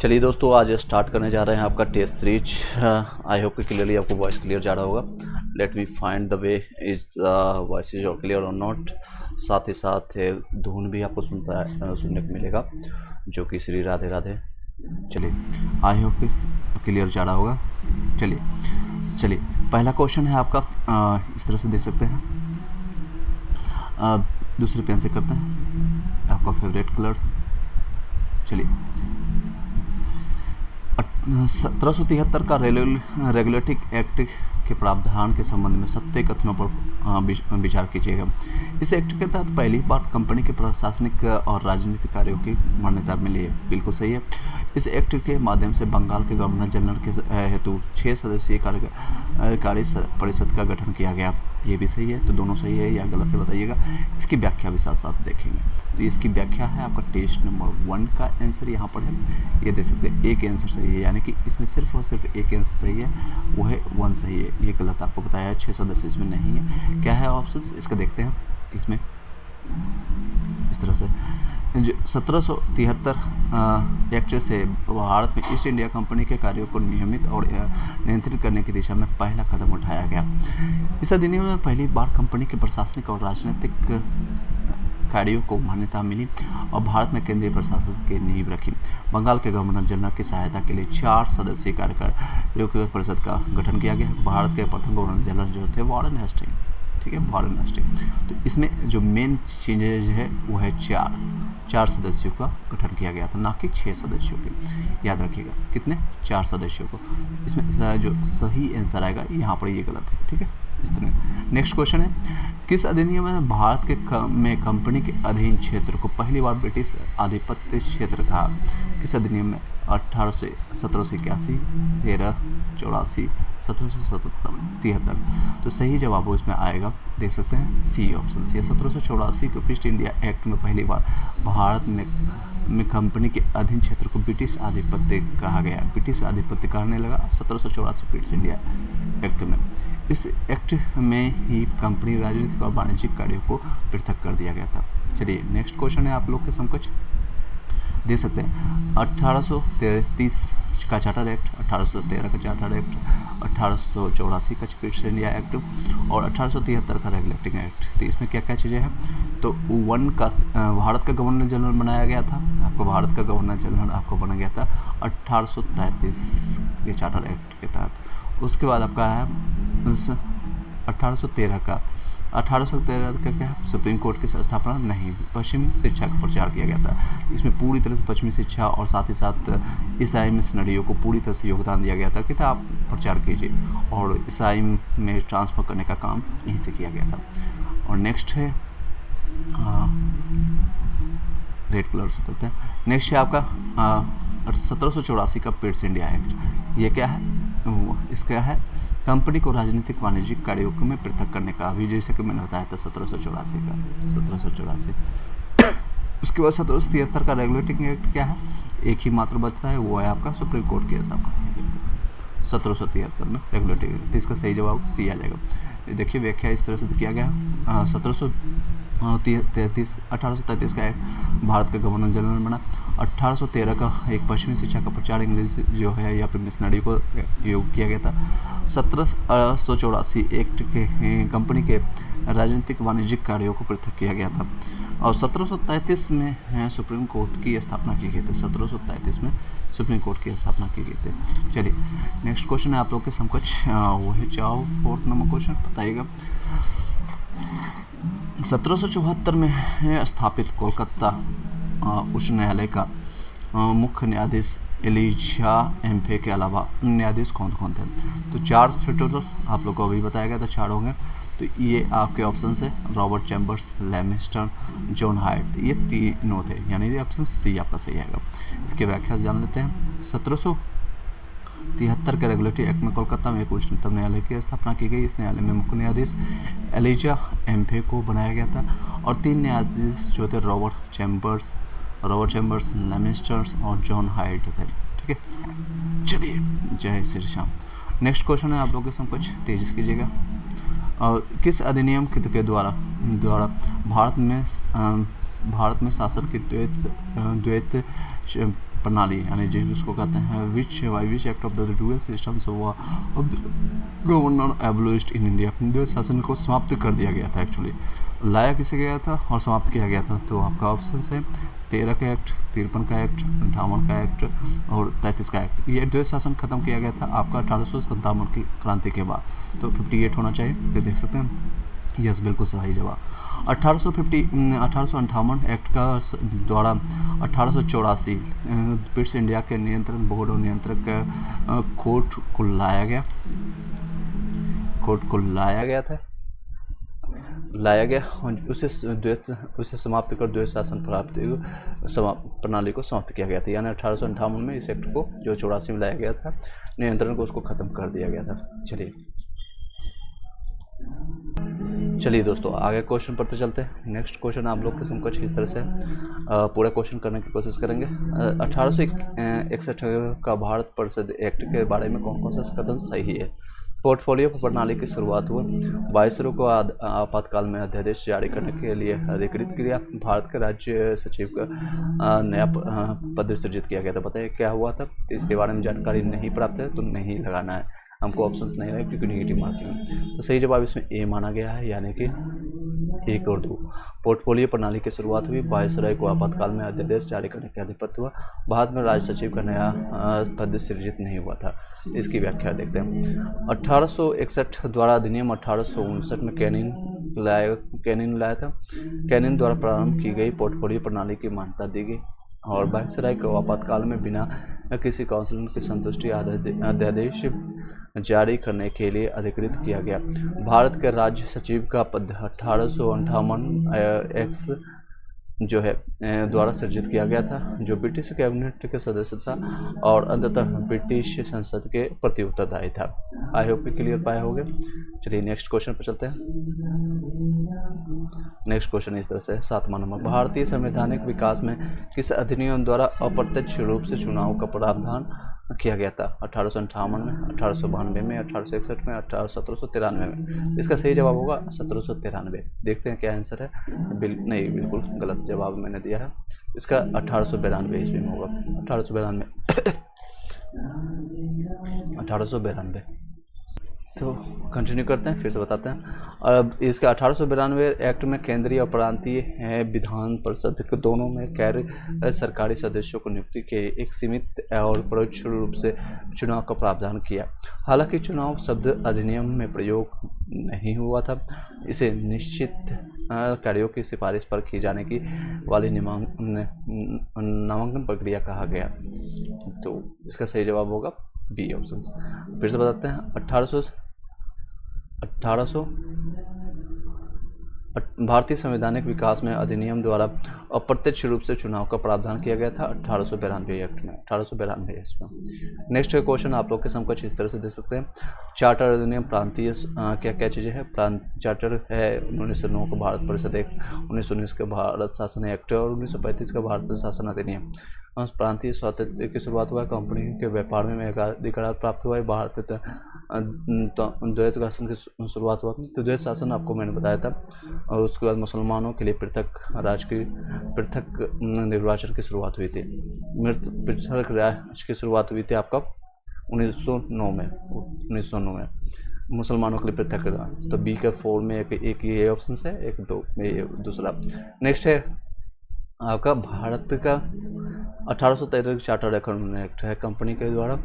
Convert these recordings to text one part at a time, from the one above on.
चलिए दोस्तों, आज स्टार्ट करने जा रहे हैं आपका टेस्ट सीरीज। आई होप कि क्लियरली आपको वॉइस क्लियर जा रहा होगा। Let me find the way is voice is और क्लियर और नॉट। साथ ही साथ धुन भी आपको सुनने को मिलेगा, जो कि श्री राधे राधे। चलिए, आई होप कि क्लियर जा रहा होगा। चलिए पहला क्वेश्चन है आपका, इस तरह से देख सकते हैं। दूसरे पेन से करते हैं आपका फेवरेट कलर। चलिए, 1773 का रेगुलेटिंग एक्ट के प्रावधान के संबंध में सत्य कथनों पर विचार कीजिएगा। इस एक्ट के तहत पहली बार कंपनी के प्रशासनिक और राजनीतिक कार्यों की मान्यता मिली है। बिल्कुल सही है। इस एक्ट के माध्यम से बंगाल के गवर्नर जनरल के हेतु 6 सदस्यीय कार्यकारी परिषद का गठन किया गया। ये भी सही है। तो दोनों सही है या गलत है बताइएगा। इसकी व्याख्या भी साथ साथ देखेंगे। तो इसकी व्याख्या है आपका टेस्ट नंबर 1 का आंसर यहाँ पर है। ये देख सकते हैं, एक आंसर सही है, यानी कि इसमें सिर्फ और सिर्फ एक आंसर सही है, वो है 1 सही है। ये गलत आपको बताया है, 6 सदस्य इसमें नहीं है। क्या है ऑप्शन, इसका देखते हैं। इसमें इस तरह से जो 1773 एक्ट से भारत में ईस्ट इंडिया कंपनी के कार्यों को नियमित और नियंत्रित करने की दिशा में पहला कदम उठाया गया। इस अधिनियम में पहली बार कंपनी के प्रशासनिक और राजनीतिक कार्यों को मान्यता मिली और भारत में केंद्रीय प्रशासन की नींव रखी। बंगाल के गवर्नर जनरल की सहायता के लिए 4 सदस्यीय कार्यकारी परिषद का गठन किया गया। भारत के प्रथम गवर्नर जनरल जो थे वारेन हेस्टिंग, ठीक है, वारेन हेस्टिंग। तो इसमें जो मेन चेंजेज है वो है 4 सदस्यों का गठन किया गया था, ना कि 6 सदस्यों के। याद रखिएगा, कितने, 4 सदस्यों को। इसमें जो सही आंसर आएगा यहाँ पर, ये गलत है, ठीक है, इस तरह। नेक्स्ट क्वेश्चन है, किस अधिनियम में भारत के में कंपनी के अधीन क्षेत्र को पहली बार ब्रिटिश आधिपत्य क्षेत्र कहा? किस अधिनियम में? 1781, 1384, 1773। तो सही जवाब इसमें आएगा, देख सकते हैं, सी ऑप्शन सी। 1784 के ईस्ट इंडिया एक्ट में पहली बार भारत में कंपनी के अधीन क्षेत्र को ब्रिटिश आधिपत्य कहा गया। ब्रिटिश आधिपत्य कहने लगा 1784 ईस्ट इंडिया एक्ट में। इस एक्ट में ही कंपनी राजनीतिक और वाणिज्यिक कार्यों को पृथक कर दिया गया था। चलिए, नेक्स्ट क्वेश्चन है आप लोग के समकक्ष, दे सकते हैं। 1833 का चार्टर एक्ट, 1813 का चार्टर एक्ट, 1884 का ईस्ट इंडिया एक्ट और 1873 का रेगुलेटिंग एक्ट। तो इसमें क्या क्या चीज़ें हैं? तो 1 का भारत का गवर्नर जनरल बनाया गया था आपको। भारत का गवर्नर जनरल आपको बना गया था 1833 के चार्टर एक्ट के तहत। उसके बाद आपका है 1813 का। 1813 का क्या है? सुप्रीम कोर्ट की स्थापना नहीं, पश्चिमी शिक्षा का प्रचार किया गया था। इसमें पूरी तरह से पश्चिमी शिक्षा और साथ ही साथ ईसाई मिशनरियों को पूरी तरह से योगदान दिया गया था कि आप प्रचार कीजिए, और ईसाई में ट्रांसफर करने का काम यहीं से किया गया था। और नेक्स्ट है, रेड कलर से करते हैं। नेक्स्ट है आपका 1784 का ईस्ट इंडिया एक्ट। ये क्या है? इसका है कंपनी को राजनीतिक वाणिज्यिक कार्यों में पृथक करने का। अभी जैसे कि मैंने बताया था 1784 का, 1784। उसके बाद 1773 का रेगुलेटिंग एक्ट क्या है? एक ही मात्र बचता है, वो है आपका सुप्रीम कोर्ट की स्थापना 1773 में रेगुलेटिंग एक्ट। तो इसका सही जवाब सी आ जाएगा। देखिए, व्याख्या इस तरह से किया गया। 1833 का एक्ट भारत का गवर्नर जनरल बना। 1813 का एक पश्चिमी शिक्षा का प्रचार इंग्लिश जो है या फिर मिशनरी को योग किया गया था। 1784 एक्ट के कंपनी के राजनीतिक वाणिज्यिक कार्यों को पृथक किया गया था। और 1733 में सुप्रीम कोर्ट की स्थापना की गई थी। 1733 में सुप्रीम कोर्ट की स्थापना की गई थी। चलिए, नेक्स्ट क्वेश्चन है आप लोग के समकक्ष, वो है 4th नंबर क्वेश्चन, बताइएगा। 1774 में स्थापित कोलकाता उच्च न्यायालय का मुख्य न्यायाधीश एलिजा एम्फे के अलावा अन्य न्यायाधीश कौन कौन थे? तो 4 थे टोटल, आप लोग को अभी बताया गया था 4 होंगे। तो ये आपके ऑप्शन से रॉबर्ट चैम्बर्स, लेमिस्टर, जॉन हाइट, ये तीनों थे, यानी ये ऑप्शन सी आपका सही आएगा। इसकी व्याख्या जान लेते हैं। 1773 के रेगुलेटरी एक्ट में कोलकाता में एक उच्चतम न्यायालय की स्थापना की गई। इस न्यायालय में मुख्य न्यायाधीश एलिजा एम्फे को बनाया गया था और 3 न्यायाधीश जो थे रॉबर्ट चैम्बर्स, लेमिस्टर्स और जॉन हाइट थे, ठीक है। चलिए, जय श्री श्याम। नेक्स्ट क्वेश्चन है आप लोगों के समकक्ष, तेजी से कीजिएगा। और किस अधिनियम के द्वारा भारत में शासन की द्वैत प्रणाली यानी जिसको कहते हैं which act of the dual systems of governor एबोलिश्ड in India, द्वैत शासन को समाप्त कर दिया गया था। एक्चुअली लाया किसे गया था और समाप्त किया गया था, तो आपका ऑप्शन है 13 का एक्ट, 53 का एक्ट, 58 का एक्ट और 33 का एक्ट। ये द्वैत शासन खत्म किया गया था आपका 1857 की क्रांति के बाद, तो 58 होना चाहिए। तो देख सकते हैं यस, बिल्कुल सही जवाब। 1858 एक्ट का द्वारा 1884 ब्रिटिश इंडिया के नियंत्रण बोर्ड और नियंत्रक कोर्ट को लाया गया और उसे समाप्त कर द्वैत शासन प्रणाली को समाप्त किया गया था। यानी 1858 में इस एक्ट को जो 84 में लाया गया था, नियंत्रण को उसको खत्म कर दिया गया था। चलिए दोस्तों आगे क्वेश्चन पढ़ते चलते हैं। नेक्स्ट क्वेश्चन आप लोग के समकक्ष इस तरह से पूरा क्वेश्चन करने की कोशिश करेंगे। 1861 का भारत परिषद एक्ट के बारे में कौन कौन सा कथन सही है? पोर्टफोलियो प्रणाली की शुरुआत हुई, वायसरॉय को आपातकाल में अध्यादेश जारी करने के लिए अधिकृत किया, भारत के राज्य सचिव का नया पद सृजित किया गया था। बताइए क्या हुआ था? इसके बारे में जानकारी नहीं प्राप्त है तो नहीं लगाना है, हमको ऑप्शंस नहीं लगे क्योंकि नेगेटिव मार्किंग है। तो सही जवाब इसमें ए माना गया है, यानी कि 1 और 2। पोर्टफोलियो प्रणाली की शुरुआत हुई, वायसरॉय को आपातकाल में अध्यादेश जारी करने का अधिपत्य हुआ, भारत में राज्य सचिव का नया पद सृजित नहीं हुआ था। इसकी व्याख्या देखते हैं। 1861 द्वारा अधिनियम 1859 में कैनिन लाया था। कैनिन द्वारा प्रारंभ की गई पोर्टफोलियो प्रणाली की मान्यता दी गई और वायसरॉय को आपातकाल में बिना किसी काउंसिल की संतुष्टि अध्यादेश जारी करने के लिए अधिकृत किया गया। भारत के राज्य सचिव का पद 1858 एक्स जो है द्वारा सृजित किया गया था, जो ब्रिटिश कैबिनेट के सदस्य था और अंततः ब्रिटिश संसद के प्रति उत्तरदायी था। आई होप कि क्लियर पाए होंगे। चलिए नेक्स्ट क्वेश्चन पर चलते हैं। नेक्स्ट क्वेश्चन इस तरह से 7वां नंबर, भारतीय संवैधानिक विकास में किस अधिनियम द्वारा अप्रत्यक्ष रूप से चुनाव का प्रावधान किया गया था? 1858 में, 1892 में, 1861 में, 1793 में। इसका सही जवाब होगा 1793। देखते हैं क्या आंसर है। नहीं, बिल्कुल गलत जवाब मैंने दिया है। इसका 1892 ईस्वी में होगा। 1892। तो कंटिन्यू करते हैं, फिर से बताते हैं। अब इसका 1892 एक्ट में केंद्रीय और प्रांतीय विधान परिषद के दोनों में गैर सरकारी सदस्यों को नियुक्ति के एक सीमित और परोक्ष रूप से चुनाव का प्रावधान किया। हालांकि चुनाव शब्द अधिनियम में प्रयोग नहीं हुआ था, इसे निश्चित कार्यों की सिफारिश पर की जाने की वाली नामांकन प्रक्रिया कहा गया। तो इसका सही जवाब होगा बी ऑप्शन। फिर से बताते हैं। 1800 भारतीय संवैधानिक विकास में अधिनियम द्वारा अप्रत्यक्ष रूप से चुनाव का प्रावधान किया गया था 1892 एक्ट में, 1892 इसमें। नेक्स्ट क्वेश्चन आप लोग के समकक्ष इस तरह से देख सकते हैं। चार्टर अधिनियम प्रांतीय क्या क्या चीज़ें हैं? चार्टर है 1909 का भारत परिषद एक्ट, 1919 का भारत शासन एक्ट और 1935 का भारत शासन अधिनियम। प्रांतीय स्वातंत्र्य की शुरुआत हुआ, कंपनी के व्यापार में अधिकार प्राप्त हुआ, भारत द्वैत शासन की शुरुआत हुआ। तो द्वैत शासन आपको मैंने बताया था, और उसके बाद मुसलमानों के लिए पृथक राज्य की पृथक निर्वाचन की शुरुआत हुई थी। पृथक राज्य की शुरुआत हुई थी आपका 1909 में मुसलमानों के लिए पृथक। तो बी का 4 में एक ये ऑप्शन है, एक 2 में दूसरा। नेक्स्ट है आपका भारत का 1813 चार्टर एक्ट है, कंपनी के द्वारा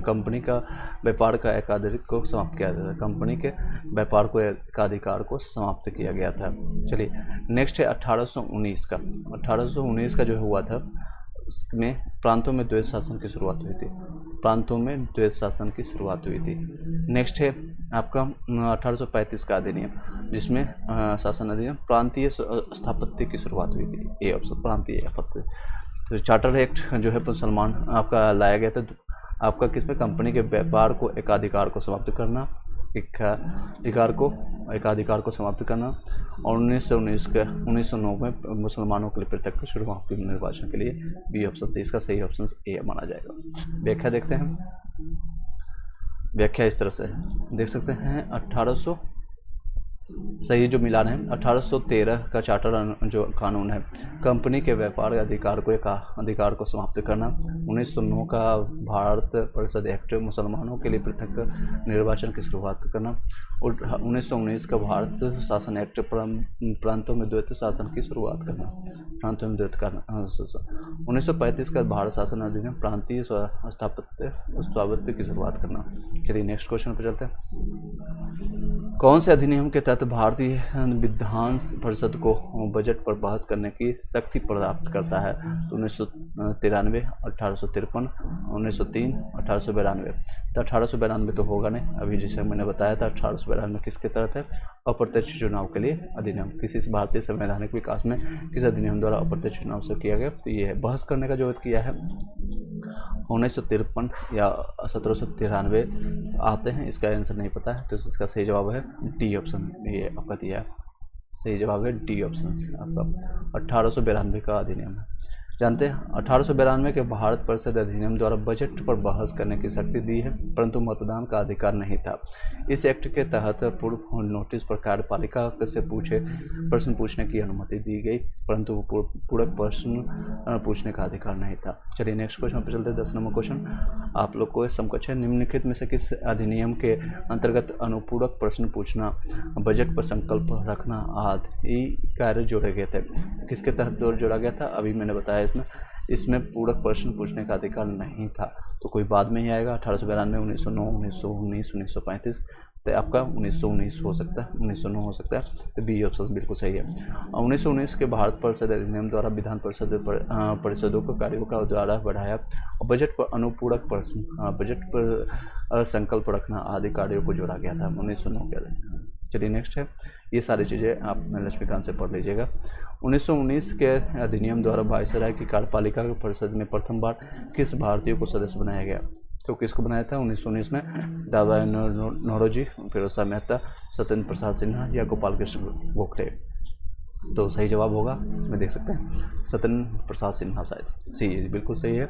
कंपनी का व्यापार का एकाधिकार को समाप्त किया गया था। कंपनी के व्यापार को एकाधिकार को समाप्त किया गया था। चलिए नेक्स्ट है 1819 का। 1819 का जो हुआ था उसमें प्रांतों में द्वैत शासन की शुरुआत हुई थी। नेक्स्ट है आपका 1835 का अधिनियम, जिसमें शासन अधिनियम प्रांतीय स्थापत्य की शुरुआत हुई थी। ए ऑप्शन प्रांतीय स्थापत्य। तो चार्टर एक्ट जो है मुसलमान आपका लाया गया था आपका किसमें? कंपनी के व्यापार को एकाधिकार को समाप्त करना, एकाधिकार को समाप्त करना। और 1909 में मुसलमानों के लिए पृथक शुरुआत की निर्वाचन के लिए बी ऑप्शन। तो इसका सही ऑप्शन ए माना जाएगा। व्याख्या देखते हैं। व्याख्या इस तरह से देख सकते हैं। सही जो मिलान है। 1813 का चार्टर जो कानून है कंपनी के व्यापार अधिकार को समाप्त करना। 1909 का भारत परिषद एक्ट मुसलमानों के लिए पृथक निर्वाचन की शुरुआत करना। और 1919 का भारत शासन एक्ट प्रांतों में द्वैत शासन की शुरुआत करना। 1935 का भारत शासन अधिनियम प्रांतीय स्वायत्त की शुरुआत करना। चलिए नेक्स्ट क्वेश्चन पर चलते हैं। कौन से अधिनियम के तहत भारतीय विधान परिषद को बजट पर बहस करने की शक्ति प्राप्त करता है? 1993, 1853, 1903, 1892। तो 1892 तो होगा नहीं, अभी जैसे मैंने बताया था 1892 किसके तहत है? अप्रत्यक्ष चुनाव के लिए अधिनियम। किसी भारतीय संवैधानिक विकास में किस अधिनियम द्वारा अप्रत्यक्ष चुनाव से किया गया? तो ये बहस करने का जो किया है 1953 या 1793 आते हैं। इसका आंसर नहीं पता है तो इसका सही जवाब है डी ऑप्शन, ये आपका दिया है। सही जवाब है डी ऑप्शन आपका 1892 का अधिनियम है। जानते हैं 1892 के भारत परिषद अधिनियम द्वारा बजट पर बहस करने की शक्ति दी है, परंतु मतदान का अधिकार नहीं था। इस एक्ट के तहत पूर्व नोटिस पर कार्यपालिका से प्रश्न पूछने की अनुमति दी गई, परंतु पूरक प्रश्न पूछने का अधिकार नहीं था। चलिए नेक्स्ट क्वेश्चन पर चलते हैं। 10 नंबर क्वेश्चन आप लोग को समकक्ष है। निम्नलिखित में से किस अधिनियम के अंतर्गत अनुपूरक प्रश्न पूछना, बजट पर संकल्प रखना आदि कार्य जोड़े गए थे? किसके तहत जोड़ा गया था? अभी मैंने बताया इसमें पूरक प्रश्न पूछने का अधिकार नहीं था, तो कोई बाद में ही आएगा। 1892, 1909, 1919, 1935, तो आपका 1919 हो सकता है, 1909 हो सकता है, तो बी ऑप्शन बिल्कुल सही है। 1919 के भारत परिषद अधिनियम द्वारा विधान परिषदों को कार्यों का द्वारा बढ़ाया और बजट पर अनुपूरक प्रश्न, बजट पर संकल्प रखना आदि कार्यों को जोड़ा गया था 1909 के अधिनियम। चलिए नेक्स्ट है, ये सारी चीज़ें आप लक्ष्मीकांत से पढ़ लीजिएगा। 1919 के अधिनियम द्वारा वायसराय की कार्यपालिका परिषद में प्रथम बार किस भारतीय को सदस्य बनाया गया? तो किसको बनाया था 1919 में? दादा नौरोजी, फिरोज मेहता, सत्येंद्र प्रसाद सिन्हा या गोपाल कृष्ण गोखले? तो सही जवाब होगा, इसमें देख सकते हैं सत्येंद्र प्रसाद सिन्हा, शायद सी बिल्कुल सही है।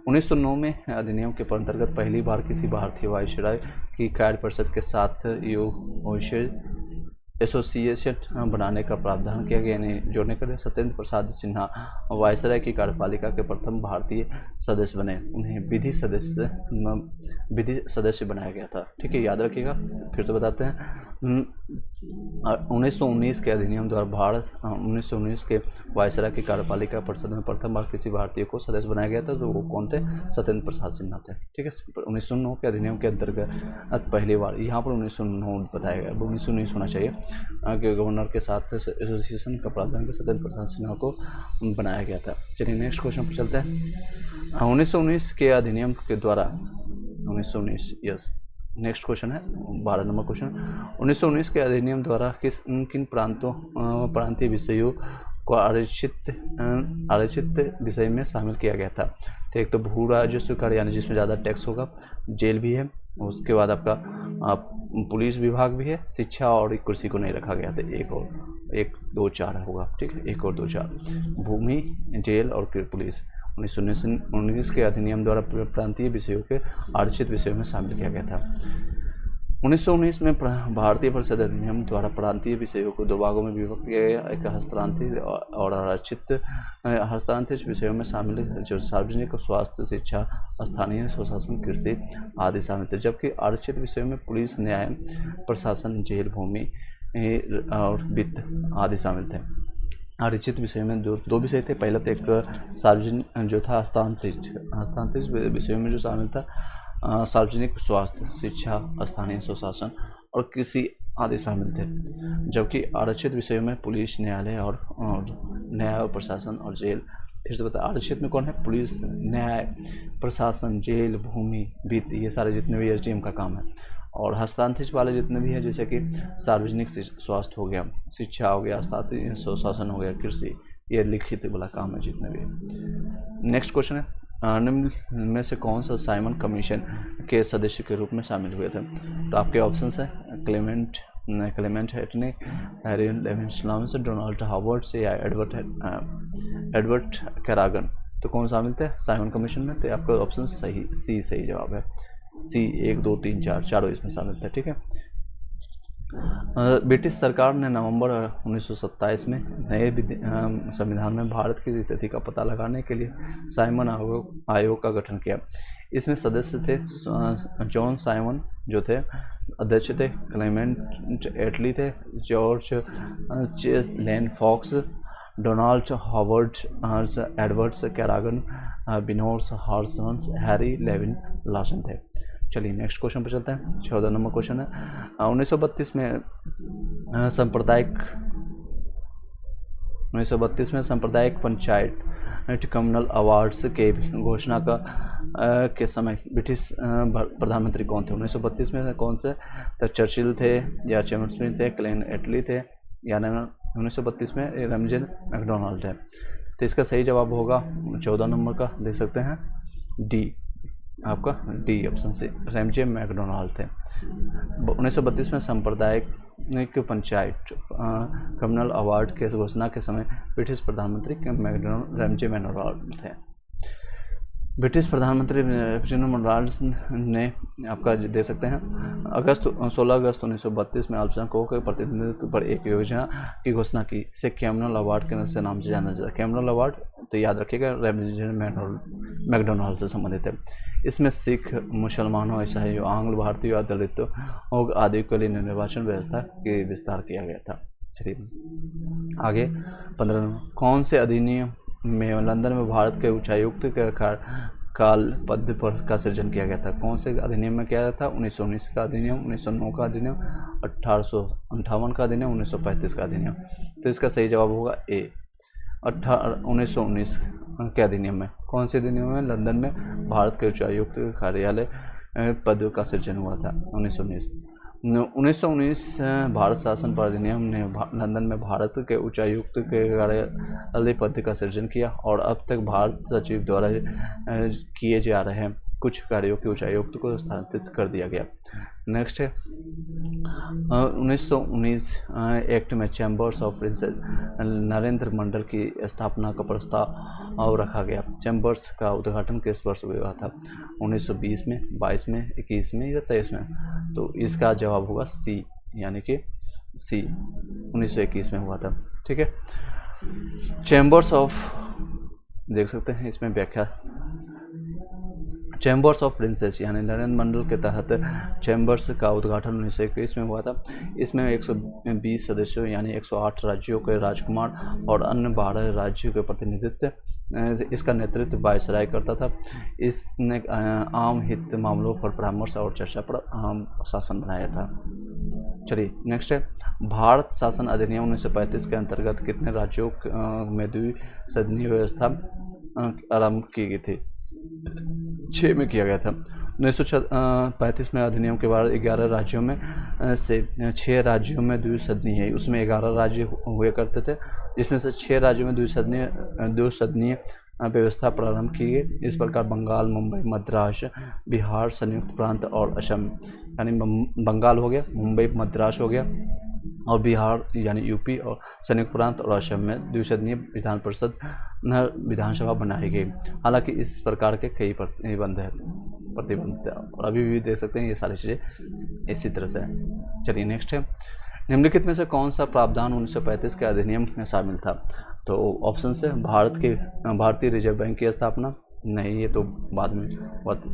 1909 में अधिनियम के अंतर्गत पहली बार किसी भारतीय वायसराय की कार्य परिषद के साथ एसोसिएशन बनाने का प्रावधान किया गया, यानी जोड़ने के लिए सत्येंद्र प्रसाद सिन्हा वायसराय की कार्यपालिका के प्रथम भारतीय सदस्य बने। उन्हें विधि सदस्य बनाया गया था। ठीक है, याद रखिएगा, फिर से बताते हैं। 1919 के अधिनियम द्वारा 1919 के वायसराय की कार्यपालिका परिषद में प्रथम बार किसी भारतीय को सदस्य बनाया गया था, तो वो कौन थे? सत्येंद्र प्रसाद सिन्हा थे। ठीक है, 1909 के अधिनियम के अंतर्गत पहली बार, यहाँ पर 1909 बताया गया, 1919 होना चाहिए, कि गवर्नर के साथ एसोसिएशन का प्रावधान के सत्येंद्र प्रसाद सिन्हा को बनाया गया था। चलिए नेक्स्ट क्वेश्चन पर चलते हैं। 1919 के अधिनियम के द्वारा 1919 यस नेक्स्ट क्वेश्चन है 12 नंबर क्वेश्चन। 1919 के अधिनियम द्वारा किन प्रांतीय विषयों को आरक्षित विषय में शामिल किया गया था? तो एक तो भू राजस्व कर, यानी जिसमें ज़्यादा टैक्स होगा, जेल भी है, उसके बाद आपका पुलिस विभाग भी है, शिक्षा और कृषि को नहीं रखा गया था। 1 2 4 होगा। ठीक है, 1 और 2 4 भूमि, जेल और पुलिस 1919 के अधिनियम द्वारा प्रांतीय विषयों के आरक्षित विषयों में शामिल किया गया था। 1919 में भारतीय परिषद अधिनियम द्वारा प्रांतीय विषयों को 2 भागों में विभक्त किया गया। एक हस्तांतरित और आरक्षित। हस्तांतरित विषयों में शामिल जो सार्वजनिक स्वास्थ्य, शिक्षा, स्थानीय स्वशासन, कृषि आदि शामिल थे, जबकि आरक्षित विषयों में पुलिस, न्याय, प्रशासन, जेल, भूमि और वित्त आदि शामिल थे। आरक्षित विषय में जो 2 विषय थे, पहला तो एक सार्वजनिक जो था हस्तांतरित विषयों में जो शामिल था सार्वजनिक स्वास्थ्य, शिक्षा, स्थानीय स्वशासन और कृषि आदि शामिल थे, जबकि आरक्षित विषयों में पुलिस, न्यायालय और न्याय और प्रशासन और जेल। फिर से बता, आरक्षित में कौन है? पुलिस, न्याय, प्रशासन, जेल, भूमि, वित्त, ये सारे जितने भी एसडीएम का काम है। और हस्तांतरित वाले जितने भी है, जैसे कि सार्वजनिक स्वास्थ्य हो गया, शिक्षा हो गया, स्थानीय स्वशासन हो गया, कृषि, ये लिखित वाला काम है जितने भी। नेक्स्ट क्वेश्चन है, निम्न में से कौन सा साइमन कमीशन के सदस्य के रूप में शामिल हुए थे? तो आपके ऑप्शंस हैं क्लेमेंट हेटने, हैरी लेविन्स, डोनाल्ड हावर्ड से या एडवर्ड कैरागन। तो कौन शामिल थे साइमन कमीशन में? तो आपका ऑप्शन सी सही जवाब है। सी 1 2 3 4 चारों इसमें शामिल थे। ठीक है, ब्रिटिश सरकार ने नवंबर 1927 में नए संविधान में भारत की स्थिति का पता लगाने के लिए साइमन आयोग का गठन किया। इसमें सदस्य थे जॉन साइमन जो थे अध्यक्ष थे, क्लेमेंट एटली थे, George Lane Fox, Donald Howard, Edwards Cadogan, बिनोर्स हार्सन्स, हैरी लेविन लासन थे। चलिए नेक्स्ट क्वेश्चन पर चलते हैं। 14 नंबर क्वेश्चन है 1932 में सांप्रदायिक पंचायत कम्युनल अवार्ड्स के घोषणा के समय ब्रिटिश प्रधानमंत्री कौन थे? 1932 में कौन से? तो चर्चिल थे या चैमस्मिथ थे, क्लेन एटली थे, या 1932 में रमजन मैकडोनाल्ड है। तो इसका सही जवाब होगा 14 नंबर का, देख सकते हैं डी, आपका डी ऑप्शन से रैमजे मैकडोनाल्ड थे। 1932 में सांप्रदायिक पंचायत कम्युनल अवार्ड के घोषणा के समय ब्रिटिश प्रधानमंत्री रैमजे मैकडोनाल्ड थे। ब्रिटिश प्रधानमंत्री मैकडोनाल्ड ने आपका दे सकते हैं 16 अगस्त 1932 में अल्पसंख्यकों के प्रतिनिधित्व पर एक योजना की घोषणा की। इसे कैमरल अवार्ड के नाम से जाना जाता है। कैमरल अवार्ड तो याद रखिएगा रैमजे मैकडोनाल्ड से संबंधित है। इसमें सिख, मुसलमानों, ईसाइयों, आंग्ल भारतीयों, दलितों आदि के लिए निर्वाचन व्यवस्था के विस्तार किया गया था। चलिए आगे 15 कौन से अधिनियम में लंदन में भारत के उच्चायुक्त के काल पद का सृजन किया गया था? कौन से अधिनियम में किया गया था? 1919 का अधिनियम, 1909 का अधिनियम, 1858 का अधिनियम, 1935 का अधिनियम। तो इसका सही जवाब होगा ए 1919 के अधिनियम में। कौन से अधिनियम में लंदन में भारत के उच्चायुक्त कार्यालय पद का सृजन हुआ था? 1919 भारत शासन पर अधिनियम ने लंदन में भारत के उच्चायुक्त के कार्यालय पद का सृजन किया और अब तक भारत सचिव द्वारा किए जा रहे हैं कुछ कार्यों के उच्चायुक्त को स्थानांतरित कर दिया गया। नेक्स्ट है 1919 एक्ट में चैम्बर्स ऑफ प्रिंसेस नरेंद्र मंडल की स्थापना का प्रस्ताव रखा गया। चैम्बर्स का उद्घाटन किस वर्ष हुआ था? 1920 में, 22 में, 21 में या 23 में? तो इसका जवाब होगा सी, यानी कि सी 1921 में हुआ था। ठीक है, चैम्बर्स ऑफ देख सकते हैं इसमें व्याख्या, चैम्बर्स ऑफ प्रिंसेस यानी नरेंद्र मंडल के तहत चैम्बर्स का उद्घाटन 1921 में हुआ था। इसमें 120 सदस्यों यानी 108 राज्यों के राजकुमार और अन्य 12 राज्यों के प्रतिनिधित्व इसका नेतृत्व वायसराय करता था। इसने आम हित मामलों पर परामर्श और चर्चा पर आम शासन बनाया था। चलिए नेक्स्ट है भारत शासन अधिनियम 1935 के अंतर्गत कितने राज्यों में द्विसदनीय व्यवस्था आरंभ की गई थी? 6 में किया गया था। 1935 में अधिनियम के बाद 11 राज्यों में से 6 राज्यों में द्विसदनीय है। उसमें 11 राज्य हुए करते थे, जिसमें से 6 राज्यों में द्विसदनीय व्यवस्था प्रारंभ की गई। इस प्रकार बंगाल, मुंबई, मद्रास, बिहार, संयुक्त प्रांत और असम, यानी बंगाल हो गया, मुंबई मद्रास हो गया और बिहार यानी यूपी और संयुक्त प्रांत और असम में द्विसदनीय विधान परिषद विधानसभा बनाई गई। हालांकि इस प्रकार के कई प्रतिबंध और अभी भी देख सकते हैं ये सारी चीज़ें इसी तरह से है। चलिए नेक्स्ट है निम्नलिखित में से कौन सा प्रावधान 1935 के अधिनियम में शामिल था? तो ऑप्शन से भारतीय रिजर्व बैंक की स्थापना, नहीं ये तो बाद में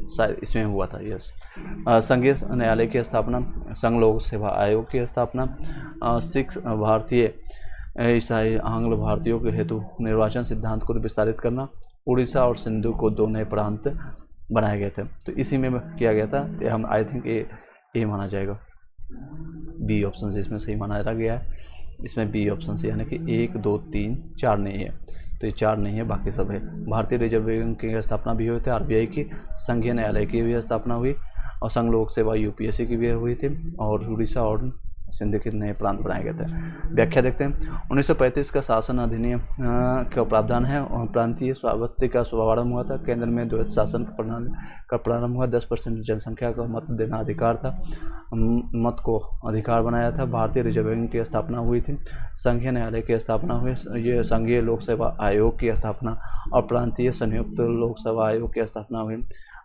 शायद इसमें हुआ था। यस, संघीय न्यायालय की स्थापना, संघ लोक सेवा आयोग की स्थापना, सिख, भारतीय, ईसाई, आंग्ल भारतीयों के हेतु निर्वाचन सिद्धांत को विस्तारित करना, उड़ीसा और सिंधु को 2 नए प्रांत बनाए गए थे। तो इसी में किया गया था। तो हम आई थिंक ए माना जाएगा, बी ऑप्शन से इसमें सही माना गया है। इसमें बी ऑप्शन से यानी कि 1, 2, 3, 4 नहीं है, तो ये 4 नहीं है, बाकी सब है। भारतीय रिजर्व बैंक की स्थापना भी हुई थी, आरबीआई की, संघीय न्यायालय की भी स्थापना हुई और संघ लोक सेवा यूपीएससी की भी हुई थी और उड़ीसा और सिंध के नए प्रांत बनाए गए थे। व्याख्या देखते हैं। 1935 का शासन अधिनियम का प्रावधान है और प्रांतीय स्वायत्तता का शुभारंभ हुआ था। केंद्र में द्वैत शासन प्रणाली का प्रारंभ हुआ। 10% जनसंख्या का मत देना अधिकार था, मत को अधिकार बनाया था। भारतीय रिजर्व बैंक की स्थापना हुई थी। संघीय न्यायालय की स्थापना हुई। ये संघीय लोक सेवा आयोग की स्थापना और प्रांतीय संयुक्त लोक सेवा आयोग की स्थापना हुई।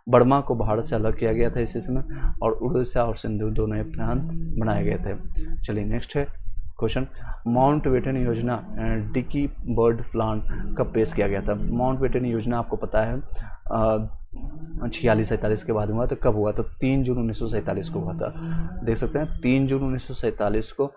बर्मा को भारत से अलग किया गया था इस समय, और उड़ीसा और सिंधु दो नए प्रांत बनाए गए थे। चलिए नेक्स्ट है क्वेश्चन, माउंटबेटन योजना डिकी बर्ड प्लांट कब पेश किया गया था? माउंटबेटन योजना आपको पता है 46-47 के बाद हुआ, तो कब हुआ? तो 3 जून 1947 को हुआ था। देख सकते हैं 3 जून 1947 को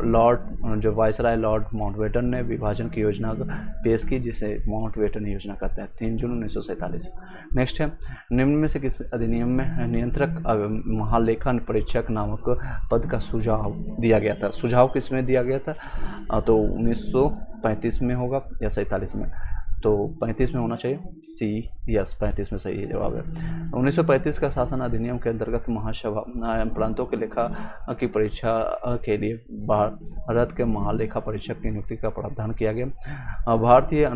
लॉर्ड जो वायसराय लॉर्ड माउंटबेटन ने विभाजन की योजना को पेश की, जिसे माउंटबेटन योजना कहते हैं, 3 जून 1947। नेक्स्ट है, निम्न में से किस अधिनियम में नियंत्रक महालेखा परीक्षक नामक पद का सुझाव दिया गया था? सुझाव किस में दिया गया था? तो 1935 में होगा या 47 में? तो 35 में होना चाहिए, सी यस 35 में सही है जवाब है। 1935 का शासन अधिनियम के अंतर्गत महासभा प्रांतों के लेखा की परीक्षा के लिए भारत के महालेखा परीक्षक की नियुक्ति का प्रावधान किया गया। भारतीय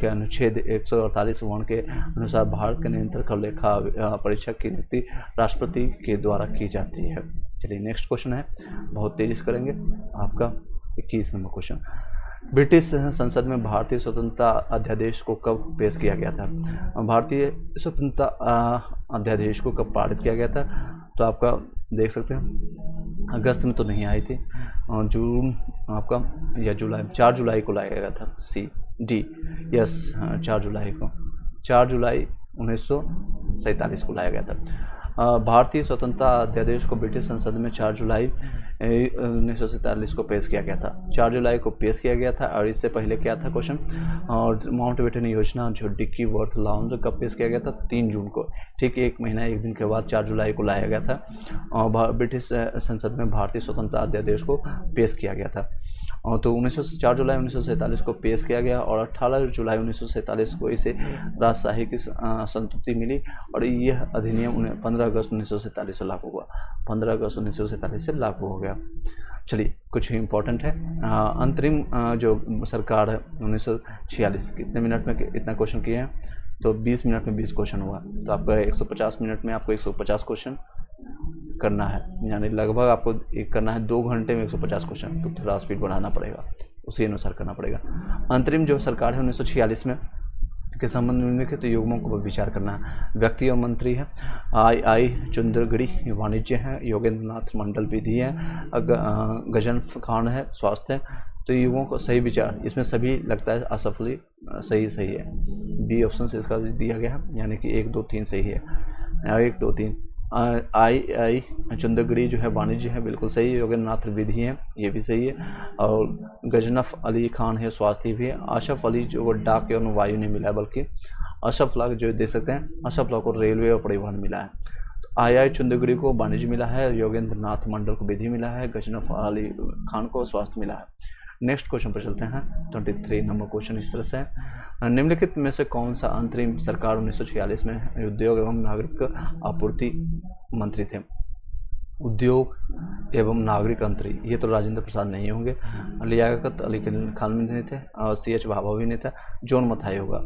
के अनुच्छेद 148 वर्ण के अनुसार भारत के नियंत्रक और लेखा परीक्षक की नियुक्ति राष्ट्रपति के द्वारा की जाती है। चलिए नेक्स्ट क्वेश्चन है, बहुत तेजी से करेंगे, आपका 21 नंबर क्वेश्चन, ब्रिटिश संसद में भारतीय स्वतंत्रता अध्यादेश को कब पेश किया गया था? भारतीय स्वतंत्रता अध्यादेश को कब पारित किया गया था? तो आपका देख सकते हैं अगस्त में तो नहीं आई थी, जून आपका या जुलाई, 4 जुलाई को लाया गया था, सी डी यस 4 जुलाई को, 4 जुलाई 1947 को लाया गया था। भारतीय स्वतंत्रता अध्यादेश को ब्रिटिश संसद में 4 जुलाई 1947 को पेश किया गया था। 4 जुलाई को पेश किया गया था। और इससे पहले क्या था क्वेश्चन, और माउंटबेटन योजना जो डिक्की वर्थ लाउंज कब पेश किया गया था? 3 जून को, ठीक 1 महीना 1 दिन के बाद 4 जुलाई को लाया गया था, और ब्रिटिश संसद में भारतीय स्वतंत्रता अध्यादेश को पेश किया गया था। तो 4 जुलाई 1947 को पेश किया गया, और 18 जुलाई 1947 को इसे राजशाही की संतुष्टि मिली, और यह अधिनियम 15 अगस्त 1947 से लागू हुआ, 15 अगस्त 1947 से लागू हो गया। चलिए कुछ इंपॉर्टेंट है, अंतरिम जो सरकार है 1946, कितने मिनट में इतना क्वेश्चन किए हैं? तो 20 मिनट में 20 क्वेश्चन हुआ, तो आपका 150 मिनट में आपको 150 क्वेश्चन करना है, यानी लगभग आपको एक करना है 2 घंटे में 150 क्वेश्चन, तो थोड़ा स्पीड बढ़ाना पड़ेगा, उसी अनुसार करना पड़ेगा। अंतरिम जो सरकार है 1946 में के संबंध में निम्नलिखित युग्मों को विचार करना है। व्यक्ति और मंत्री है, आई चुंदरगढ़ी वाणिज्य है, योगेंद्र नाथ मंडल विधि है, गजन खान है स्वास्थ्य है। तो युगों को सही विचार, इसमें सभी लगता है असफली सही है, बी ऑप्शन से इसका दिया गया है, यानी कि 1 2 3 सही है, 1 2 3। आई चुंदरगढ़ी जो है वाणिज्य है, बिल्कुल सही है। योगेंद्र नाथ विधि है, ये भी सही है। और गजनफ अली खान है स्वास्थ्य भी है। अशरफ अली जो डाक एवं वायु ने मिला है, बल्कि अशरफ ला जो देख सकते हैं, अशरफ ला को रेलवे और परिवहन मिला है। तो आई चुंदरगढ़ी को वाणिज्य मिला है, योगेंद्र नाथ मंडल को विधि मिला है, गजनफ अली खान को स्वास्थ्य मिला है। नेक्स्ट क्वेश्चन पर चलते हैं, 23 नंबर क्वेश्चन इस तरह से है, निम्नलिखित में से कौन सा अंतरिम सरकार 1946 में उद्योग एवं नागरिक आपूर्ति मंत्री थे? उद्योग एवं नागरिक मंत्री, ये तो राजेंद्र प्रसाद नहीं होंगे, लियाकत अली खान भी नहीं थे, और CH भाभा भी नहीं था, जॉन मथाई होगा।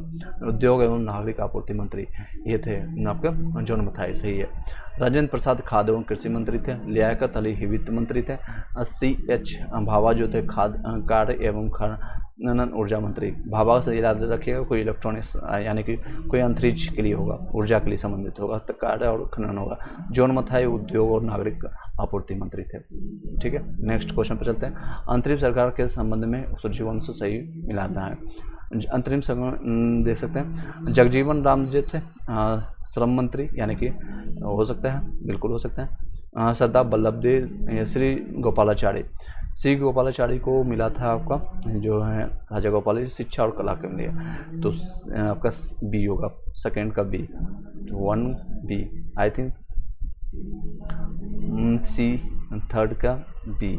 उद्योग एवं नागरिक आपूर्ति मंत्री ये थे आपका जॉन मथाई, सही है। राजेंद्र प्रसाद खाद्य एवं कृषि मंत्री थे, लियाकत अली वित्त मंत्री थे, CH भाभा जो थे खाद्य कार्य एवं खनन ऊर्जा मंत्री। भाभा से याद रखिएगा, कोई इलेक्ट्रॉनिक्स यानी कि कोई अंतरिक्ष के लिए होगा, ऊर्जा के लिए संबंधित होगा, तो कार्य और खनन होगा। जॉन मथाई उद्योग और नागरिक आपूर्ति मंत्री थे, ठीक है। नेक्स्ट क्वेश्चन पर चलते हैं, अंतरिम सरकार के संबंध में सुजीवन से सही मिलाना है। अंतरिम देख सकते हैं, जगजीवन राम जी थे श्रम मंत्री, यानी कि हो सकता है, बिल्कुल हो सकता है। सरदार वल्लभ देव, श्री गोपालाचार्य, श्री गोपालाचार्य को मिला था आपका जो है राजा गोपाल शिक्षा और कला के लिए, तो आपका बी होगा, सेकेंड का B, 1 B I think, C third का बी,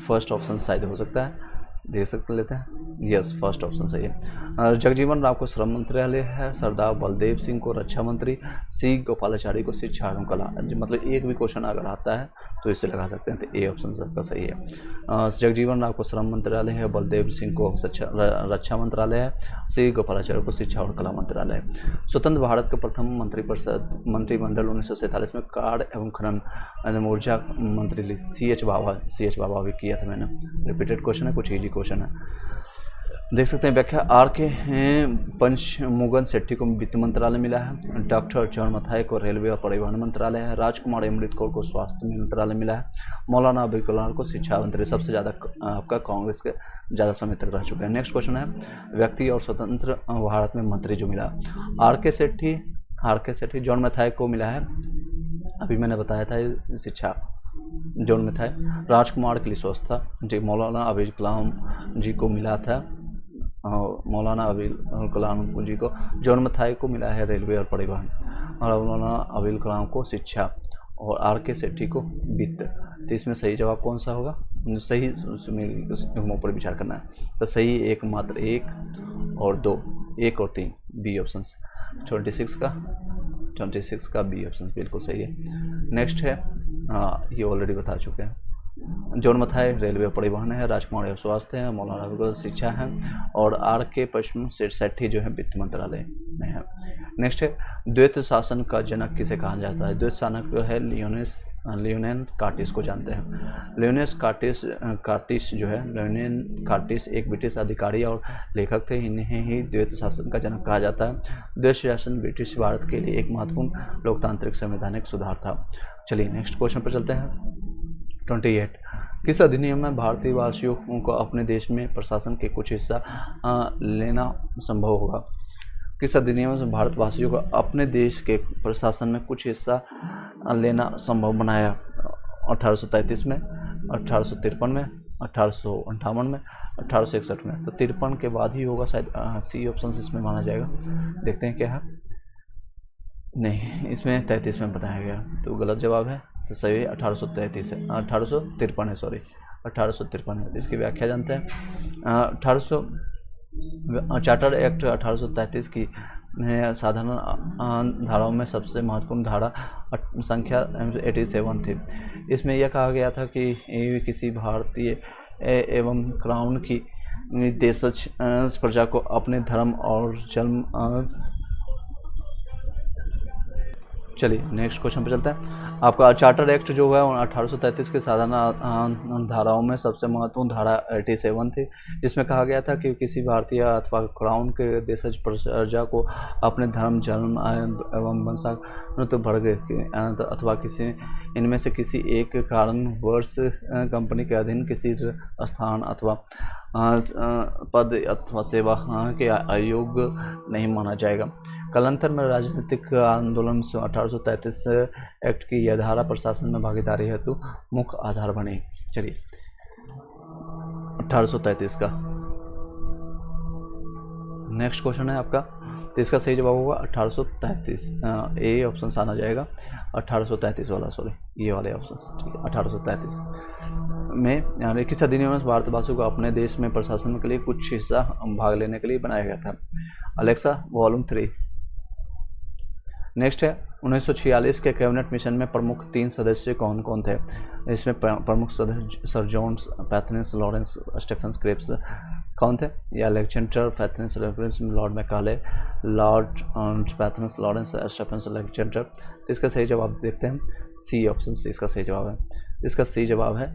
फर्स्ट ऑप्शन शायद हो सकता है, देख सकते लेते हैं, यस फर्स्ट ऑप्शन सही है। जगजीवन राम को श्रम मंत्रालय है, सरदार बलदेव सिंह को रक्षा मंत्री, सी गोपालाचारी को शिक्षा एवं कला। मतलब एक भी क्वेश्चन अगर आता है तो इससे लगा सकते हैं, तो ए ऑप्शन सबका सही है। जगजीवन राम को श्रम मंत्रालय है, बलदेव सिंह को रक्षा मंत्रालय है, सी गोपालाचारी को शिक्षा और कला मंत्रालय है। स्वतंत्र भारत के प्रथम मंत्रिमंडल 1947 में कार्य एवं खनन ऊर्जा मंत्री CH बाबा भी किया था मैंने, रिपीटेड क्वेश्चन है, कुछ इजी क्वेश्चन है। देख सकते हैं व्याख्या। आर के पंचमुगन सेट्टी को वित्त मंत्रालय मिला है। डॉक्टर जॉन मथाई को रेलवे और परिवहन मंत्रालय है। राजकुमार अमृत कौर को स्वास्थ्य मंत्रालय मिला है। मौलाना अबुल कलाम को शिक्षा मंत्री। सबसे ज़्यादा आपका कांग्रेस के ज़्यादा समय तक रह चुके हैं। नेक्स्ट क्वेश्चन है व्यक्ति और स्वतंत्र भारत में मंत्री जो मिला। आर के सेट्टी जॉन मथाई को मिला है, अभी मैंने बताया था शिक्षा जॉन मथाई। राजकुमार के लिए स्वच्छता जी मौलाना अबुल कलाम जी को मिला था। मौलाना अबुल कलाम जी को। जॉन मथाई को मिला है रेलवे और परिवहन, और मौलाना अबुल कलाम को शिक्षा, और आर के सेट्टी को वित्त। तो इसमें सही जवाब कौन सा होगा? सही उसमें ऊपर विचार करना है। तो सही एक मात्र 1 और 2, 1 और 3 बी ऑप्शन। 26 का बी ऑप्शन बिल्कुल सही है। नेक्स्ट है, ये ऑलरेडी बता चुके हैं। जॉन मथाई रेलवे और परिवहन है। राजकुमार स्वास्थ्य है। मौलाना अबुल शिक्षा है, और आर के पश्चिम सेट्टी जो है वित्त मंत्रालय में है। नेक्स्ट है द्वैत शासन का जनक किसे कहा जाता है? द्वैत शासक जो है लियोनेल कार्टिस को जानते हैं। लियोनेल कार्टिस जो है लियोनेल कार्टिस एक ब्रिटिश अधिकारी और लेखक थे। इन्हें ही द्वैत शासन का जनक कहा जाता है। द्वैत शासन ब्रिटिश भारत के लिए एक महत्वपूर्ण लोकतांत्रिक संवैधानिक सुधार था। चलिए नेक्स्ट क्वेश्चन पर चलते हैं। 28 किस अधिनियम में भारतीय वासियों को अपने देश में प्रशासन के कुछ हिस्सा लेना संभव होगा? किस अधिनियम से भारतवासियों को अपने देश के प्रशासन में कुछ हिस्सा लेना संभव बनाया? 1833 में, 1853 में, 1858 में, 1861 में। तो 53 के बाद ही होगा शायद। सी ऑप्शन इसमें माना जाएगा। देखते हैं क्या है। नहीं, इसमें 33 में बताया गया, तो गलत जवाब है। तो सही 1833 है, 1853 है, सॉरी 1853 है। इसकी व्याख्या जानते हैं। चार्टर एक्ट 1833 की साधारण धाराओं में सबसे महत्वपूर्ण धारा संख्या 87 थी। इसमें यह कहा गया था कि किसी भारतीय एवं क्राउन की देशज प्रजा को अपने धर्म और जन्म। चलिए नेक्स्ट क्वेश्चन पे चलते हैं। आपका चार्टर एक्ट जो है 1833 के साधारण धाराओं में सबसे महत्वपूर्ण धारा 87 थी, जिसमें कहा गया था कि किसी भारतीय अथवा क्राउन के देशज प्रजा को अपने धर्म, जन्म एवं वंशानुगत वर्ग अथवा किसी इनमें से किसी एक कारणवश कंपनी के अधीन किसी स्थान अथवा पद अथवा सेवा के अयोग्य नहीं माना जाएगा। कालांतर में राजनीतिक आंदोलन से 1833 एक्ट की यह धारा प्रशासन में भागीदारी हेतु मुख्य आधार बनी। चलिए 1833 का नेक्स्ट क्वेश्चन है आपका। तो इसका सही जवाब होगा 1833। ए ऑप्शन आना जाएगा 1833 वाला, सॉरी ये वाले ऑप्शन। ठीक है, 1833 में यानी किस अधिनियम में भारतवासियों को अपने देश में प्रशासन के लिए कुछ हिस्सा भाग लेने के लिए बनाया गया था? Alexa volume 3। नेक्स्ट है 1946 के कैबिनेट मिशन में प्रमुख 3 सदस्य कौन कौन थे? इसमें प्रमुख सदस्य sir John Pethick, Lawrence Stafford Cripps कौन थे? या Alexander Pethick, lord Macaulay, lord Pethick, Lawrence Stafford Alexander. तो इसका सही जवाब देखते हैं। सी ऑप्शन सी इसका सही जवाब है। इसका सही जवाब है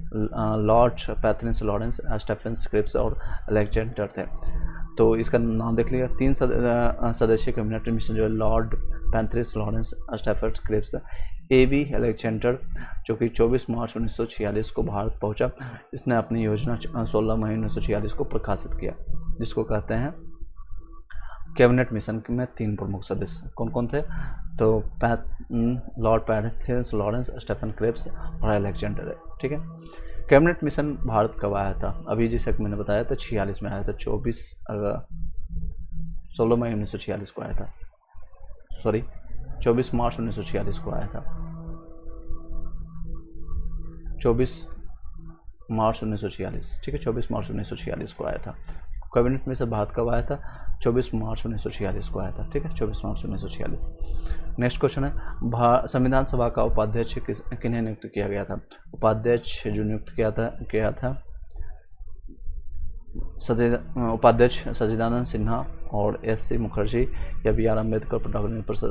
lord Pethick, Lawrence Stafford Cripps और अलेक्जेंडर थे। तो इसका नाम देख लीजिए। 3 सदस्यीय कैबिनेट मिशन जो है lord Pethick, Lawrence Stafford Cripps, A B. Alexander जो कि 24 मार्च 1946 को भारत पहुंचा। इसने अपनी योजना 16 मई 1946 को प्रकाशित किया, जिसको कहते हैं कैबिनेट मिशन में 3 प्रमुख सदस्य कौन कौन थे? तो Lord Pethick, Lawrence Stafford Cripps और अलेक्जेंडर है। ठीक है। कैबिनेट मिशन भारत कब आया था? अभी जैसे मैंने बताया था 46 में आया था। 16 मई 1946 को आया था, सॉरी 24 मार्च 1946 को आया था। 24 मार्च 1946। ठीक है, 24 मार्च 1946 को आया था। कैबिनेट मिशन भारत कब आया था? 24 मार्च 1946 को आया था। ठीक है, 24 मार्च 1946। नेक्स्ट क्वेश्चन है संविधान सभा का उपाध्यक्ष किन्हें नियुक्त किया गया था? उपाध्यक्ष जो नियुक्त किया था उपाध्यक्ष सच्चिदानंद सिन्हा और एस.सी. मुखर्जी या बी.आर. अम्बेडकर, डॉक्टर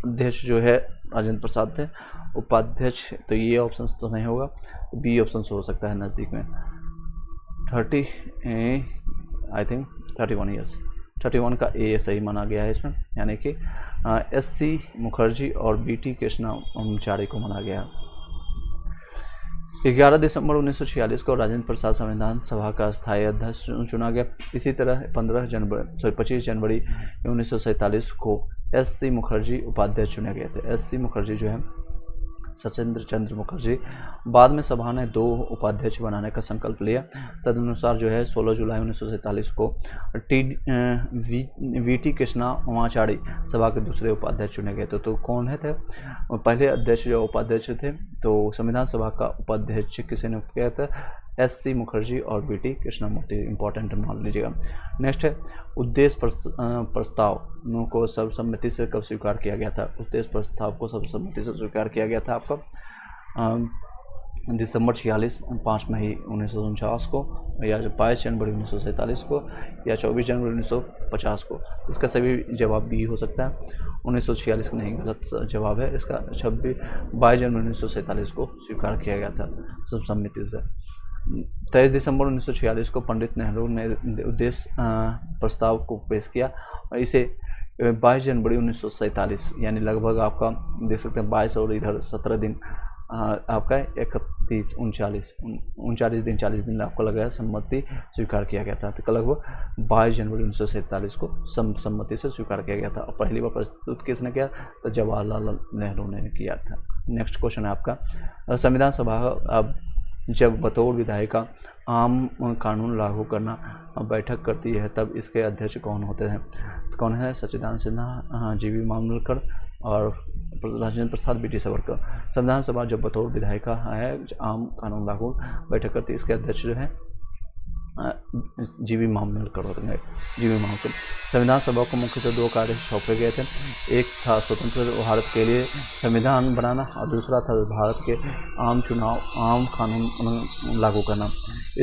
अध्यक्ष जो है राजेंद्र प्रसाद थे। उपाध्यक्ष तो ये ऑप्शन तो नहीं होगा, बी ऑप्शन हो सकता है नज़दीक में। I think 31 years. 31 का ए सही माना गया है इसमें, यानी कि एस.सी. मुखर्जी और बी.टी. कृष्णाचारी को माना गया है। 11 दिसंबर 1946 को राजेंद्र प्रसाद संविधान सभा का स्थायी अध्यक्ष चुना गया। इसी तरह 25 जनवरी 1947 को एस.सी. मुखर्जी उपाध्यक्ष चुने गए थे। एस.सी. मुखर्जी जो है सत्येंद्र चंद्र मुखर्जी। बाद में सभा ने 2 उपाध्यक्ष बनाने का संकल्प लिया। तदनुसार जो है 16 जुलाई 1947 को वी.टी. कृष्णाचारी सभा के दूसरे उपाध्यक्ष चुने गए थे। तो कौन है थे पहले अध्यक्ष? जो उपाध्यक्ष थे तो संविधान सभा का उपाध्यक्ष किसे नियुक्त किया था? एस.सी. मुखर्जी और बी.टी. कृष्णमूर्ति। इंपॉर्टेंट मान लीजिएगा। नेक्स्ट है उद्देश्य प्रस्ताव को सर्वसम्मति से कब स्वीकार किया गया था? उद्देश्य प्रस्ताव को सर्वसम्मति से स्वीकार किया गया था आपका दिसंबर 46, 5 मई 1949 को, या 22 जनवरी 1947 को, या 24 जनवरी 1950 को। इसका सभी जवाब बी हो सकता है। 1946 का नहीं, गलत जवाब है इसका। 22 जनवरी 1947 को स्वीकार किया गया था सर्वसम्मति से। 23 दिसंबर 1946 को पंडित नेहरू ने उद्देश्य प्रस्ताव को पेश किया और इसे 22 जनवरी 1947 यानी लगभग आपका देख सकते हैं 22 और इधर 17 दिन आपका 31 39 दिन 40 दिन आपको लगा सम्मति स्वीकार किया गया था। तो लगभग 22 जनवरी 1947 को सम्मति से स्वीकार किया गया था। और पहली बार प्रस्तुत किसने किया? तो जवाहरलाल नेहरू ने किया था। नेक्स्ट क्वेश्चन है आपका संविधान सभा अब जब बतौर विधायिका आम कानून लागू करना बैठक करती है तब इसके अध्यक्ष कौन होते हैं? तो कौन है? सच्चिदानंद सिन्हा, जी.वी. मामलकर और राजेंद्र प्रसाद, बी.टी. सावरकर। संविधान सभा जब बतौर विधायिका है आम कानून लागू बैठक करती है, इसके अध्यक्ष जो है जी.वी. मामलकर होते हैं। जी.वी. मामलकर। संविधान सभा को मुख्यतः 2 कार्य सौंपे गए थे। एक था स्वतंत्र भारत के लिए संविधान बनाना और दूसरा था भारत के आम कानून लागू करना।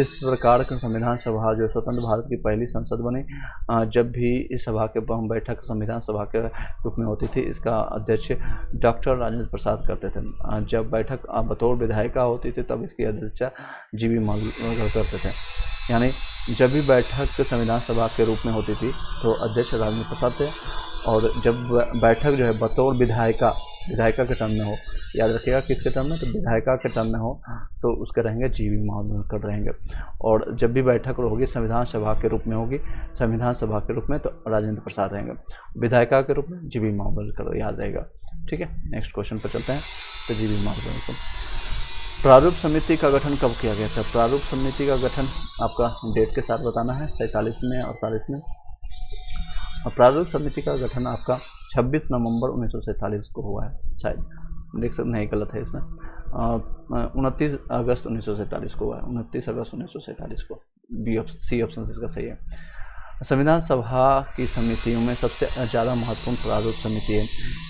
इस प्रकार की संविधान सभा जो स्वतंत्र भारत की पहली संसद बनी। जब भी इस सभा के बैठक संविधान सभा के रूप में होती थी, इसका अध्यक्ष डॉक्टर राजेंद्र प्रसाद करते थे। जब बैठक बतौर विधायिका होती थी तब इसकी अध्यक्षता जी.वी. मामलकर करते थे। यानी जब भी बैठक संविधान सभा के रूप में होती थी तो अध्यक्ष राजेंद्र प्रसाद थे, और जब बैठक जो है बतौर विधायिका के टर्म में हो, याद रखिएगा किसके टर्म में? तो विधायिका के टर्म में हो तो उसके रहेंगे जी.वी. मामलकर रहेंगे। और जब भी बैठक होगी संविधान सभा के रूप में होगी, संविधान सभा के रूप में तो राजेंद्र प्रसाद रहेंगे, विधायिका के रूप में जी.वी. मामलकर याद रहेगा। ठीक है, नेक्स्ट क्वेश्चन पर चलते हैं। तो जी.वी. मामलकर। प्रारूप समिति का गठन कब किया गया था? प्रारूप समिति का गठन आपका डेट के साथ बताना है, 47 में और 48 में। और प्रारूप समिति का गठन आपका 26 नवंबर 1947 को हुआ है, शायद देख सकते नहीं, गलत है इसमें। 29 अगस्त 1947 को हुआ है, 29 अगस्त 1947 को। सी ऑप्शन इसका सही है। संविधान सभा की समितियों में सबसे ज़्यादा महत्वपूर्ण प्रारूप समिति है।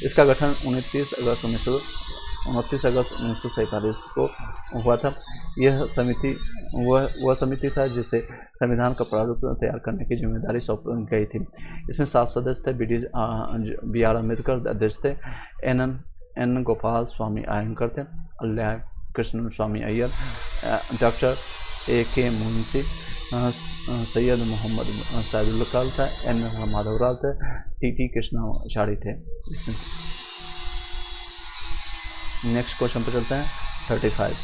इसका गठन 29 अगस्त 1947 को हुआ था। यह समिति वह समिति था जिसे संविधान का प्रारूप तैयार करने की जिम्मेदारी सौंपी गई थी। इसमें 7 सदस्य थे। बी.आर. अम्बेडकर अध्यक्ष थे। एन. गोपाल स्वामी अयंकर थे। अल्लाह कृष्ण स्वामी अय्यर, डॉक्टर A.K. मुंशी, सैयद मोहम्मद साइदुल्लाह था, एन. माधवराव थे, टी.टी. कृष्णाचारी थे। नेक्स्ट क्वेश्चन पर चलते हैं। 35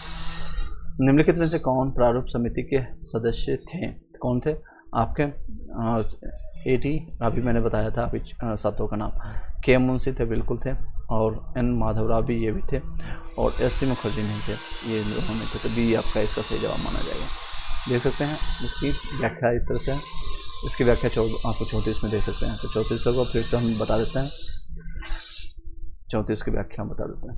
निम्नलिखित में से कौन प्रारूप समिति के सदस्य थे? कौन थे आपके? A.T. अभी मैंने बताया था अभी सातों का नाम। K. मुंशी थे, बिल्कुल थे, और N. माधवराव भी ये भी थे, और S.C. मुखर्जी नहीं थे, ये दोनों में थे। तो बी आपका इसका सही जवाब माना जाएगा। देख सकते हैं इसकी व्याख्या इस तरह से है। इसकी व्याख्या आपको 34 में देख सकते हैं। तो 34 को फिर से हम बता देते हैं। 34 की व्याख्या हम बता देते हैं।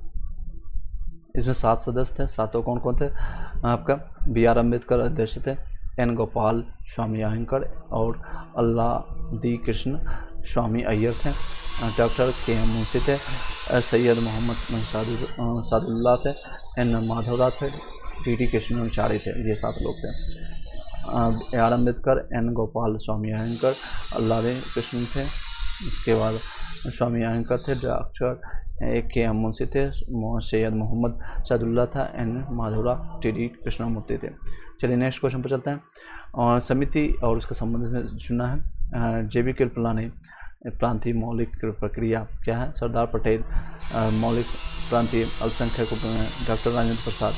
इसमें 7 सदस्य थे। सातों कौन कौन थे आपका? बी.आर. अम्बेडकर अध्यक्ष थे, एन. गोपाल स्वामी अयंकर और अल्लाह कृष्ण स्वामी अय्यर थे, डॉक्टर K. मुंशी थे, सैयद मोहम्मद सादुल्लाह थे, एन. माधवराव थे, टी.टी. कृष्णाचारी थे। ये 7 लोग थे। बी.आर. अम्बेडकर, एन. गोपाल स्वामी अयंकर, अल्लाह कृष्ण थे, इसके बाद स्वामी अयंकर थे, डॉक्टर ए के एम मुंशी थे, सैयद मोहम्मद सैदुल्ला था, एन माधुरा, टी डी कृष्णमूर्ति थे। चलिए नेक्स्ट क्वेश्चन पर चलते हैं। और समिति और उसके संबंध में चुना है जेबी कृपलानी प्रांतीय मौलिक प्रक्रिया क्या है? सरदार पटेल मौलिक प्रांतीय अल्पसंख्यक डॉक्टर राजेंद्र प्रसाद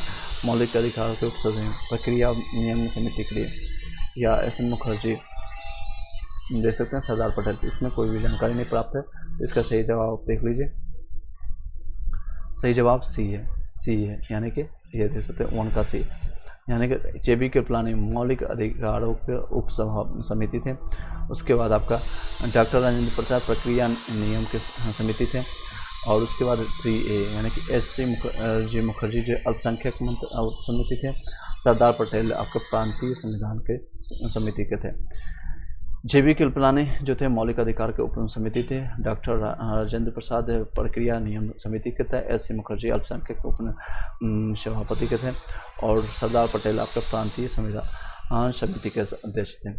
मौलिक अधिकारों के प्रक्रिया नियम समिति के लिए, या एस एन मुखर्जी दे सकते हैं सरदार पटेल। इसमें कोई भी जानकारी नहीं प्राप्त है, इसका सही जवाब आप देख लीजिए। सही जवाब सी है, सी है, यानी कि ये दे सकते हैं 1 का सी, यानी कि जेबी कृपलानी मौलिक अधिकारों के उप समिति थे। उसके बाद आपका डॉक्टर राजेंद्र प्रसाद प्रक्रिया नियम के समिति थे। और उसके बाद 3A यानी कि SC मुखर्जी जो अल्पसंख्यक समिति थे। सरदार पटेल आपके प्रांतीय संविधान के समिति के थे। जेबी कृपलानी जो थे मौलिक अधिकार के उप समिति थे। डॉक्टर राजेंद्र प्रसाद प्रक्रिया नियम समिति के थे। SC मुखर्जी अल्पसंख्यक उप सभापति के थे। और सरदार पटेल आपके प्रांतीय संविधान समिति के अध्यक्ष थे।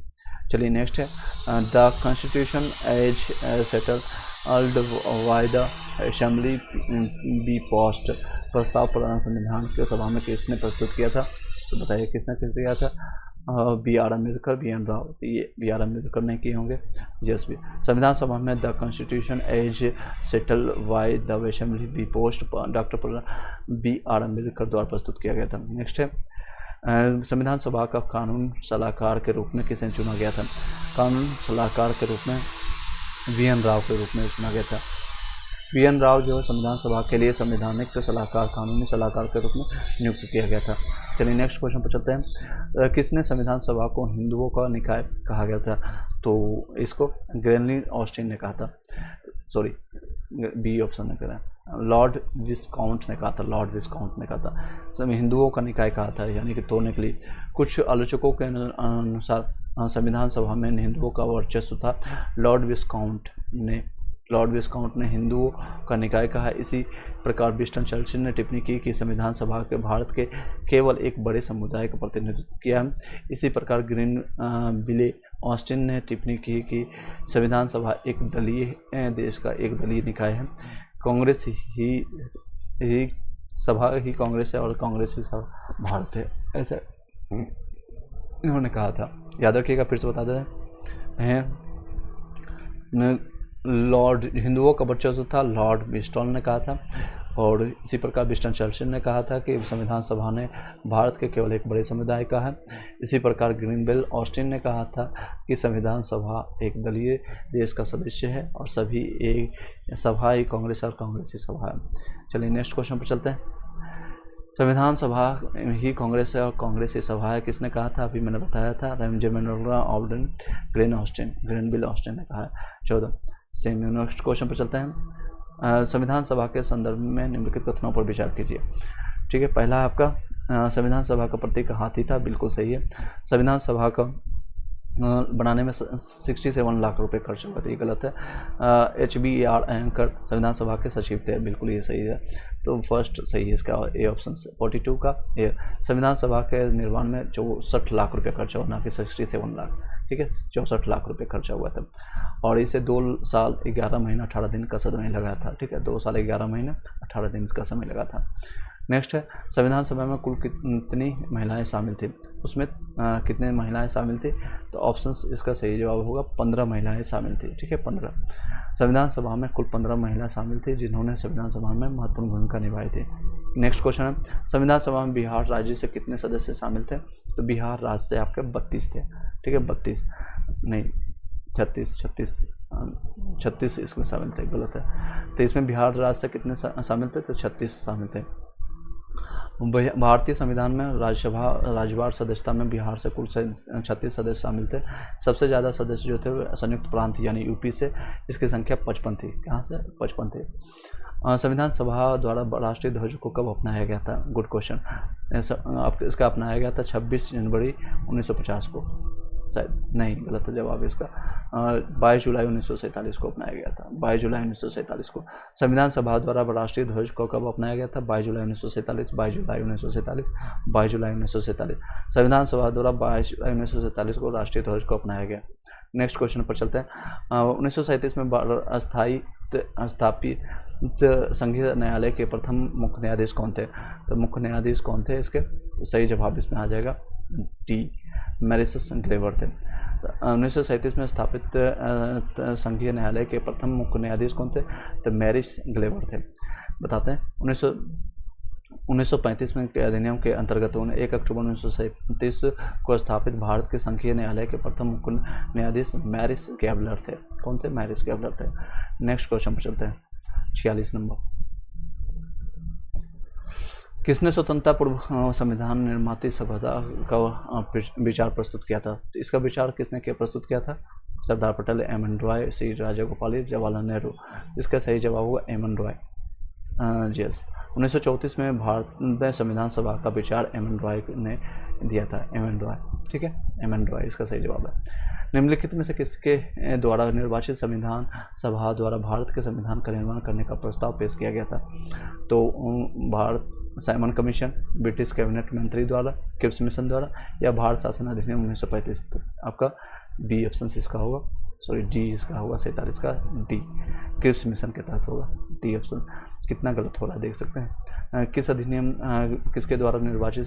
चलिए नेक्स्ट है the constitution as settled by the assembly be passed प्रस्ताव संविधान के सभा में किसने प्रस्तुत किया था? तो बताइए किसने किया था? B.R. अम्बेडकर, B.N. राव। तो ये B.R. अम्बेडकर ने किए होंगे। यस भी संविधान सभा में the constitution as settle by the assembly be passed doctor B.R. Ambedkar द्वारा प्रस्तुत किया गया था। नेक्स्ट है संविधान सभा का कानून सलाहकार के रूप में किसे चुना गया था? कानून सलाहकार के रूप में V.N. राव के रूप में चुना गया था। V.N. राव जो संविधान सभा के लिए संवैधानिक सलाहकार, कानूनी सलाहकार के रूप में नियुक्त किया गया था। चलिए नेक्स्ट क्वेश्चन पर चलते हैं। किसने संविधान सभा को हिंदुओं का निकाय कहा गया था? तो इसको ग्रेनली ऑस्टिन ने कहा था, सॉरी बी ऑप्शन ने कहा, लॉर्ड विस्काउंट ने कहा था, लॉर्ड विस्काउंट ने कहा था हिंदुओं का निकाय कहा था, यानी कि तोड़ने के लिए। कुछ आलोचकों के अनुसार संविधान सभा में हिंदुओं का वर्चस्व था। लॉर्ड विस्काउंट ने हिंदुओं का निकाय कहा। इसी प्रकार विंस्टन चर्चिल ने टिप्पणी की कि संविधान सभा के भारत के केवल एक बड़े समुदाय का प्रतिनिधित्व किया है। इसी प्रकार ग्रीन बिले ऑस्टिन ने टिप्पणी की कि संविधान सभा एक दलीय देश का एक दलीय निकाय है। कांग्रेस ही सभा ही कांग्रेस है और कांग्रेस ही सभा भारत है, ऐसा इन्होंने कहा था। याद रखिएगा, फिर से बता दें हैं लॉर्ड हिंदुओं का वर्चस्व था, लॉर्ड विंस्टन ने कहा था। और इसी प्रकार विंस्टन चर्चिल ने कहा था कि संविधान सभा ने भारत के केवल एक बड़े समुदाय का है। इसी प्रकार ग्रीनबेल ऑस्टिन ने कहा था कि संविधान सभा एक दलीय देश का सदस्य है और सभी एक सभा ही कांग्रेस और कांग्रेसी सभा है। चलिए नेक्स्ट क्वेश्चन पर चलते हैं। संविधान सभा ही कांग्रेस है और कांग्रेसी सभा है, किसने कहा था? अभी मैंने बताया था, ऑल्डन ग्रेनबिल ऑस्टिन ने कहा है। 14 सेम नेक्स्ट क्वेश्चन पर चलते हैं। संविधान सभा के संदर्भ में निम्नलिखित कथनों पर विचार कीजिए। ठीक है, पहला आपका संविधान सभा का प्रतीक हाथी था, बिल्कुल सही है। संविधान सभा का बनाने में 67 लाख रुपए खर्च हुआ था, ये गलत है। HBR एंकर संविधान सभा के सचिव थे, बिल्कुल ये सही है। तो फर्स्ट सही है इसका, ए ऑप्शन 42 का ए। संविधान सभा के निर्माण में 64 लाख रुपये खर्चा हुआ, ना कि 67 लाख। ठीक है, 64 लाख रुपये खर्चा हुआ था और इसे 2 साल 11 महीना 18 दिन का समय लगा था। ठीक है, 2 साल 11 महीना 18 दिन का समय लगा था। नेक्स्ट है संविधान सभा में कुल कितनी महिलाएं शामिल थी? उसमें कितने महिलाएं शामिल थी? तो ऑप्शंस इसका सही जवाब होगा 15 महिलाएं शामिल थी। ठीक है, 15। संविधान सभा में कुल 15 महिलाएं शामिल थी जिन्होंने संविधान सभा में महत्वपूर्ण भूमिका निभाई थी। नेक्स्ट क्वेश्चन है संविधान सभा में बिहार राज्य से कितने सदस्य शामिल थे? तो बिहार राज्य से आपके 32 थे। ठीक है, 32 नहीं 36 इसमें शामिल थे, गलत है। तो इसमें बिहार राज्य से कितने शामिल थे? तो 36 शामिल थे। भारतीय संविधान में राज्यवार सदस्यता में बिहार से कुल 36 सदस्य शामिल थे। सबसे ज़्यादा सदस्य जो थे संयुक्त प्रांत यानी यूपी से, इसकी संख्या 55 थी। कहाँ से? 55 थी। संविधान सभा द्वारा राष्ट्रीय ध्वज को कब अपनाया गया था? Good question. इसका अपनाया गया था 26 जनवरी 1950 को, शायद नहीं, गलत है जवाब इसका। 22 जुलाई 1947 को अपनाया गया था, 22 जुलाई 1947 को। संविधान सभा द्वारा राष्ट्रीय ध्वज को कब अपनाया गया था? 22 जुलाई 1947, 22 जुलाई 1947, 22 जुलाई 1947। संविधान सभा द्वारा 22 जुलाई 1947 को राष्ट्रीय ध्वज को अपनाया गया। नेक्स्ट क्वेश्चन पर चलते हैं। 1937 में स्थापित संघीय न्यायालय के प्रथम मुख्य न्यायाधीश कौन थे? तो मुख्य न्यायाधीश कौन थे इसके? तो सही जवाब इसमें आ जाएगा डी, मैरिस ग्लेवर थे। 1937 में स्थापित संघीय न्यायालय के प्रथम मुख्य न्यायाधीश कौन थे? तो मैरिस ग्लेवर थे। बताते हैं 1935 में के अधिनियम के अंतर्गत 1 अक्टूबर 1937 को स्थापित भारत के संघीय न्यायालय के प्रथम मुख्य न्यायाधीश मैरिस गैबलर थे। कौन थे? मैरिस गैबलर थे। नेक्स्ट क्वेश्चन पर चलते हैं, 46 नंबर। किसने स्वतंत्रता पूर्व संविधान निर्माती सभा का विचार प्रस्तुत किया था? तो इसका विचार किसने किया, प्रस्तुत किया था? सरदार पटेल, एम एन रॉय, सी राजागोपाल, जवाहरलाल नेहरू। इसका सही जवाब होगा एम एन रॉय। यस, 1934 में भारत संविधान सभा का विचार एम एन रॉय ने दिया था। एम एन रॉय, ठीक है, एम एन रॉय इसका सही जवाब है। निम्नलिखित में से किसके द्वारा निर्वाचित संविधान सभा द्वारा भारत के संविधान का निर्माण करने का प्रस्ताव पेश किया गया था? तो Bharat Simon commission, British cabinet मंत्री द्वारा, क्रिप्स मिशन द्वारा, या भारत शासन अधिनियम 1935? आपका बी ऑप्शन इसका होगा, सॉरी डी इसका होगा 47 का डी, क्रिप्स मिशन के तहत होगा डी ऑप्शन। कितना गलत हो रहा है देख सकते हैं। किस अधिनियम किसके द्वारा निर्वाचित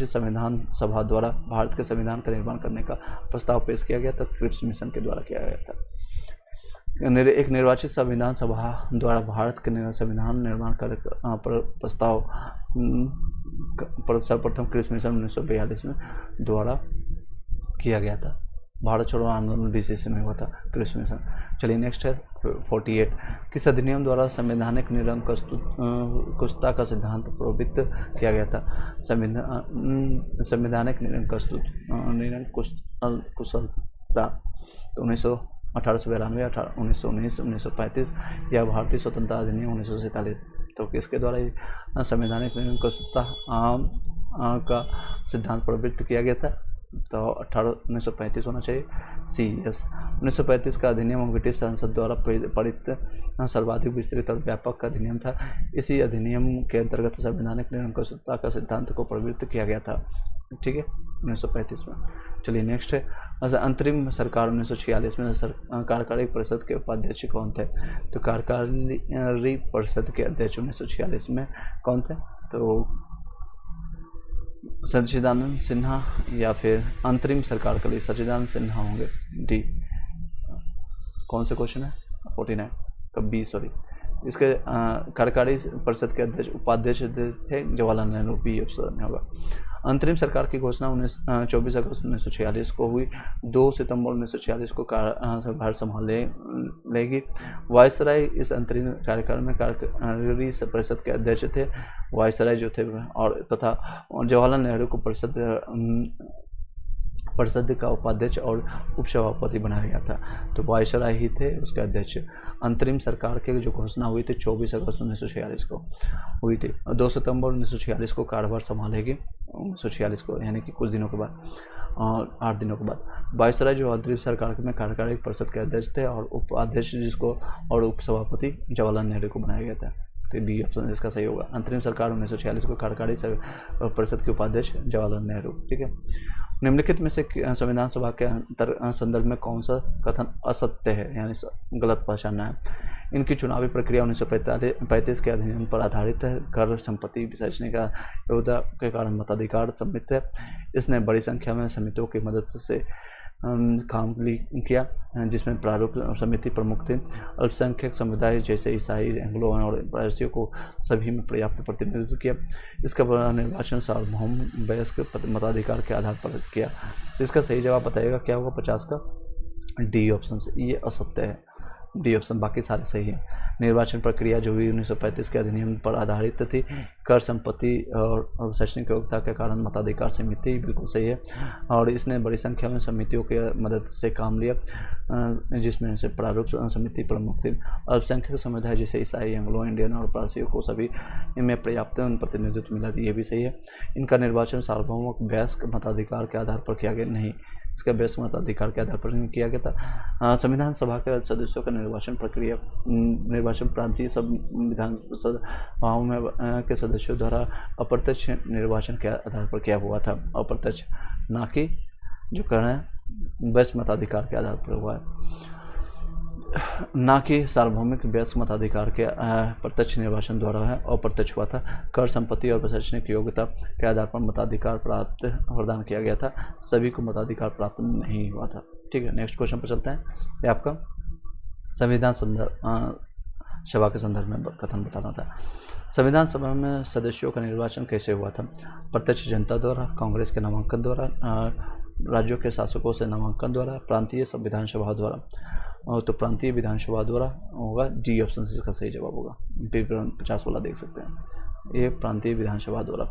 संविधान सभा द्वारा भारत के संविधान का निर्माण करने का प्रस्ताव पेश किया गया था? क्रिप्स मिशन के द्वारा किया गया था। एक निर्वाचित संविधान सभा द्वारा भारत के संविधान निर्माण कर प्रस्ताव सर्वप्रथम क्रिप्स मिशन 1942 में द्वारा किया गया था। भारत छोड़ो आंदोलन बीसीसी में हुआ था क्रिप्स मिशन। चलिए नेक्स्ट है 48। किस अधिनियम द्वारा संवैधानिक निरंकुशता का सिद्धांत प्रवृत्त किया गया था? संवैधानिक निरंकुशता तो 1892, 1919, 1935 या भारतीय स्वतंत्रता अधिनियम 1947? तो किसके द्वारा संवैधानिक निरंकुशता का सिद्धांत प्रवृत्त किया गया था? तो 1935 होना चाहिए, सी यस। 1935 का अधिनियम ब्रिटिश संसद द्वारा पारित सर्वाधिक विस्तृत और व्यापक अधिनियम था। इसी अधिनियम के अंतर्गत संवैधानिक निरंकुशता का सिद्धांत को प्रवृत्त किया गया था, ठीक है, 1935 में। चलिए नेक्स्ट है अंतरिम सरकार 1946 में कार्यकारी परिषद के उपाध्यक्ष कौन थे? तो कार्यकारी परिषद के अध्यक्ष 1946 में कौन थे? तो सच्चिदानंद सिन्हा या फिर अंतरिम सरकार के लिए सच्चिदानंद सिन्हा होंगे, डी। कौन से क्वेश्चन है? 49 का बी, सॉरी। इसके कार्यकारी परिषद के अध्यक्ष उपाध्यक्ष थे जवाहरलाल नेहरू, बी ऑप्शन होगा। अंतरिम सरकार की घोषणा 24 अगस्त 1946 को हुई। 2 सितंबर 1946 को भार संभालेगी। वायसराय इस अंतरिम कार्यकाल में कार्यकारी परिषद के अध्यक्ष थे, वायसराय जो थे, और तथा जवाहरलाल नेहरू को परिषद का उपाध्यक्ष और उपसभापति बनाया गया था। तो वायसराय ही थे उसके अध्यक्ष। अंतरिम सरकार की जो घोषणा हुई थी 24 अगस्त 1946 को हुई थी। 2 सितंबर 1946 को कार्यभार संभालेगी, 1946 को, यानी कि कुछ दिनों के बाद, 8 दिनों के बाद। वायसराय जो अंतरिम सरकार में कार्यकारी परिषद के अध्यक्ष थे और उपाध्यक्ष जिसको और उपसभापति जवाहरलाल नेहरू को बनाया गया था। तो बी ऑप्शन इसका सही होगा। अंतरिम सरकार 1946 को कार्यकारी परिषद के उपाध्यक्ष जवाहरलाल नेहरू, ठीक है। निम्नलिखित में से संविधान सभा के संदर्भ में कौन सा कथन असत्य है, यानी गलत पहचानना है? इनकी चुनावी प्रक्रिया 1935 के अधिनियम पर आधारित है। कर संपत्ति विसर्जने का योजना के कारण मताधिकार सम्मिलित है। इसने बड़ी संख्या में समितियों की मदद से काम किया, जिसमें प्रारूप समिति प्रमुख थे। अल्पसंख्यक समुदाय जैसे ईसाई, एंग्लो और पारसियों को सभी में पर्याप्त प्रतिनिधित्व किया। इसका निर्वाचन सार्वभौम वयस्क मताधिकार के आधार पर किया। इसका सही जवाब बताइएगा क्या होगा 50 का? डी ऑप्शन से। ये असत्य है, डी ऑप्शन, बाकी सारे सही है। निर्वाचन प्रक्रिया जो हुई 1935 के अधिनियम पर आधारित थी। कर संपत्ति और शैक्षणिक योग्यता के कारण मताधिकार समिति, बिल्कुल सही है। और इसने बड़ी संख्या में समितियों की मदद से काम लिया, जिसमें से प्रारूप समिति प्रमुख थी। अल्पसंख्यक समुदाय जैसे ईसाई, एंग्लो इंडियन और पारसियों को सभी में पर्याप्त प्रतिनिधित्व मिला, ये भी सही है। इनका निर्वाचन सार्वभौम वयस्क मताधिकार के आधार पर किया गया, नहीं, इसका वयस्क मताधिकार के आधार पर नहीं किया गया था। संविधान सभा के सदस्यों का निर्वाचन प्रक्रिया निर्वाचन प्रांतीय संविधान सभाओं में के सदस्यों द्वारा अप्रत्यक्ष निर्वाचन के आधार पर किया हुआ था, अप्रत्यक्ष, ना कि जो कह रहे हैं वयस्क मताधिकार के आधार पर हुआ है। ना कि सार्वभौमिक वयस्क मताधिकार के प्रत्यक्ष निर्वाचन द्वारा है, अप्रत्यक्ष हुआ था। कर, संपत्ति और प्रशासनिक योग्यता के आधार पर मताधिकार प्राप्त प्रदान किया गया था, सभी को मताधिकार प्राप्त नहीं हुआ था। ठीक है, नेक्स्ट क्वेश्चन पर चलते हैं। ये आपका संविधान सभा के संदर्भ में कथन बताना था। संविधान सभा में सदस्यों का निर्वाचन कैसे हुआ था? प्रत्यक्ष जनता द्वारा, कांग्रेस के नामांकन द्वारा, राज्यों के शासकों से नामांकन द्वारा, प्रांतीय विधानसभा द्वारा। तो प्रांतीय विधानसभा द्वारा होगा, डी ऑप्शन इसका सही जवाब होगा। 50 वाला देख सकते हैं, ये प्रांतीय विधानसभा द्वारा।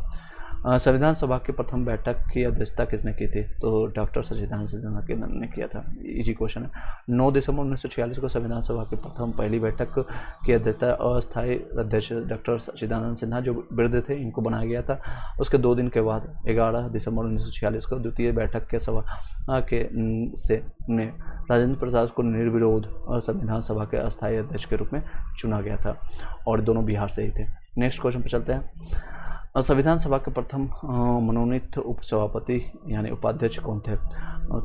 संविधान सभा की प्रथम बैठक की अध्यक्षता किसने की थी? तो डॉक्टर सच्चिदानंद सिन्हा ने किया था। इजी क्वेश्चन है। 9 दिसंबर 1946 को संविधान सभा की पहली बैठक की अध्यक्षता अस्थायी अध्यक्ष डॉक्टर सच्चिदानंद सिन्हा जो वृद्ध थे इनको बनाया गया था। उसके 2 दिन के बाद 11 दिसंबर 1946 को द्वितीय बैठक के सभा के ने राजेंद्र प्रसाद को निर्विरोध संविधान सभा के अस्थायी अध्यक्ष के रूप में चुना गया था, और दोनों बिहार से ही थे। नेक्स्ट क्वेश्चन पर चलते हैं। संविधान सभा के प्रथम मनोनीत उपसभापति यानी उपाध्यक्ष कौन थे?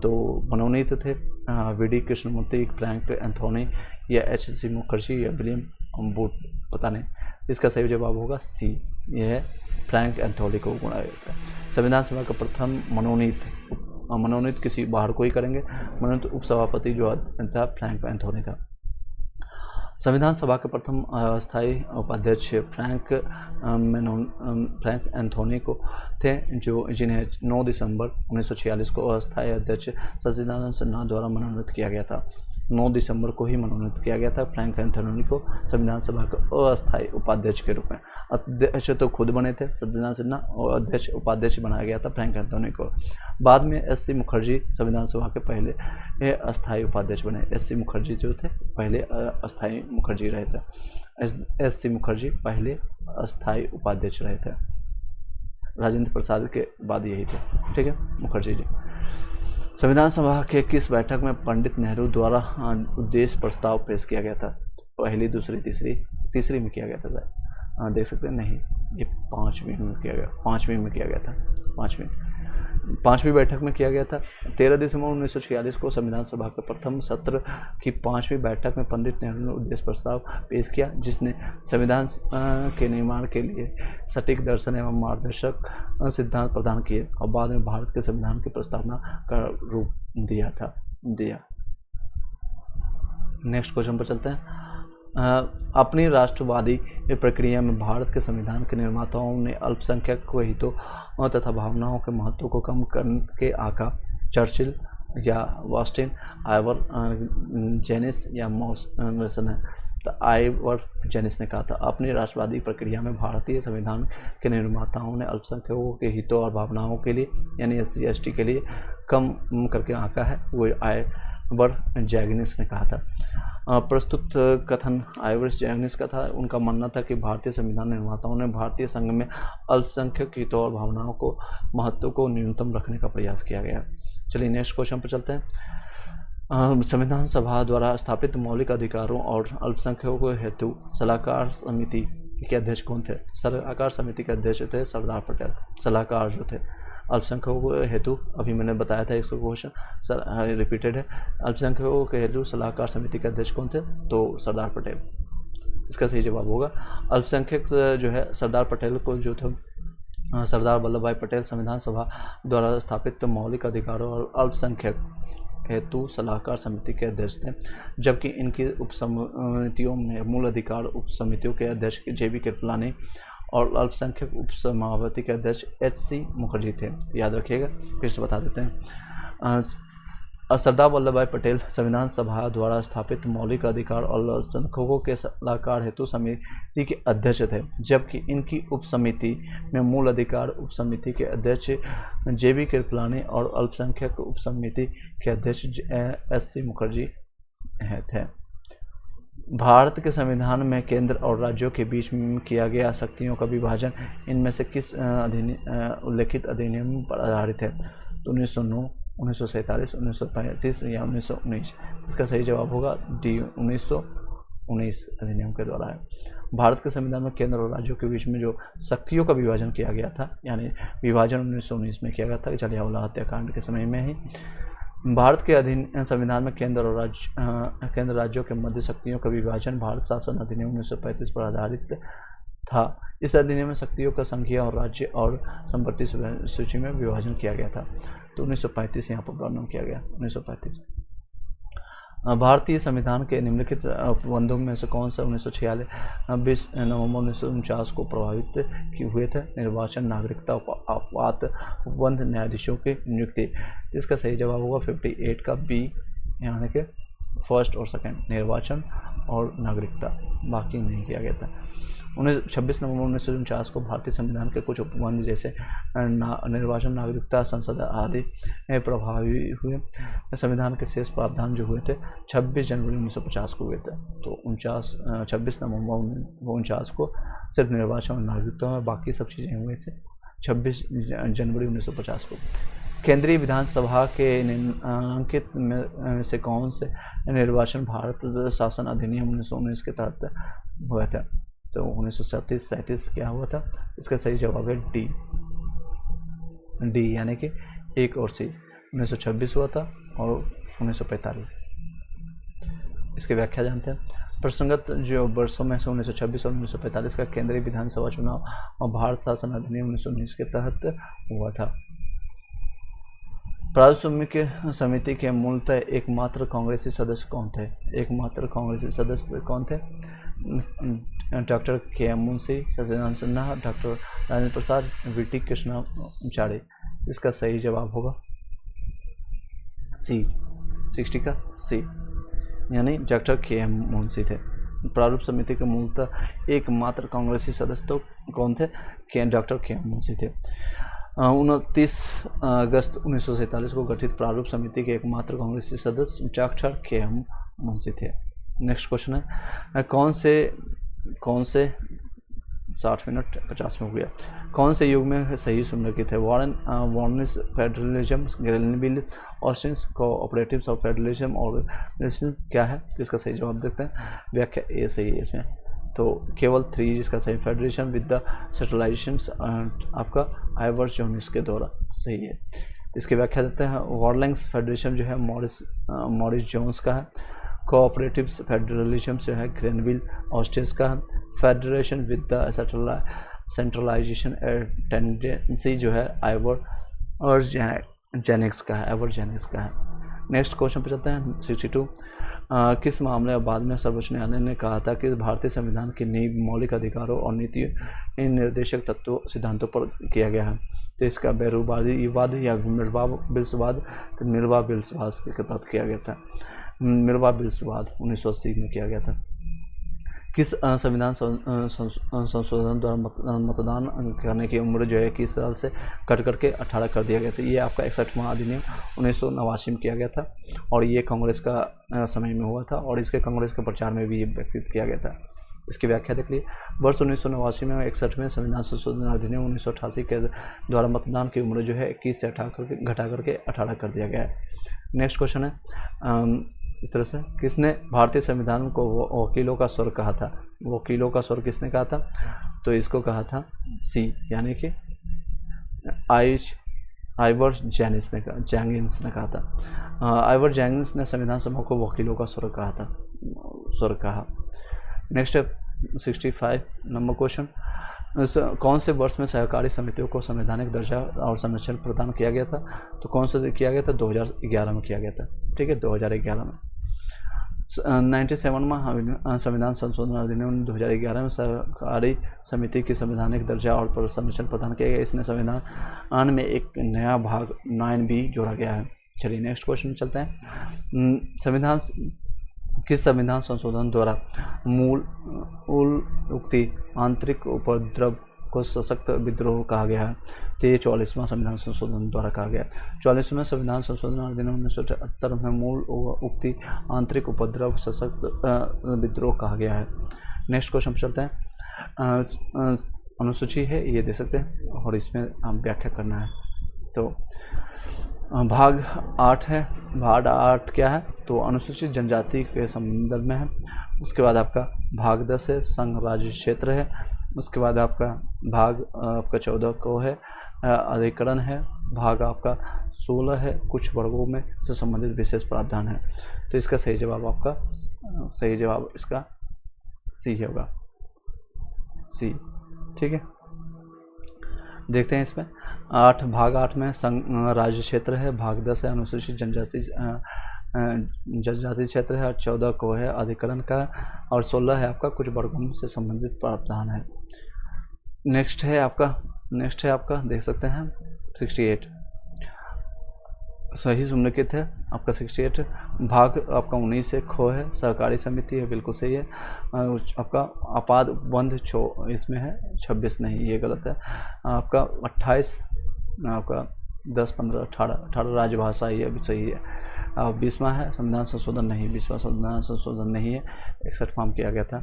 तो मनोनीत थे वी.डी. कृष्णमूर्ति, फ्रैंक एंथोनी, या एच.सी. मुखर्जी, या विलियम बूट। पता नहीं, इसका सही जवाब होगा सी, यह है फ्रैंक एंथोनी को बनाया जाता है। संविधान सभा का प्रथम मनोनीत किसी बाहर को ही करेंगे, मनोनीत उपसभापति जो था फ्रैंक एंथोनी था। संविधान सभा के प्रथम अस्थायी उपाध्यक्ष फ्रैंक एंथोनी को थे, जिन्हें 9 दिसंबर 1946 को अस्थायी अध्यक्ष सच्चिदानंद सिन्हा द्वारा मनोनीत किया गया था। 9 दिसंबर को ही मनोनीत किया गया था फ्रैंक एंथोनी को संविधान सभा के अस्थायी उपाध्यक्ष के रूप में। अध्यक्ष तो खुद बने थे सच्चिदानंद सिन्हा, और अध्यक्ष उपाध्यक्ष बनाया गया था फ्रैंक एंथोनी को। बाद में एस.सी. मुखर्जी संविधान सभा के पहले अस्थायी उपाध्यक्ष बने। एस.सी. मुखर्जी जो थे पहले अस्थायी मुखर्जी रहे थे। एस.सी. मुखर्जी पहले अस्थायी उपाध्यक्ष रहे थे, राजेंद्र प्रसाद के बाद यही थे। ठीक है, मुखर्जी जी। संविधान सभा के किस बैठक में पंडित नेहरू द्वारा उद्देश्य प्रस्ताव पेश किया गया था? पहली, दूसरी, तीसरी में किया गया था सर, देख सकते हैं। नहीं, ये 5वीं में किया गया, 5वीं में किया गया था। 5वीं बैठक में किया गया था। 13 दिसंबर 1946 को संविधान सभा के प्रथम सत्र की 5वीं बैठक में पंडित नेहरू ने उद्देश्य प्रस्ताव पेश किया, जिसने संविधान के निर्माण के लिए सटीक दर्शन एवं मार्गदर्शक सिद्धांत प्रदान किए, और बाद में भारत के संविधान की प्रस्तावना का रूप दिया। नेक्स्ट क्वेश्चन पर चलते हैं। अपनी राष्ट्रवादी प्रक्रिया में भारत के संविधान के निर्माताओं ने अल्पसंख्यक को हितों तथा भावनाओं के महत्व को कम करके आका। चर्चिल या वास्टिन, आइवर जेनिस या मॉरिसन है। तो आइवर जेनिस ने कहा था, अपनी राष्ट्रवादी प्रक्रिया में भारतीय संविधान के निर्माताओं ने अल्पसंख्यकों के हितों और भावनाओं के लिए यानी SC/ST के लिए कम करके आका है, वो आइवर जेनिस ने कहा था। प्रस्तुत कथन आइवर जेनिस का था। उनका मानना था कि भारतीय संविधान निर्माताओं ने भारतीय संघ में अल्पसंख्यक हितों और भावनाओं को महत्व को न्यूनतम रखने का प्रयास किया गया। चलिए नेक्स्ट क्वेश्चन पर चलते हैं। संविधान सभा द्वारा स्थापित मौलिक अधिकारों और अल्पसंख्यकों के हेतु सलाहकार समिति के अध्यक्ष कौन थे? सलाहकार समिति के अध्यक्ष थे सरदार पटेल। सलाहकार जो थे अल्पसंख्यकों के हेतु, अभी मैंने बताया था इसको क्वेश्चन रिपीटेड है। अल्पसंख्यकों के हेतु सलाहकार समिति के अध्यक्ष कौन थे? तो सरदार पटेल, इसका सही जवाब होगा। अल्पसंख्यक जो है सरदार पटेल को जो थे सरदार वल्लभ भाई पटेल संविधान सभा द्वारा स्थापित मौलिक अधिकारों और अल्पसंख्यक हेतु सलाहकार समिति के अध्यक्ष थे, जबकि इनकी उपसमितियों में मूल अधिकार उपसमितियों के अध्यक्ष JB कृपलानी और अल्पसंख्यक उपसभापति के अध्यक्ष H.C. मुखर्जी थे। याद रखिएगा, फिर से बता देते हैं। सरदार वल्लभ भाई पटेल संविधान सभा द्वारा स्थापित मौलिक अधिकार और अल्पसंख्यकों के सलाहकार हेतु समिति के अध्यक्ष थे, जबकि इनकी उपसमिति में मूल अधिकार उपसमिति के अध्यक्ष JB कृपलानी और अल्पसंख्यक उपसमिति के अध्यक्ष S.C. मुखर्जी थे। भारत के संविधान में केंद्र और राज्यों के बीच में किया गया शक्तियों का विभाजन इनमें से किस उल्लेखित अधिनियम पर आधारित है? तो 1909, 1947, 1935 या 1919। इसका सही जवाब होगा डी, 1919 अधिनियम के द्वारा है। भारत के संविधान में केंद्र और राज्यों के बीच में जो शक्तियों का विभाजन किया गया था, यानी विभाजन 1919 में किया गया था, जलियांवाला हत्याकांड के समय में ही। भारत के अधीन संविधान में केंद्र राज्यों के मध्य शक्तियों का विभाजन भारत शासन अधिनियम 1935 पर आधारित था। इस अधिनियम में शक्तियों का संख्या और राज्य और संपत्ति सूची में विभाजन किया गया था। तो 1935 यहाँ पर वर्णन किया गया। 1935 भारतीय संविधान के निम्नलिखित उपबंधों में से कौन सा 1946 20 नवंबर 1949 को प्रभावित हुए थे? निर्वाचन, नागरिकता, आपात उपबंध, न्यायाधीशों की नियुक्ति। इसका सही जवाब होगा 58 का बी, यानी कि फर्स्ट और सेकंड, निर्वाचन और नागरिकता, बाकी नहीं किया गया था। 26 नवंबर 1949 को भारतीय संविधान के कुछ उपबंध जैसे निर्वाचन, नागरिकता, संसद आदि प्रभावी हुए। संविधान के शेष प्रावधान जो हुए थे 26 जनवरी 1950 को हुए थे। तो 26 नवंबर 1949 को सिर्फ निर्वाचन और नागरिकता में, बाकी सब चीज़ें हुए थे 26 जनवरी 1950 को। केंद्रीय विधानसभा के निम्नलिखित में से कौन से निर्वाचन भारत शासन अधिनियम 1919 के तहत हुआ था? तो 1937 क्या हुआ था? इसका सही जवाब है डी, यानी कि एक और सी। 1926 हुआ था और 1945। इसकी व्याख्या जानते हैं। प्रसंगत जो वर्षों में से 1926 और 1945 का केंद्रीय विधानसभा चुनाव और भारत शासन अधिनियम 1919 के तहत हुआ था। प्रारूप समिति के मूलतः एकमात्र कांग्रेसी सदस्य कौन थे? एकमात्र कांग्रेसी सदस्य कौन थे? Doctor K M. Munshi, Satyanarayan Sinha, doctor Rajendra Prasad, V T. Krishnacharya. इसका सही जवाब होगा सी, 60 का सी, यानी डॉक्टर के.एम. मुंशी थे। प्रारूप समिति के मूलतः एकमात्र कांग्रेसी सदस्य तो कौन थे? Doctor K M. मुंशी थे। 29 अगस्त 1947 को गठित प्रारूप समिति के एकमात्र कांग्रेसी सदस्य डॉक्टर के.एम. मुंशी थे। नेक्स्ट क्वेश्चन है, कौन से 60 मिनट 50 में हो गया। कौन से युग में सही निम्नलिखित है? Varnish federalism, Granville, Austin cooperative of federalism और क्या है? इसका सही जवाब देखते हैं। व्याख्या ए सही है इसमें। तो केवल 3 जिसका सही, फेडरेशन विद द सेंट्रलाइजेशन आपका आइवर जोनिस के द्वारा सही है। इसकी व्याख्या देते हैं। वॉर्लिंग्स फेडरेशन जो है मॉरिस जोन्स का है। कोऑपरेटिव फेडरलिज्म जो है ग्रेनविल ऑस्टिन का है। Federation with the centralisation tendency जो है आइवर और जेनिक्स का है। नेक्स्ट क्वेश्चन पे चलते हैं। 62 किस मामले और बाद में सर्वोच्च न्यायालय ने कहा था कि भारतीय संविधान की नींव मौलिक अधिकारों और नीतियों इन निर्देशक तत्वों सिद्धांतों पर किया गया है? तो इसका बेरूबादीवाद या मिर्वा बिल्सवाद, तो मिर्वा बिल्सवाद के तहत किया गया था। मिर्वा बिल्सवाद 1980 में किया गया था। किस संविधान संशोधन द्वारा मतदान करने की उम्र जो है 21 साल से कट करके 18 कर दिया गया था? ये आपका 61वां अधिनियम 1989 में किया गया था और ये कांग्रेस का समय में हुआ था और इसके कांग्रेस के प्रचार में भी ये व्यक्तित्व किया गया था। इसकी व्याख्या देख लीजिए। वर्ष 1989 में 61वें संविधान संशोधन अधिनियम 1988 के द्वारा मतदान की उम्र जो है 21 से घटा करके 18 कर दिया गया है। नेक्स्ट क्वेश्चन है इस तरह से, किसने भारतीय संविधान को वकीलों का स्वर कहा था? वकीलों का स्वर किसने कहा था? तो इसको कहा था सी, यानी कि आइवर जेनिस ने कहा था। आइवर जेनिस ने संविधान सभा को वकीलों का स्वर कहा। नेक्स्ट 65 नंबर क्वेश्चन, कौन से वर्ष में सहकारी समितियों को संवैधानिक दर्जा और संरक्षण प्रदान किया गया था? तो कौन सा किया गया था? 2011 में किया गया था। ठीक है, 2011 में। 97वां संविधान संशोधन अधिनियम 2011 में सहकारी समिति की संवैधानिक दर्जा और संरक्षण प्रदान किया गया। इसने संविधान में एक नया भाग 9B जोड़ा गया है। चलिए नेक्स्ट क्वेश्चन चलते हैं। किस संविधान संशोधन द्वारा मूल उक्ति आंतरिक उपद्रव को सशक्त विद्रोह कहा गया है? तो ये 44वां संविधान संशोधन द्वारा कहा गया। 44वें संविधान संशोधन अधिनियम 1978 में मूल उक्ति आंतरिक उपद्रव सशक्त विद्रोह कहा गया है। नेक्स्ट क्वेश्चन पर चलते हैं। अनुसूची है, ये दे सकते हैं और इसमें हम व्याख्या करना है। तो भाग 8 है। भाग 8 क्या है? तो अनुसूचित जनजाति के संदर्भ में है। उसके बाद आपका भाग 10 है, संघ राज्य क्षेत्र है। उसके बाद आपका भाग आपका 14 को है, अधिकरण है। भाग आपका 16 है कुछ वर्गों में से संबंधित विशेष प्रावधान है। तो इसका सही जवाब आपका सही जवाब इसका सी होगा, सी। ठीक है, देखते हैं इसमें 8 भाग 8 में राज्य क्षेत्र है, भाग 10 है अनुसूचित जनजाति क्षेत्र है, और 14 को है अधिकरण का, और 16 है आपका कुछ वर्गों से संबंधित प्रावधान है। नेक्स्ट है आपका देख सकते हैं 68 सही निम्नलिखित है आपका 68। भाग आपका 19 से खो है सहकारी समिति है, बिल्कुल सही है। आपका आपाद उपबंध इसमें है 26 नहीं, ये गलत है। आपका 28 आपका 10 15 18 राजभाषा ये भी सही है। 20वां है संविधान संशोधन नहीं, 20वां संविधान संशोधन नहीं है, 61 फॉर्म किया गया था।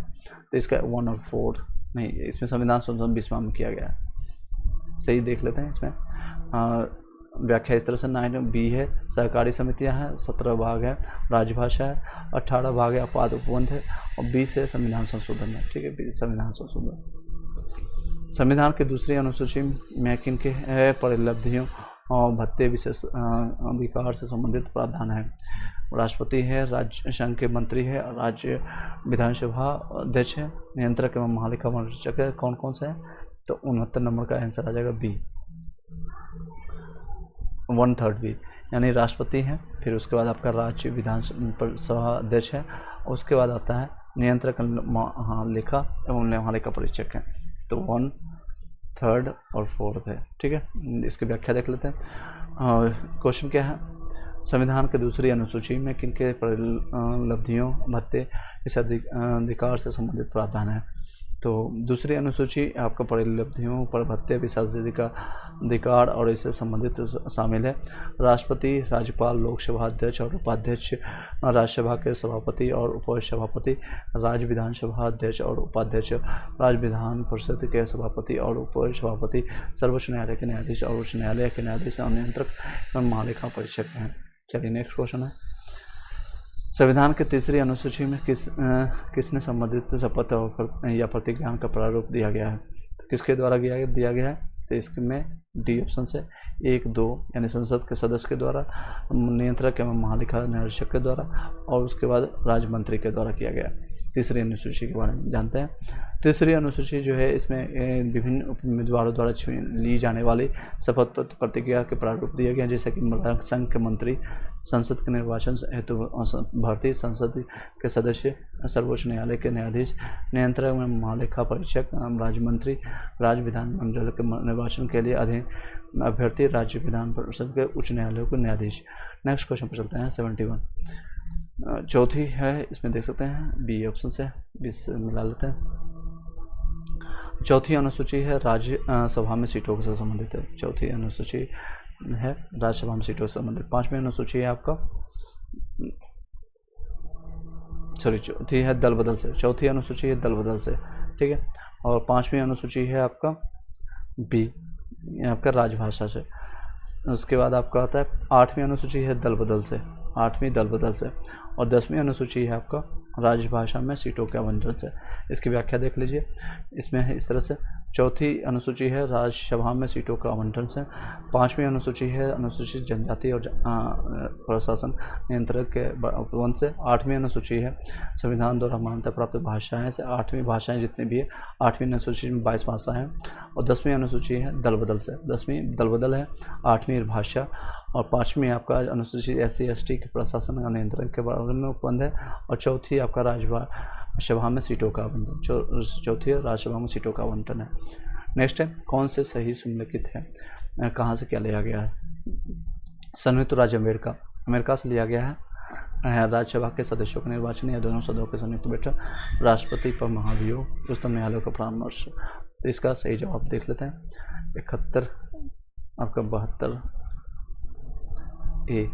तो इसका 1 और 4 नहीं, इसमें संविधान संशोधन 20वां में किया गया है, सही देख लेते हैं इसमें। व्याख्या इस तरह से 9 बी है सहकारी समितियां हैं, 17 भाग है राजभाषा है, 18 भाग है आपात उपबंध है, और 20 है संविधान संशोधन है। ठीक है, संविधान संशोधन। संविधान की दूसरी अनुसूची में किनके है परिलब्धियों और भत्ते विशेष अधिकार से संबंधित प्रावधान है। राष्ट्रपति है, राज्य संघ के मंत्री है, राज्य विधानसभा अध्यक्ष है, नियंत्रक एवं महालेखा परीक्षक है। कौन कौन सा है? तो 69 नंबर का आंसर आ जाएगा बी, 1/3 बी, यानी राष्ट्रपति है, फिर उसके बाद आपका राज्य विधानसभा अध्यक्ष है, उसके बाद आता है नियंत्रक महालेखा एवं महालेखा परीक्षक है। तो 1/3 और 4 है। ठीक है, इसकी व्याख्या देख लेते हैं। क्वेश्चन क्या है, संविधान के दूसरी अनुसूची में किनके परिलब्धियों भत्ते इस अधिकार से संबंधित प्रावधान है। तो दूसरी अनुसूची आपका परिलब्धियों पर भत्ते विशेषाधिकार और इससे संबंधित शामिल है। राष्ट्रपति, राज्यपाल, लोकसभा अध्यक्ष और उपाध्यक्ष, राज्यसभा के सभापति और उपसभापति, राज्य विधानसभा अध्यक्ष और उपाध्यक्ष, राज्य विधान परिषद के सभापति और उपसभापति, सर्वोच्च न्यायालय के न्यायाधीश और उच्च न्यायालय के न्यायाधीश और नियंत्रक एवं महालेखा परीक्षक हैं। चलिए नेक्स्ट क्वेश्चन है, संविधान के तीसरी अनुसूची में किसने संबंधित शपथ या प्रतिज्ञान का प्रारूप दिया गया है। तो किसके द्वारा दिया गया है? तो इसमें डी ऑप्शन से 1 2 यानी संसद के सदस्य के द्वारा, नियंत्रक एवं महालेखा निरीक्षक के द्वारा, और उसके बाद राज्य मंत्री के द्वारा किया गया। तीसरी अनुसूची के बारे में जानते हैं। तीसरी अनुसूची जो है इसमें विभिन्न उम्मीदवारों द्वारा ली जाने वाली शपथ प्रतिज्ञा के प्रारूप दिए गए, जैसे कि संघ के मंत्री, संसद के निर्वाचन हेतु भारतीय संसद के सदस्य, सर्वोच्च न्यायालय के न्यायाधीश, नियंत्रक एवं महालेखा परीक्षक, राज्य मंत्री, राज्य विधानमंडल के निर्वाचन के लिए अभ्यर्थी, राज्य विधान परिषद के उच्च न्यायालयों के न्यायाधीश। नेक्स्ट क्वेश्चन पर चलते हैं 71। चौथी है, इसमें देख सकते हैं बी ऑप्शन से 20 मिला लेते हैं। चौथी अनुसूची है राज्य सभा में सीटों से संबंधित है। चौथी अनुसूची है राज्यसभा में सीटों से संबंधित। 5वीं अनुसूची है आपका चौथी है दल बदल से। चौथी अनुसूची है दल बदल से, ठीक है। और 5वीं अनुसूची है आपका बी, आपका राजभाषा से। उसके बाद आपका आता है 8वीं अनुसूची है दल बदल से, 8वीं दल बदल से। और 10वीं अनुसूची है आपका राजभाषा में सीटों के आवंटन से। इसकी व्याख्या देख लीजिए, इसमें है इस तरह से। चौथी अनुसूची है राज्यसभा में सीटों का आवंटन से। 5वीं अनुसूची है अनुसूचित जनजाति और प्रशासन नियंत्रक के उपबंध से। 8वीं अनुसूची है संविधान द्वारा मान्यता प्राप्त भाषाएं से। 8वीं भाषाएं जितनी भी है, 8वीं अनुसूची में 22 भाषाएं हैं। और 10वीं अनुसूची है दल बदल से। 10वीं दल बदल है, 8वीं भाषा। और 5वीं आपका अनुसूचित SC ST के प्रशासन और नियंत्रण के बारे में उपबंध है। और चौथी आपका राज्यसभा में सीटों का आवंटन। चौथी राज्यसभा में सीटों का आवंटन है। नेक्स्ट है कौन से सही सुमेलित है, कहाँ से क्या लिया गया है। संयुक्त राज्य अमेरिका से लिया गया है। राज्यसभा के सदस्यों का निर्वाचन या दोनों सदनों के संयुक्त बैठक, राष्ट्रपति पर महाभियोग, उच्चतम न्यायालय का परामर्श। तो इसका सही जवाब देख लेते हैं। 71 आपका 72 ए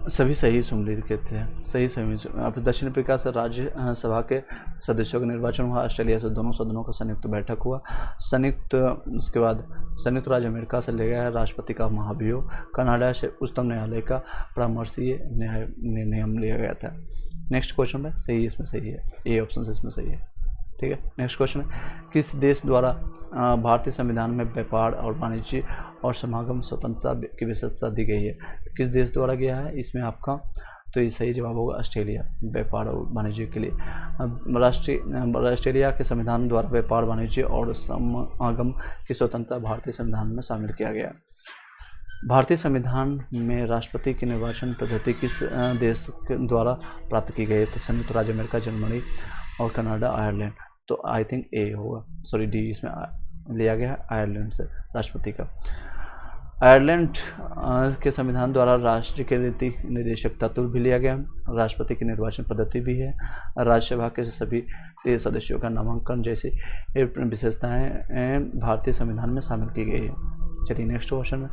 सभी सही सुमेलित थे। सही अब दक्षिण अफ्रीका से राज्यसभा के सदस्यों का निर्वाचन हुआ। ऑस्ट्रेलिया से दोनों सदनों का संयुक्त बैठक हुआ। उसके बाद संयुक्त राज्य अमेरिका से ले गया है राष्ट्रपति का महाभियोग। कनाडा से उच्चतम न्यायालय का परामर्शीय निर्णय लिया गया था। नेक्स्ट क्वेश्चन में सही, इसमें सही है, ए ऑप्शन से इसमें सही है। ठीक है। नेक्स्ट क्वेश्चन है, किस देश द्वारा भारतीय संविधान में व्यापार और वाणिज्य और समागम स्वतंत्रता की विशेषता दी गई है? किस देश द्वारा गया है इसमें आपका, तो ये सही जवाब होगा ऑस्ट्रेलिया, व्यापार और वाणिज्य के लिए। ऑस्ट्रेलिया के संविधान द्वारा व्यापार, वाणिज्य और समागम की स्वतंत्रता भारतीय संविधान में शामिल किया गया। भारतीय संविधान में राष्ट्रपति की निर्वाचन पद्धति किस देश द्वारा प्राप्त की गई है? तो संयुक्त राज्य अमेरिका, जर्मनी और कनाडा, आयरलैंड। तो आई थिंक ए होगा, सॉरी डी इसमें लिया गया है आयरलैंड से राष्ट्रपति का। आयरलैंड के संविधान द्वारा राष्ट्र के नीति निर्देशक तत्व भी लिया गया, राष्ट्रपति की निर्वाचन पद्धति भी है, राज्यसभा के सभी सदस्यों का नामांकन जैसी विशेषताएं भारतीय संविधान में शामिल की गई है। चलिए नेक्स्ट क्वेश्चन है,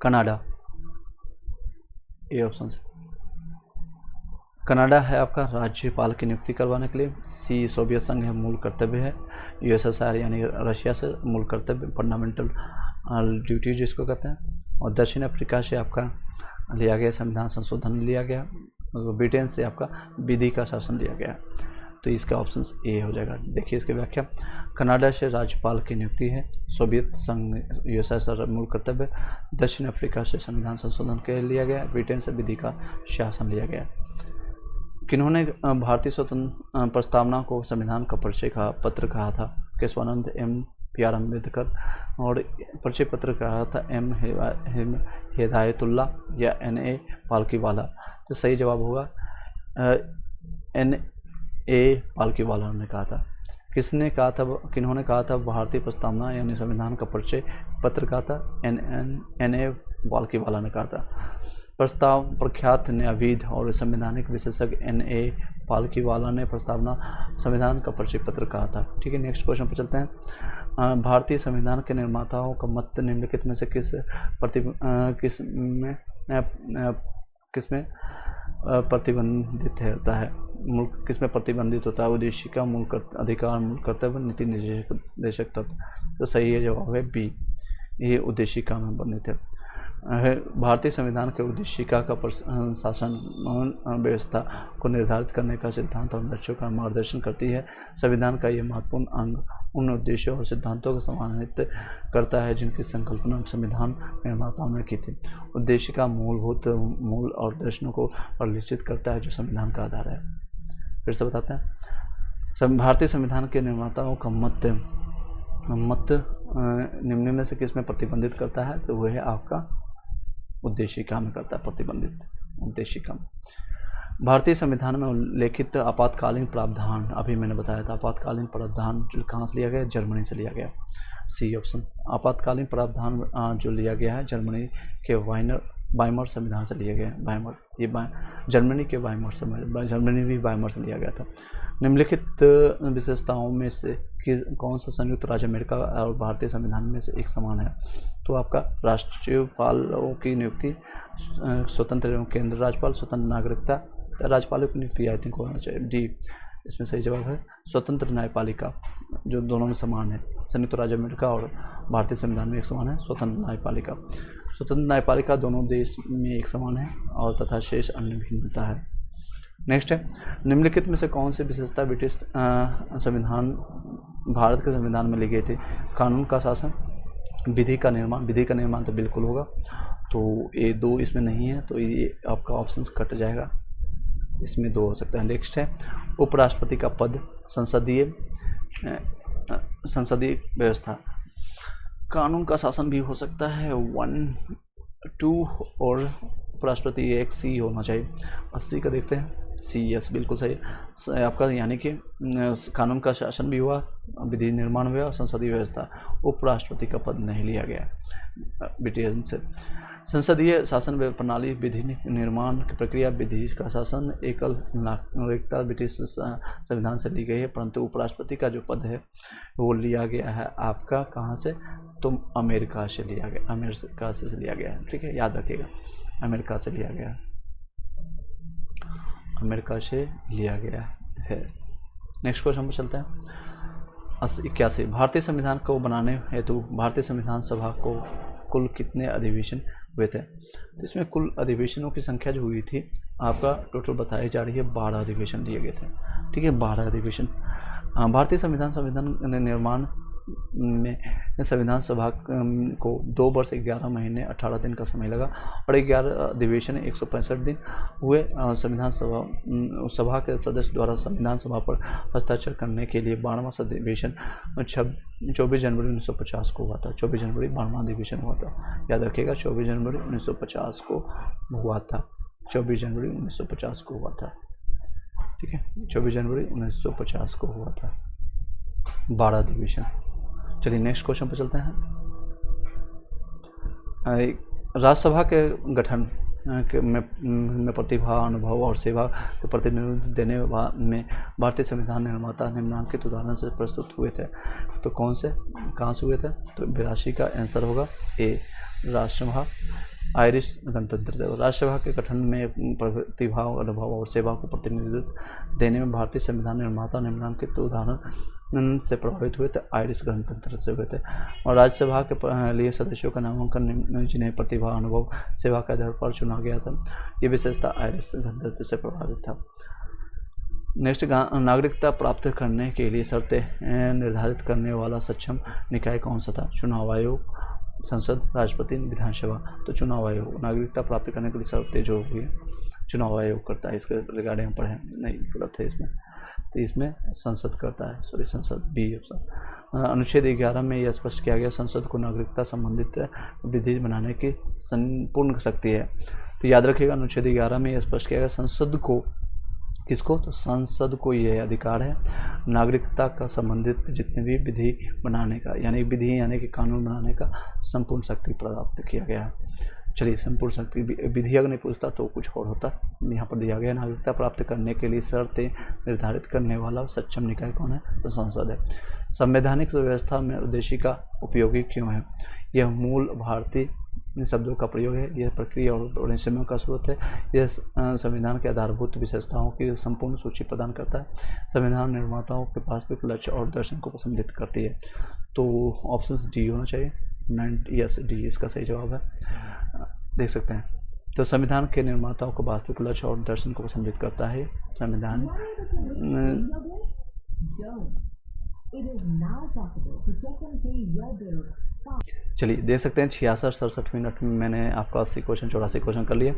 कनाडा, ए ऑप्शन से। कनाडा है आपका राज्यपाल की नियुक्ति करवाने के लिए। सी सोवियत संघ है, मूल कर्तव्य है। यूएसएसआर यानी रशिया से मूल कर्तव्य, फंडामेंटल ड्यूटी जिसको कहते हैं। और दक्षिण अफ्रीका से आपका लिया गया संविधान संशोधन लिया गया। ब्रिटेन से आपका विधि का शासन लिया गया। तो इसका ऑप्शन ए हो जाएगा। देखिए इसकी व्याख्या, कनाडा से राज्यपाल की नियुक्ति है, सोवियत संघ यूएसएसआर मूल कर्तव्य, दक्षिण अफ्रीका से संविधान संशोधन के लिया गया, ब्रिटेन से विधि का शासन लिया गया। किन्होंने भारतीय स्वतंत्र प्रस्तावना को संविधान का परिचय का पत्र कहा था? केशवानंद, एम.पी.आर. अम्बेडकर। और परिचय पत्र कहा था एम हिदायतुल्ला या एन.ए. पालकीवाला। तो सही जवाब होगा एन.ए. पालकीवाला ने कहा था। किसने कहा था, किन्होंने कहा था भारतीय प्रस्तावना यानी संविधान का परिचय पत्र कहा था? एन.ए. पालकीवाला ने कहा था। प्रस्ताव प्रख्यात न्यायविद और संवैधानिक विशेषज्ञ एन.ए. पालकीवाला ने प्रस्तावना संविधान का परिचय पत्र कहा था। ठीक है, नेक्स्ट क्वेश्चन पर चलते हैं। भारतीय संविधान के निर्माताओं का मत निम्नलिखित में से किसमें प्रतिबंधित होता है? किसमें प्रतिबंधित होता है? उद्देशिका, मूल अधिकार, मूल कर्तव्य, नीति निर्देशक तत्व। तो सही है जवाब है बी, ये उद्देशिका में वर्णित है। भारतीय संविधान के उद्देशिका का शासन व्यवस्था को निर्धारित करने का सिद्धांत और लक्ष्यों का मार्गदर्शन करती है। संविधान का यह महत्वपूर्ण अंग उन उद्देश्यों और सिद्धांतों को समाहित करता है जिनकी संकल्पना संविधान निर्माताओं ने की थी। उद्देशिका मूलभूत मूल और दर्शनों को परिलक्षित करता है जो संविधान का आधार है। फिर से बताते हैं, भारतीय संविधान के निर्माताओं का मत निम्न में से किस में प्रतिबंधित करता है? तो वह है आपका उद्देशिका में करता है प्रतिबंधित, उद्देशिका में। भारतीय संविधान में उल्लेखित आपातकालीन प्रावधान, अभी मैंने बताया था आपातकालीन प्रावधान जो कहाँ से लिया गया? जर्मनी से लिया गया, सी ऑप्शन। आपातकालीन प्रावधान जो लिया गया है जर्मनी के वाइमर संविधान से लिया गया है। वाइमर, ये जर्मनी के वाइमर से, जर्मनी भी वाइमर से लिया गया था। निम्नलिखित विशेषताओं में से कौन सा संयुक्त राज्य अमेरिका और भारतीय संविधान में से एक समान है? तो आपका राज्यपालों की नियुक्ति, स्वतंत्र एवं केंद्र राज्यपाल, स्वतंत्र नागरिकता, राज्यपालों की नियुक्ति आई थिंक होना चाहिए डी, इसमें सही जवाब है स्वतंत्र न्यायपालिका, जो दोनों में समान है। संयुक्त राज्य अमेरिका और भारतीय संविधान में एक समान है स्वतंत्र न्यायपालिका। स्वतंत्र न्यायपालिका दोनों देश में एक समान है और तथा शेष अन्य भिन्नता है। नेक्स्ट है, निम्नलिखित में से कौन सी विशेषता ब्रिटिश संविधान भारत के संविधान में ली गई थी? कानून का शासन, विधि का निर्माण। विधि का निर्माण तो बिल्कुल होगा, तो ये दो इसमें नहीं है, तो ये आपका ऑप्शन कट जाएगा, इसमें दो हो सकता है। नेक्स्ट है, उपराष्ट्रपति का पद, संसदीय व्यवस्था। कानून का शासन भी हो सकता है 1, 2 और उपराष्ट्रपति एक सी होना चाहिए। 80 का देखते हैं, सी यस बिल्कुल सही आपका, यानी कि कानून का शासन भी हुआ, विधि निर्माण हुआ, संसदीय व्यवस्था। उपराष्ट्रपति का पद नहीं लिया गया ब्रिटेन से। संसदीय शासन प्रणाली, विधि निर्माण की प्रक्रिया, विधि का शासन, एकल नागरिकता ब्रिटिश संविधान से ली गई है, परंतु उपराष्ट्रपति का जो पद है वो लिया गया है आपका कहाँ से? तो अमेरिका से लिया गया, अमेरिका से लिया गया है। ठीक है, याद रखिएगा, अमेरिका से लिया गया है, अमेरिका से लिया गया है। नेक्स्ट क्वेश्चन पर चलते हैं। 81, भारतीय संविधान को बनाने हेतु भारतीय संविधान सभा को कुल कितने अधिवेशन हुए थे। तो इसमें कुल अधिवेशनों की संख्या जो हुई थी आपका टोटल बताई जा रही है 12 अधिवेशन दिए गए थे। ठीक है, 12 अधिवेशन। भारतीय संविधान निर्माण में संविधान सभा को 2 वर्ष 11 महीने 18 दिन का समय लगा और 11 अधिवेशन 165 दिन हुए। संविधान सभा के सदस्य द्वारा संविधान सभा पर हस्ताक्षर करने के लिए 12वां अधिवेशन 24 जनवरी 1950 को हुआ था। 24 जनवरी 12वां अधिवेशन हुआ था, याद रखिएगा 24 जनवरी 1950 को हुआ था। 24 जनवरी 1950 को हुआ था। ठीक है, 24 जनवरी 1950 को हुआ था 12 अधिवेशन। चलिए नेक्स्ट क्वेश्चन पर चलते हैं। राज्यसभा के गठन में प्रतिभा, अनुभव और सेवा के प्रतिनिधित्व देने में भारतीय संविधान निर्माता निम्नलिखित उदाहरण से प्रस्तुत हुए थे। तो कौन से, कहाँ से हुए थे? तो 82 का आंसर होगा ए, राज्यसभा, आयरिश गणतंत्र दिवस। राज्यसभा के गठन में प्रतिभा, अनुभव और सेवा को प्रतिनिधित्व देने में भारतीय संविधान निर्माता निम्नलिखित उदाहरण से प्रभावित हुए थे। आयरिश गणतंत्र से हुए थे। और राज्यसभा के लिए सदस्यों का नामांकन जिन्हें प्रतिभा, अनुभव, सेवा के आधार पर चुना गया था, ये विशेषता आयरिश गणतंत्र से प्रभावित था। नेक्स्ट, नागरिकता प्राप्त करने के लिए शर्तें निर्धारित करने वाला सक्षम निकाय कौन सा था? चुनाव आयोग, संसद, राष्ट्रपति, विधानसभा। तो चुनाव आयोग। नागरिकता प्राप्त करने के लिए शर्तें जो हुई चुनाव आयोग करता है। इसके रिगार्डिंग हम पढ़े नहीं, गलत है इसमें, तो इसमें संसद करता है, सॉरी संसद, बी ऑप्शन। अनुच्छेद 11 में यह स्पष्ट किया गया संसद को नागरिकता संबंधित विधि बनाने की संपूर्ण शक्ति है। तो याद रखिएगा अनुच्छेद 11 में यह स्पष्ट किया गया संसद को, किसको? तो संसद को यह अधिकार है नागरिकता का संबंधित जितने भी विधि बनाने का, यानी विधि यानी कि कानून बनाने का संपूर्ण शक्ति प्राप्त किया गया है। चलिए, संपूर्ण शक्ति, विधि अगर नहीं पूछता तो कुछ और होता, यहाँ पर दिया गया नागरिकता प्राप्त करने के लिए शर्तें निर्धारित करने वाला सक्षम निकाय कौन है? तो संसद है। संवैधानिक व्यवस्था में उद्देशिका उपयोगी क्यों है? यह मूल भारतीय शब्दों का प्रयोग है, यह प्रक्रिया और समय का स्रोत है, यह संविधान के आधारभूत विशेषताओं की संपूर्ण सूची प्रदान करता है, संविधान निर्माताओं के वास्तविक लक्ष्य और दर्शन को संबोधित करती है। तो ऑप्शन डी होना चाहिए, 9 यस डी इसका सही जवाब है, देख सकते हैं। तो संविधान के निर्माताओं को वास्तविक लक्ष्य और दर्शन को संबोधित करता है संविधान। चलिए देख सकते हैं 66-67 मिनट में मैंने आपका 80 क्वेश्चन 84 क्वेश्चन कर लिया।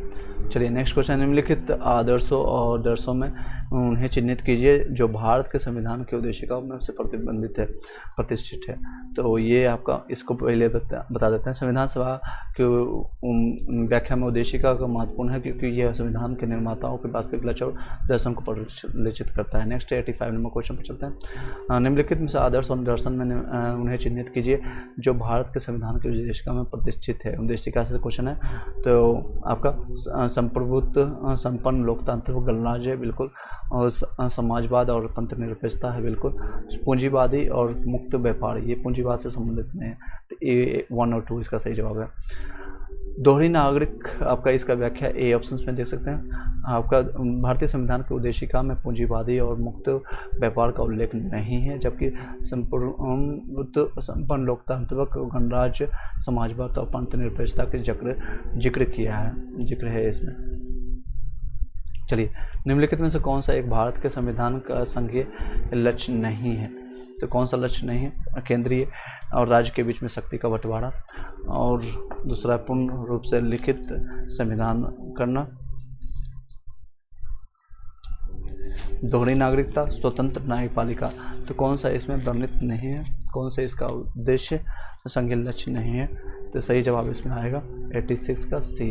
चलिए नेक्स्ट क्वेश्चन, निम्नलिखित आदर्शों और दर्शों में उन्हें चिन्हित कीजिए जो भारत के संविधान के उद्देशिकाओं में से प्रतिष्ठित है। तो ये आपका, इसको पहले बता देते हैं। संविधान सभा की व्याख्या में उद्देशिका का महत्वपूर्ण है क्योंकि यह संविधान के निर्माताओं के वास्तविक लक्ष्य और दर्शन को परिलक्षित करता है। नेक्स्ट 85 नंबर क्वेश्चन पर चलते हैं। निम्नलिखित में से आदर्श और दर्शन में उन्हें चिन्हित कीजिए जो भारत के संविधान की उद्देशिका में प्रतिष्ठित है। उद्देशिका से क्वेश्चन है, तो आपका संप्रभुत्व, संपन्न लोकतांत्रिक गणराज्य है बिल्कुल, और समाजवाद और तंत्र निरपेक्षता है बिल्कुल, पूंजीवादी और मुक्त व्यापार, ये पूंजीवाद से संबंधित नहीं है। तो ए 1 और 2 इसका सही जवाब है। दोहरी नागरिक, आपका इसका व्याख्या ए ऑप्शन में देख सकते हैं। आपका भारतीय संविधान की उद्देशिका में पूंजीवादी और मुक्त व्यापार का उल्लेख नहीं है, जबकि संपन्न लोकतांत्रिक गणराज्य, समाजवाद और पंथ निरपेक्षता के जिक्र है इसमें। चलिए, निम्नलिखित में से कौन सा एक भारत के संविधान का संघीय लक्ष्य नहीं है? तो कौन सा लक्ष्य नहीं है? केंद्रीय और राज्य के बीच में शक्ति का बंटवारा, और दूसरा पूर्ण रूप से लिखित संविधान करना, दोहरी नागरिकता, स्वतंत्र न्यायपालिका। तो कौन सा इसमें वर्णित नहीं है? कौन सा इसका उद्देश्य संघीय लक्ष्य नहीं है? तो सही जवाब इसमें आएगा 86 का सी,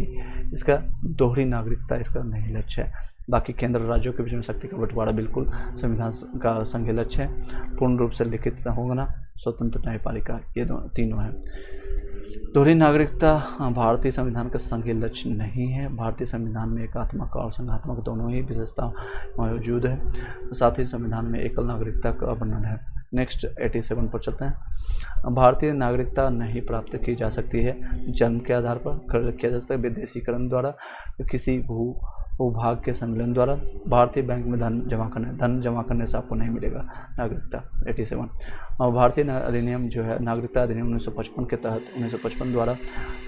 इसका दोहरी नागरिकता इसका नहीं लक्ष्य है। बाकी केंद्र राज्यों के बीच में शक्ति का बंटवारा बिल्कुल संविधान का संघीय लक्ष्य है। पूर्ण रूप से लिखित होना, स्वतंत्र न्यायपालिका, ये तीनों हैं। दोहरी नागरिकता भारतीय संविधान का संघीय लक्ष्य नहीं है। भारतीय संविधान में एकात्मक और संघात्मक दोनों ही विशेषता मौजूद है। साथ ही संविधान में एकल नागरिकता का वर्णन है। नेक्स्ट 87 पर चलते हैं। भारतीय नागरिकता नहीं प्राप्त की जा सकती है जन्म के आधार पर, किया जा सकता है विदेशीकरण द्वारा, किसी भू उपभाग के सम्मेलन द्वारा। भारतीय बैंक में धन जमा करने से आपको नहीं मिलेगा नागरिकता। 87। और भारतीय अधिनियम जो है नागरिकता अधिनियम 1955 के तहत 1955 द्वारा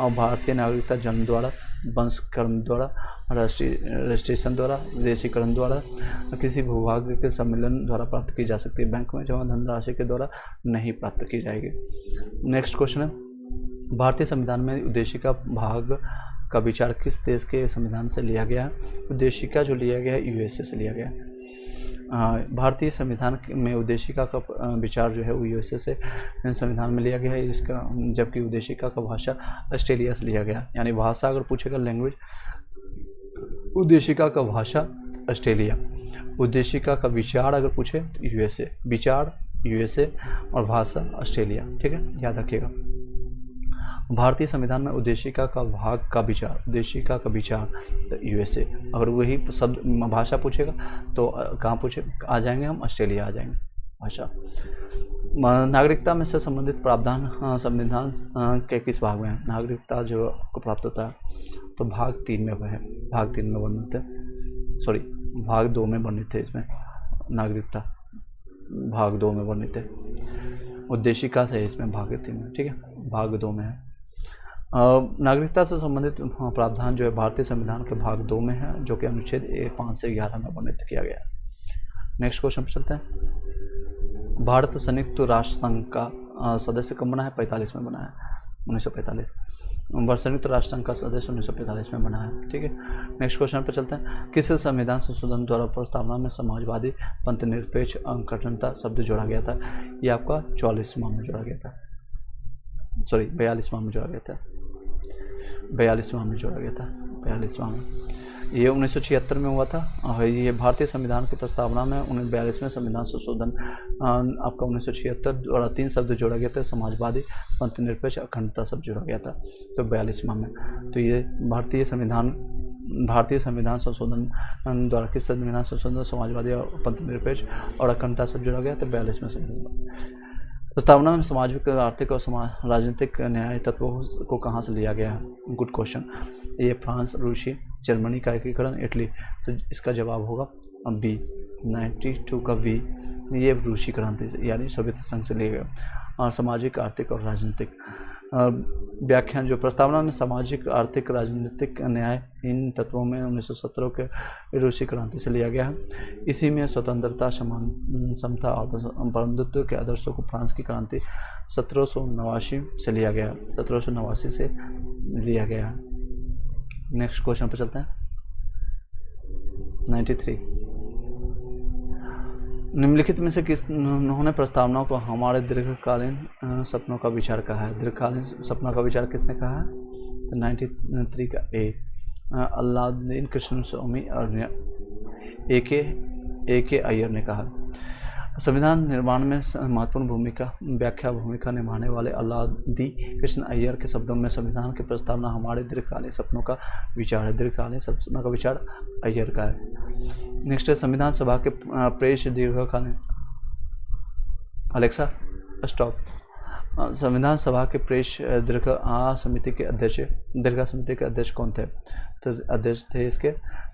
और भारतीय नागरिकता जन्म द्वारा, वंशकर्म द्वारा, रजिस्ट्रेशन द्वारा, विदेशीकरण द्वारा, किसी भूभाग के सम्मेलन द्वारा प्राप्त की जा सकती है। बैंक में जमा धनराशि के द्वारा नहीं प्राप्त की जाएगी। नेक्स्ट क्वेश्चन है, भारतीय संविधान में उद्देशिका भाग का विचार किस देश के संविधान से लिया गया है? उद्देशिका जो लिया गया है यूएसए से लिया गया है। भारतीय संविधान में उद्देशिका का विचार जो है वो यूएसए से संविधान में लिया गया है इसका, जबकि उद्देशिका का भाषा ऑस्ट्रेलिया से लिया गया। यानी भाषा अगर पूछेगा लैंग्वेज, उद्देशिका का भाषा ऑस्ट्रेलिया, उद्देशिका का विचार अगर पूछे तो यूएसए, विचार यूएसए और भाषा ऑस्ट्रेलिया। ठीक है, याद रखिएगा। भारतीय संविधान में उद्देशिका का भाग का विचार, उद्देशिका का विचार यूएसए। अगर वही शब्द भाषा पूछेगा तो कहाँ पूछे आ जाएंगे हम? ऑस्ट्रेलिया आ जाएंगे भाषा। नागरिकता में से संबंधित प्रावधान संविधान के किस भाग में है? नागरिकता जो को प्राप्त होता है तो भाग 3 में है, भाग 3 में वर्णित है, सॉरी भाग 2 में वर्णित है। इसमें नागरिकता भाग 2 में वर्णित है, उद्देशिका से इसमें भाग 3 में। ठीक है, भाग 2 में है। नागरिकता से संबंधित प्रावधान जो है भारतीय संविधान के भाग 2 में है, जो कि अनुच्छेद 5 से 11 में वर्णित किया गया है। नेक्स्ट क्वेश्चन पर चलते हैं। भारत संयुक्त राष्ट्र संघ का सदस्य कब बना है? 45 में बना है, 1945। भारत संयुक्त राष्ट्र संघ का सदस्य 1945 में बना है। ठीक है, नेक्स्ट क्वेश्चन पर चलते हैं। किस संविधान संशोधन द्वारा प्रस्तावना में समाजवादी, पंथनिरपेक्ष, कठिनता शब्द जोड़ा गया था? ये आपका 44वां में जोड़ा गया था, सॉरी 42वां में जोड़ा गया था, 42वां में जोड़ा गया था, 42वां में। ये 1976 में हुआ था और ये भारतीय संविधान की प्रस्तावना में 42वें संविधान संशोधन आपका 1976 द्वारा 3 शब्द जोड़ा गया था, समाजवादी, पंथनिरपेक्ष, अखंडता शब्द जोड़ा गया था, तो 42वां में। तो ये भारतीय संविधान संशोधन द्वारा किस संविधान संशोधन, समाजवादी और पंथनिरपेक्ष और अखंडता शब्द जोड़ा गया था? 42वें संविधान। प्रस्तावना में सामाजिक, आर्थिक और राजनीतिक न्याय तत्वों को कहाँ से लिया गया है? Good question. ये फ्रांस, रूसी, जर्मनी का एकीकरण, इटली। तो इसका जवाब होगा बी, 92 का बी। ये रूसी क्रांति से यानी सोवियत संघ से लिया गया। और सामाजिक, आर्थिक और राजनीतिक व्याख्यान जो प्रस्तावना में सामाजिक, आर्थिक, राजनीतिक न्याय इन तत्वों में 1917 के रूसी क्रांति से लिया गया है। इसी में स्वतंत्रता, समता और बंधुत्व के आदर्शों को फ्रांस की क्रांति 1789 से लिया गया, 1789 से लिया गया है। नेक्स्ट क्वेश्चन पर चलते हैं। 93। निम्नलिखित में से किस उन्होंने प्रस्तावनाओं को हमारे दीर्घकालीन सपनों का विचार कहा है? दीर्घकालीन सपनों का विचार किसने कहा है? तो 93 का ए, अलाउद्दीन कृष्णस्वामी और ए के अय्यर ने कहा। संविधान निर्माण में महत्वपूर्ण भूमिका निभाने वाले अलाउद्दीन कृष्ण अय्यर के शब्दों में संविधान की प्रस्तावना हमारे दीर्घकालीन सपनों का विचार है। दीर्घकालीन सपनों का विचार अय्यर का है। नेक्स्ट है संविधान सभा के प्रेस दीर्घकालीन, अलेक्सा स्टॉप। संविधान सभा के प्रेस दीर्घा समिति के अध्यक्ष कौन थे? तो अध्यक्ष थे इसके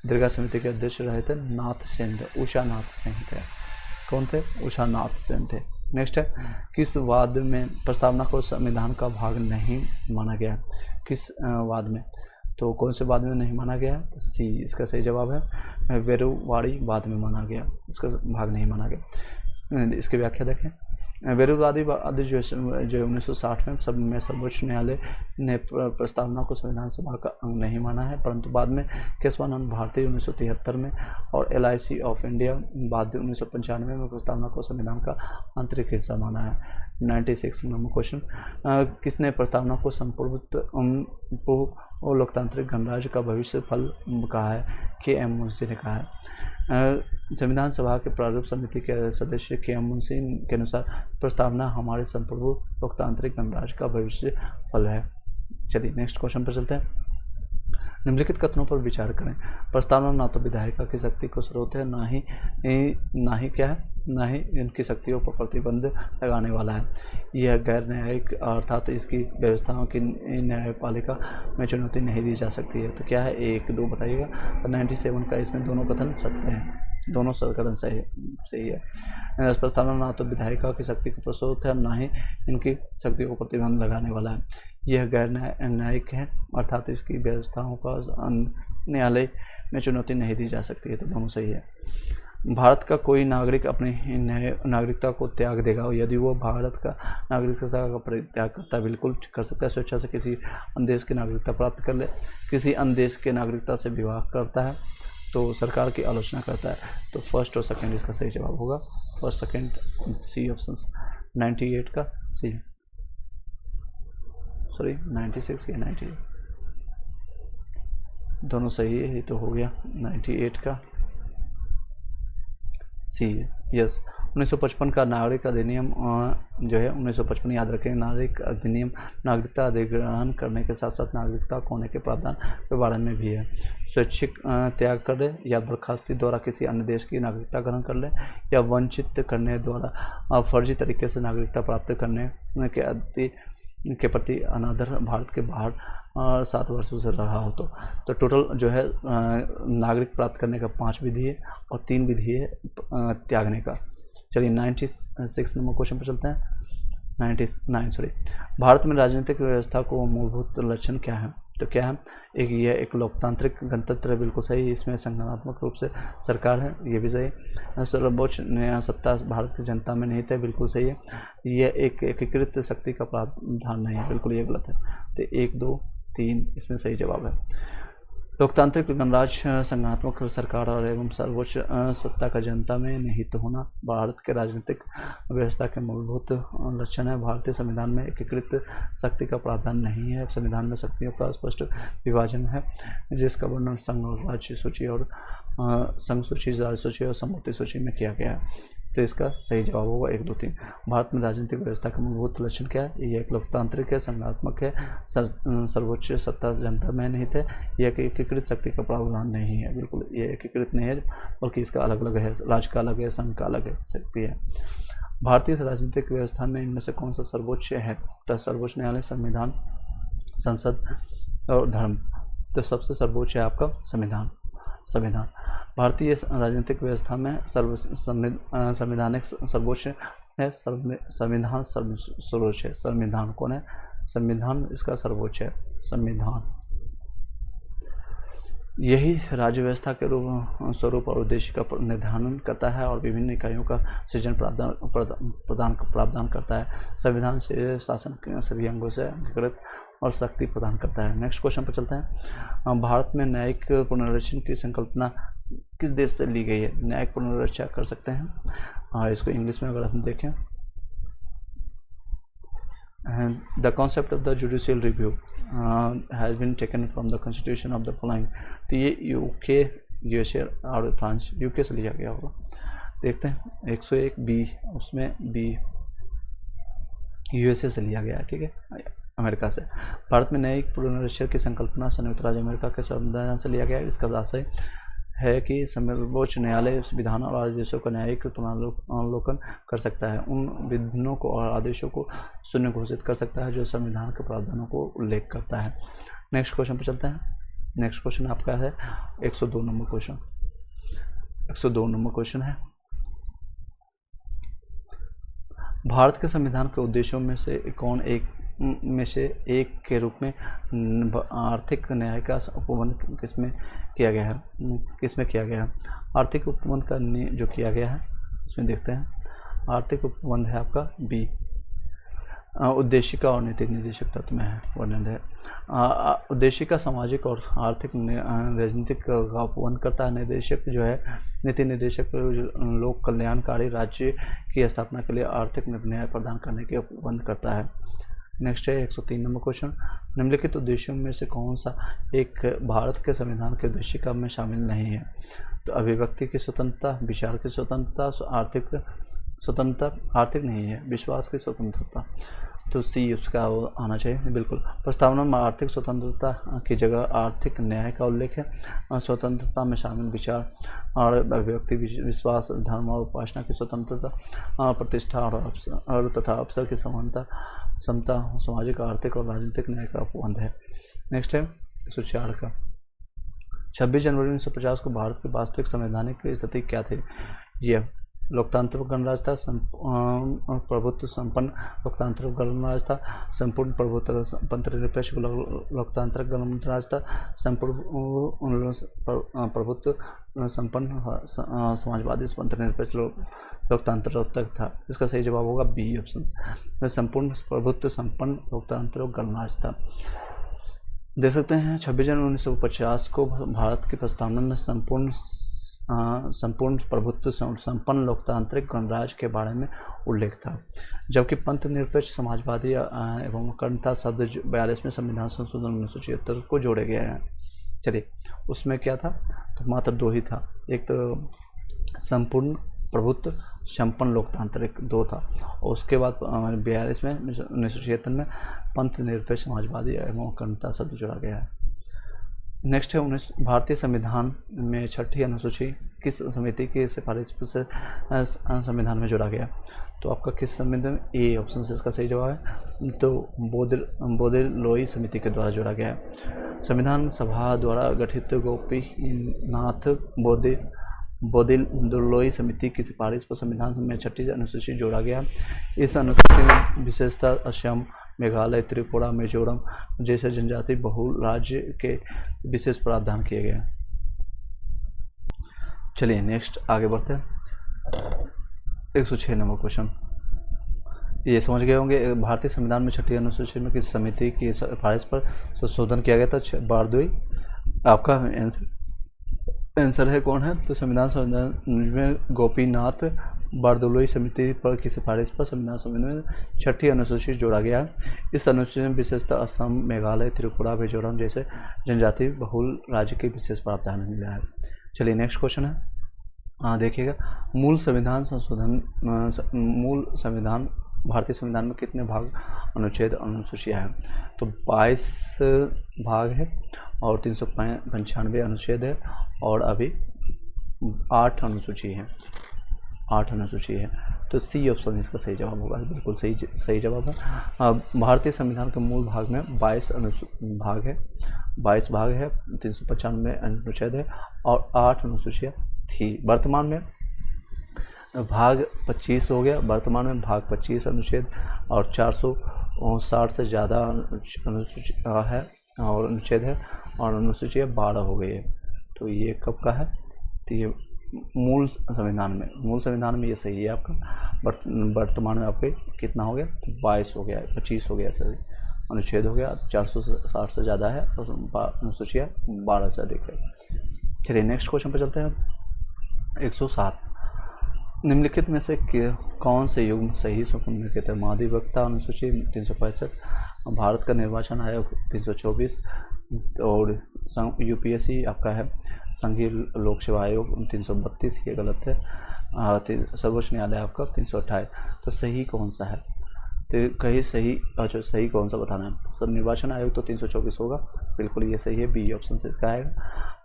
दीर्घा समिति के अध्यक्ष रहे थे नाथ सेन थे, उषा नाथ सेन थे। कौन थे? उषा नाथ सेन थे। नेक्स्ट है किस वाद में प्रस्तावना को संविधान का भाग नहीं माना गया? किस वाद में? तो कौन से वाद में नहीं माना गया? सी, इसका सही जवाब है वेरुवाड़ी वाद में माना गया, इसका भाग नहीं माना गया। इसकी व्याख्या देखें। वेरुवादी वाद जो 1960 में सर्वोच्च न्यायालय ने प्रस्तावना को संविधान सभा का अंग नहीं माना है, परंतु बाद में केशवानंद भारती 1973 में और LIC ऑफ इंडिया बाद 1995 में प्रस्तावना को संविधान का आंतरिक हिस्सा माना है। 96 नंबर क्वेश्चन, किसने प्रस्तावना को संपूर्ण लोकतांत्रिक गणराज्य का भविष्य फल कहा है? KM मुंशी ने कहा है। संविधान सभा के प्रारूप समिति के सदस्य KM मुंशी के अनुसार प्रस्तावना हमारे संपूर्ण लोकतांत्रिक गणराज्य का भविष्य फल है। चलिए नेक्स्ट क्वेश्चन पर चलते हैं। निम्नलिखित कथनों पर विचार करें। प्रस्तावना ना तो विधायिका की शक्ति को स्रोत है, ना ही क्या है, ना ही इनकी शक्तियों पर प्रतिबंध लगाने वाला है। यह गैर न्यायिक अर्थात इसकी व्यवस्थाओं की न्यायपालिका में चुनौती नहीं दी जा सकती है। तो क्या है, 1 2 बताइएगा। तो 97 का इसमें दोनों कथन सत्य हैं, दोनों कथन सही है। प्रस्तावना ना तो विधायिका की शक्ति को स्रोत है, ना ही इनकी शक्तियों को प्रतिबंध लगाने वाला है। यह गैर न्यायिक है अर्थात इसकी व्यवस्थाओं का न्यायालय में चुनौती नहीं दी जा सकती है। तो दोनों सही है। भारत का कोई नागरिक अपनी नागरिकता को त्याग देगा यदि वो भारत का नागरिकता का परित्याग करता है। बिल्कुल कर सकता है। स्वेच्छा से किसी अन्य देश की नागरिकता प्राप्त कर ले, किसी अन्य देश के नागरिकता से विवाह करता है तो सरकार की आलोचना करता है। तो फर्स्ट और सेकंड इसका सही जवाब होगा। फर्स्ट सेकंड सी ऑप्शन, 98 का सी, सॉरी 96 या 98 दोनों सही है। ये तो हो गया 98 का सी है। यस, 1955 का नागरिक अधिनियम जो है 1955 याद रखें। नागरिक अधिनियम नागरिकता अधिग्रहण करने के साथ साथ नागरिकता खोने के प्रावधान के बारे में भी है। स्वैच्छिक त्याग कर ले या बर्खास्ती द्वारा किसी अन्य देश की नागरिकता ग्रहण कर ले या वंचित करने द्वारा फर्जी तरीके से नागरिकता प्राप्त करने के प्रति अनादर भारत के बाहर 7 वर्षों से रहा हो तो टोटल जो है नागरिक प्राप्त करने का 5 विधि है और 3 विधि है त्यागने का। चलिए 96 नंबर क्वेश्चन पर चलते हैं। 99 सॉरी। भारत में राजनीतिक व्यवस्था को मूलभूत लक्षण क्या है? तो क्या है, एक लोकतांत्रिक गणतंत्र है, बिल्कुल सही। इसमें संगठनात्मक रूप से सरकार है, ये भी सही। सर्वोच्च न्याय सत्ता भारत की जनता में निहित है, बिल्कुल सही है। यह एक एकीकृत शक्ति का प्रावधान नहीं है, बिल्कुल ये गलत है। तो 1 2 3 इसमें सही जवाब है। लोकतांत्रिक गणराज्य संगठनात्मक सरकार और एवं सर्वोच्च सत्ता का जनता में निहित होना भारत के राजनीतिक व्यवस्था के मूलभूत लक्षण है। भारतीय संविधान में एकीकृत शक्ति का प्रावधान नहीं है। संविधान में शक्तियों का स्पष्ट विभाजन है जिसका वर्णन संघ और राज्य सूची और संघ सूची, राज्य सूची और समवर्ती सूची में किया गया है। तो इसका सही जवाब होगा 1 2 3। भारत में राजनीतिक व्यवस्था का मूलभूत लक्षण क्या है? ये एक लोकतांत्रिक है, संघात्मक है, सर्वोच्च सत्ता जनता में निहित है। यह एकीकृत शक्ति का प्रावधान नहीं है, बिल्कुल ये एकीकृत नहीं है, बल्कि इसका अलग अलग है, राज्य का अलग है, संघ का अलग है, शक्ति है। भारतीय राजनीतिक व्यवस्था में इनमें से कौन सा सर्वोच्च है? तो सर्वोच्च न्यायालय, संविधान, संसद और धर्म। तो सबसे सर्वोच्च है आपका संविधान। भारतीय राजनीतिक व्यवस्था में संवैधानिक सर्वोच्च है, संविधान सर्वोच्च है। संविधान कौन है? संविधान इसका सर्वोच्च है, संविधान। यही राज्य व्यवस्था के स्वरूप और उद्देश्य का निर्धारण करता है और विभिन्न इकाइयों का सृजन प्रावधान करता है। संविधान से शासन के सभी अंगों से एकीकृत और शक्ति प्रदान करता है। नेक्स्ट क्वेश्चन पर चलते हैं। भारत में न्यायिक पुनर्रचना की संकल्पना किस देश से ली गई है? न्यायिक पुनर्रचना कर सकते हैं इसको इंग्लिश में अगर हम देखें, the concept of the judicial review has been taken from the constitution of the following. तो ये यूके, यूएसए और फ्रांस, यूके से लिया गया होगा। देखते हैं 101 बी, उसमें बी यूएसए से लिया गया है, ठीक है, अमेरिका से। भारत में न्यायिक पुनर्रचना की संकल्पना संयुक्त राज्य अमेरिका के संविधान से लिया गया है। इसका आशय है कि सर्वोच्च न्यायालय विधान और आदेशों का न्यायिक पुनरावलोकन कर सकता है, उन विधानों को और आदेशों को शून्य घोषित कर सकता है जो संविधान के प्रावधानों को उल्लेख करता है। नेक्स्ट क्वेश्चन पर चलते हैं। नेक्स्ट क्वेश्चन आपका है 102 नंबर क्वेश्चन। 102 नंबर क्वेश्चन है, भारत के संविधान के उद्देश्यों में से एक के रूप में आर्थिक न्याय का उपबंध किसमें किया गया है? आर्थिक उपबंध का जो किया गया है इसमें देखते हैं। आर्थिक उपबंध है आपका बी, उद्देशिका और नीति निर्देशक तत्व में है, वर्णन है। उद्देशिका सामाजिक और आर्थिक राजनीतिक का उपबंध करता है। निर्देशक जो है, नीति निर्देशक लोक कल्याणकारी राज्य की स्थापना के लिए आर्थिक न्याय प्रदान करने के उपबंध करता है। नेक्स्ट है 103 नंबर क्वेश्चन। निम्नलिखित उद्देश्यों में से कौन सा एक भारत के संविधान के उद्देशिका में शामिल नहीं है? तो अभिव्यक्ति की स्वतंत्रता, विचार की स्वतंत्रता, आर्थिक स्वतंत्रता, आर्थिक नहीं है, विश्वास की स्वतंत्रता। तो सी उसका वो आना चाहिए बिल्कुल। प्रस्तावना में आर्थिक स्वतंत्रता की जगह आर्थिक न्याय का उल्लेख है। स्वतंत्रता में शामिल विचार और अभिव्यक्ति, विश्वास, धर्म और उपासना की स्वतंत्रता, प्रतिष्ठा और तथा अवसर की समानता, समता, सामाजिक, आर्थिक और राजनीतिक न्याय का उपबंध है। नेक्स्ट है 104 का। 26 जनवरी 1950 को भारत की वास्तविक संवैधानिक स्थिति क्या थी? यह लोकतांत्रिक गणराज्य था, प्रभुत्व संपन्न लोकतांत्रिक गणराज्य था, संपूर्ण प्रभुत्व पंथनिरपेक्ष लोकतांत्रिक गणराज्य था, संपूर्ण प्रभुत्व संपन्न समाजवादी पंथनिरपेक्ष लोकतांत्रिक था। इसका सही जवाब होगा बी ऑप्शन, संपूर्ण प्रभुत्व संपन्न लोकतांत्रिक गणराज्य था। देख सकते हैं 26 जनवरी 1950 को भारत की प्रस्तावना में संपूर्ण प्रभुत्व संपन्न लोकतांत्रिक गणराज्य के बारे में उल्लेख था, जबकि पंथ निरपेक्ष समाजवादी एवं अखंडता शब्द 42वें संविधान संशोधन 1976 को जोड़े गए हैं। चलिए उसमें क्या था, तो मात्र दो ही था, एक तो संपूर्ण प्रभुत्व संपन्न लोकतांत्रिक दो था, और उसके बाद 42 में 1976 में पंथ निरपेक्ष समाजवादी एवं अखंडता शब्द जोड़ा गया है। नेक्स्ट है भारतीय संविधान में छठी अनुसूची किस समिति की सिफारिश से संविधान में जोड़ा गया? तो आपका किस संविधान? ए ऑप्शन से इसका सही जवाब है, तो बोदेलोई समिति के द्वारा जोड़ा गया है। संविधान सभा द्वारा गठित गोपीनाथ बोदेलोई समिति की सिफारिश पर संविधान में छठी अनुसूची जोड़ा गया। इस अनुसूची में विशेषता असम, मेघालय, त्रिपुरा, मिजोरम जैसे जनजाति बहुल राज्य के विशेष प्रावधान किए गए। चलिए नेक्स्ट आगे बढ़ते हैं। 106 नंबर क्वेश्चन, ये समझ गए होंगे भारतीय संविधान में छठी अनुसूची में किस समिति की सिफारिश पर संशोधन किया गया था? बारदोई आपका आंसर है। कौन है? तो संविधान में गोपीनाथ बारदोलोई समिति पर की सिफारिश पर संविधान में छठी अनुसूची जोड़ा गया है। इस अनुसूची में विशेषतः असम, मेघालय, त्रिपुरा, मिजोरम जैसे जनजाति बहुल राज्य के विशेष प्रावधान मिला है। चलिए नेक्स्ट क्वेश्चन है, देखिएगा मूल संविधान भारतीय संविधान में कितने भाग, अनुच्छेद, अनुसूचियाँ हैं? तो 22 भाग है और 395 अनुच्छेद है और अभी 8 अनुसूची है, 8 अनुसूची है। तो सी ऑप्शन इसका सही जवाब होगा, बिल्कुल सही जवाब है। भारतीय संविधान के मूल भाग में 22 भाग है, 22 भाग है, 395 अनुच्छेद है और 8 अनुसूचियाँ थी। वर्तमान में भाग 25 हो गया, वर्तमान में भाग 25 अनुच्छेद और 460 से ज़्यादा अनुसूची है और अनुच्छेद है और अनुसूचियाँ 12 हो गई है। तो ये कब का है? तो ये मूल संविधान में ये सही है आपका। वर्तमान में आपके कितना हो गया? 22 हो गया, 25 हो गया, सॉरी अनुच्छेद हो गया, 460 से ज़्यादा है और अनुसूचियाँ 12 से अधिक है। चलिए नेक्स्ट क्वेश्चन पर चलते हैं। 107 निम्नलिखित में से कौन से युग्म सही निम्नलिखित है? महाधिवक्ता अनुसूची 365, भारत का निर्वाचन आयोग 324 और यूपीएससी आपका है, संघीय लोक सेवा आयोग 332, ये गलत है। सर्वोच्च न्यायालय आपका 328। तो सही कौन सा है? तो कहीं सही, अच्छा सही कौन सा बताना है? सर निर्वाचन आयोग तो 324 होगा, बिल्कुल ये सही है, बी ऑप्शन से इसका आएगा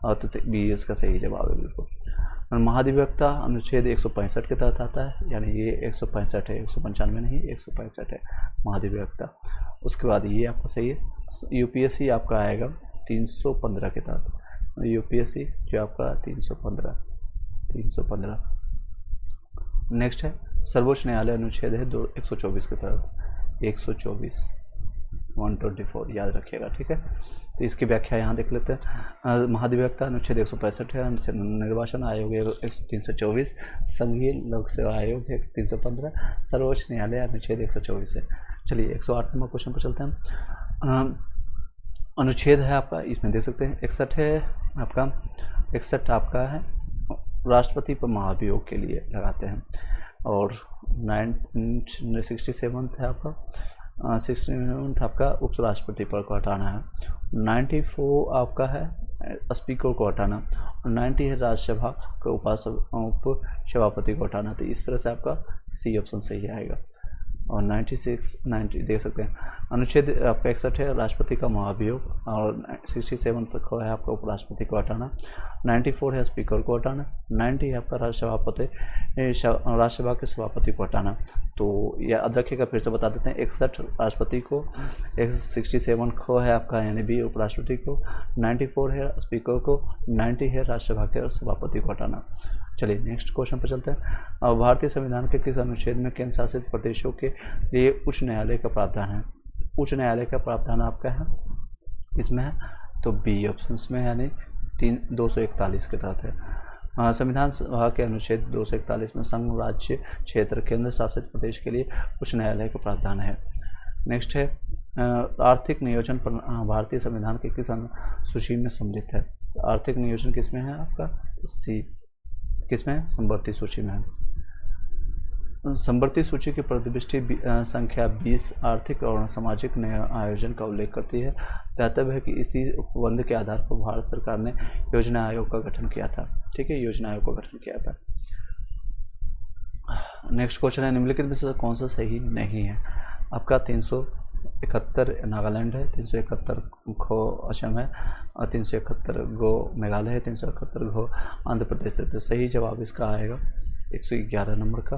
और तो बी इसका सही जवाब है बिल्कुल। महाधिवक्ता अनुच्छेद 165 के तहत आता है, यानी ये 165 है, 195 नहीं, 165 है महाधिवक्ता। उसके बाद ये आपका सही है। यूपीएससी आपका आएगा 315 के तहत, यूपीएससी जो आपका 315। नेक्स्ट है सर्वोच्च न्यायालय अनुच्छेद है 124 के तहत, 124 याद रखिएगा, ठीक है। तो इसकी व्याख्या यहाँ देख लेते हैं। महाधिवक्ता अनुच्छेद 165 है, निर्वाचन आयोग 324, संघीय लोक सेवा आयोग 315, सर्वोच्च न्यायालय अनुच्छेद 124 है। चलिए 108 नंबर क्वेश्चन पर चलते हैं। अनुच्छेद है आपका, इसमें देख सकते हैं 61 है आपका, 61 आपका है राष्ट्रपति पर महाभियोग के लिए लगाते हैं और 67 है आपका, 67 आपका उपराष्ट्रपति पर को हटाना है, 94 आपका है स्पीकर को हटाना और 90 है राज्यसभा के उप सभापति को हटाना। तो इस तरह से आपका सी ऑप्शन सही आएगा। और 90 देख सकते हैं। अनुच्छेद आपका 61 है राष्ट्रपति का महाभियोग, और 67 तक है आपका उपराष्ट्रपति को हटाना, 94 है स्पीकर को हटाना, 90 है आपका राज्यसभा के सभापति को हटाना। तो यह याद रखिएगा, फिर से बता देते हैं, 61 राष्ट्रपति को, 67 को है आपका यानी बी उपराष्ट्रपति को, 94 है स्पीकर को, 90 है राज्यसभा के सभापति को हटाना। चलिए नेक्स्ट क्वेश्चन पर चलते हैं। अब भारतीय संविधान के किस अनुच्छेद में केंद्र शासित प्रदेशों के लिए उच्च न्यायालय का प्रावधान है? उच्च न्यायालय का प्रावधान आपका है इसमें है तो बी ऑप्शन में, यानी 241 के तहत है। संविधान सभा के अनुच्छेद 241 में संघ, राज्य, क्षेत्र, केंद्र शासित प्रदेश के लिए उच्च न्यायालय का प्रावधान है। नेक्स्ट है आर्थिक नियोजन भारतीय संविधान के किस सूची में सम्मिलित है? आर्थिक नियोजन किसमें है आपका? सी। किसमें? समवर्ती सूची में है। समवर्ती सूची की प्रतिविष्टि संख्या 20 आर्थिक और सामाजिक आयोजन का उल्लेख करती है। दातव्य है कि इसी उपबंध के आधार पर भारत सरकार ने योजना आयोग का गठन किया था। ठीक है, योजना आयोग का गठन किया था। नेक्स्ट क्वेश्चन है, निम्नलिखित में से कौन सा सही नहीं है? आपका 371 नागालैंड है, 371 घो असम है, और 371 गो मेघालय है, 371 घो आंध्र प्रदेश है। तो सही जवाब इसका आएगा 111 नंबर का,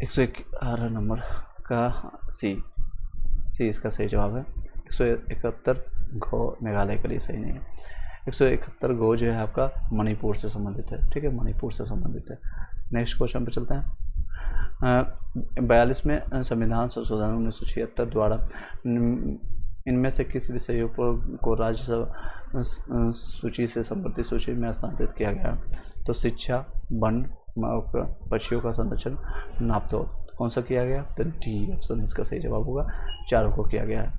111 नंबर का सी इसका सही जवाब है। 171 घो मेघालय के लिए सही नहीं है। 171 घो जो है आपका मणिपुर से संबंधित है। ठीक है, मणिपुर से संबंधित है। नेक्स्ट क्वेश्चन पे चलते हैं। 42वें संविधान संशोधन 1976 द्वारा इनमें से किस विषयों पर को राज्यसभा सूची से समवर्ती सूची में स्थानांतरित किया गया? तो शिक्षा, वन, पक्षियों का संरक्षण, नापतोल। कौन सा किया गया? तो डी ऑप्शन इसका सही जवाब होगा, चारों को किया गया है।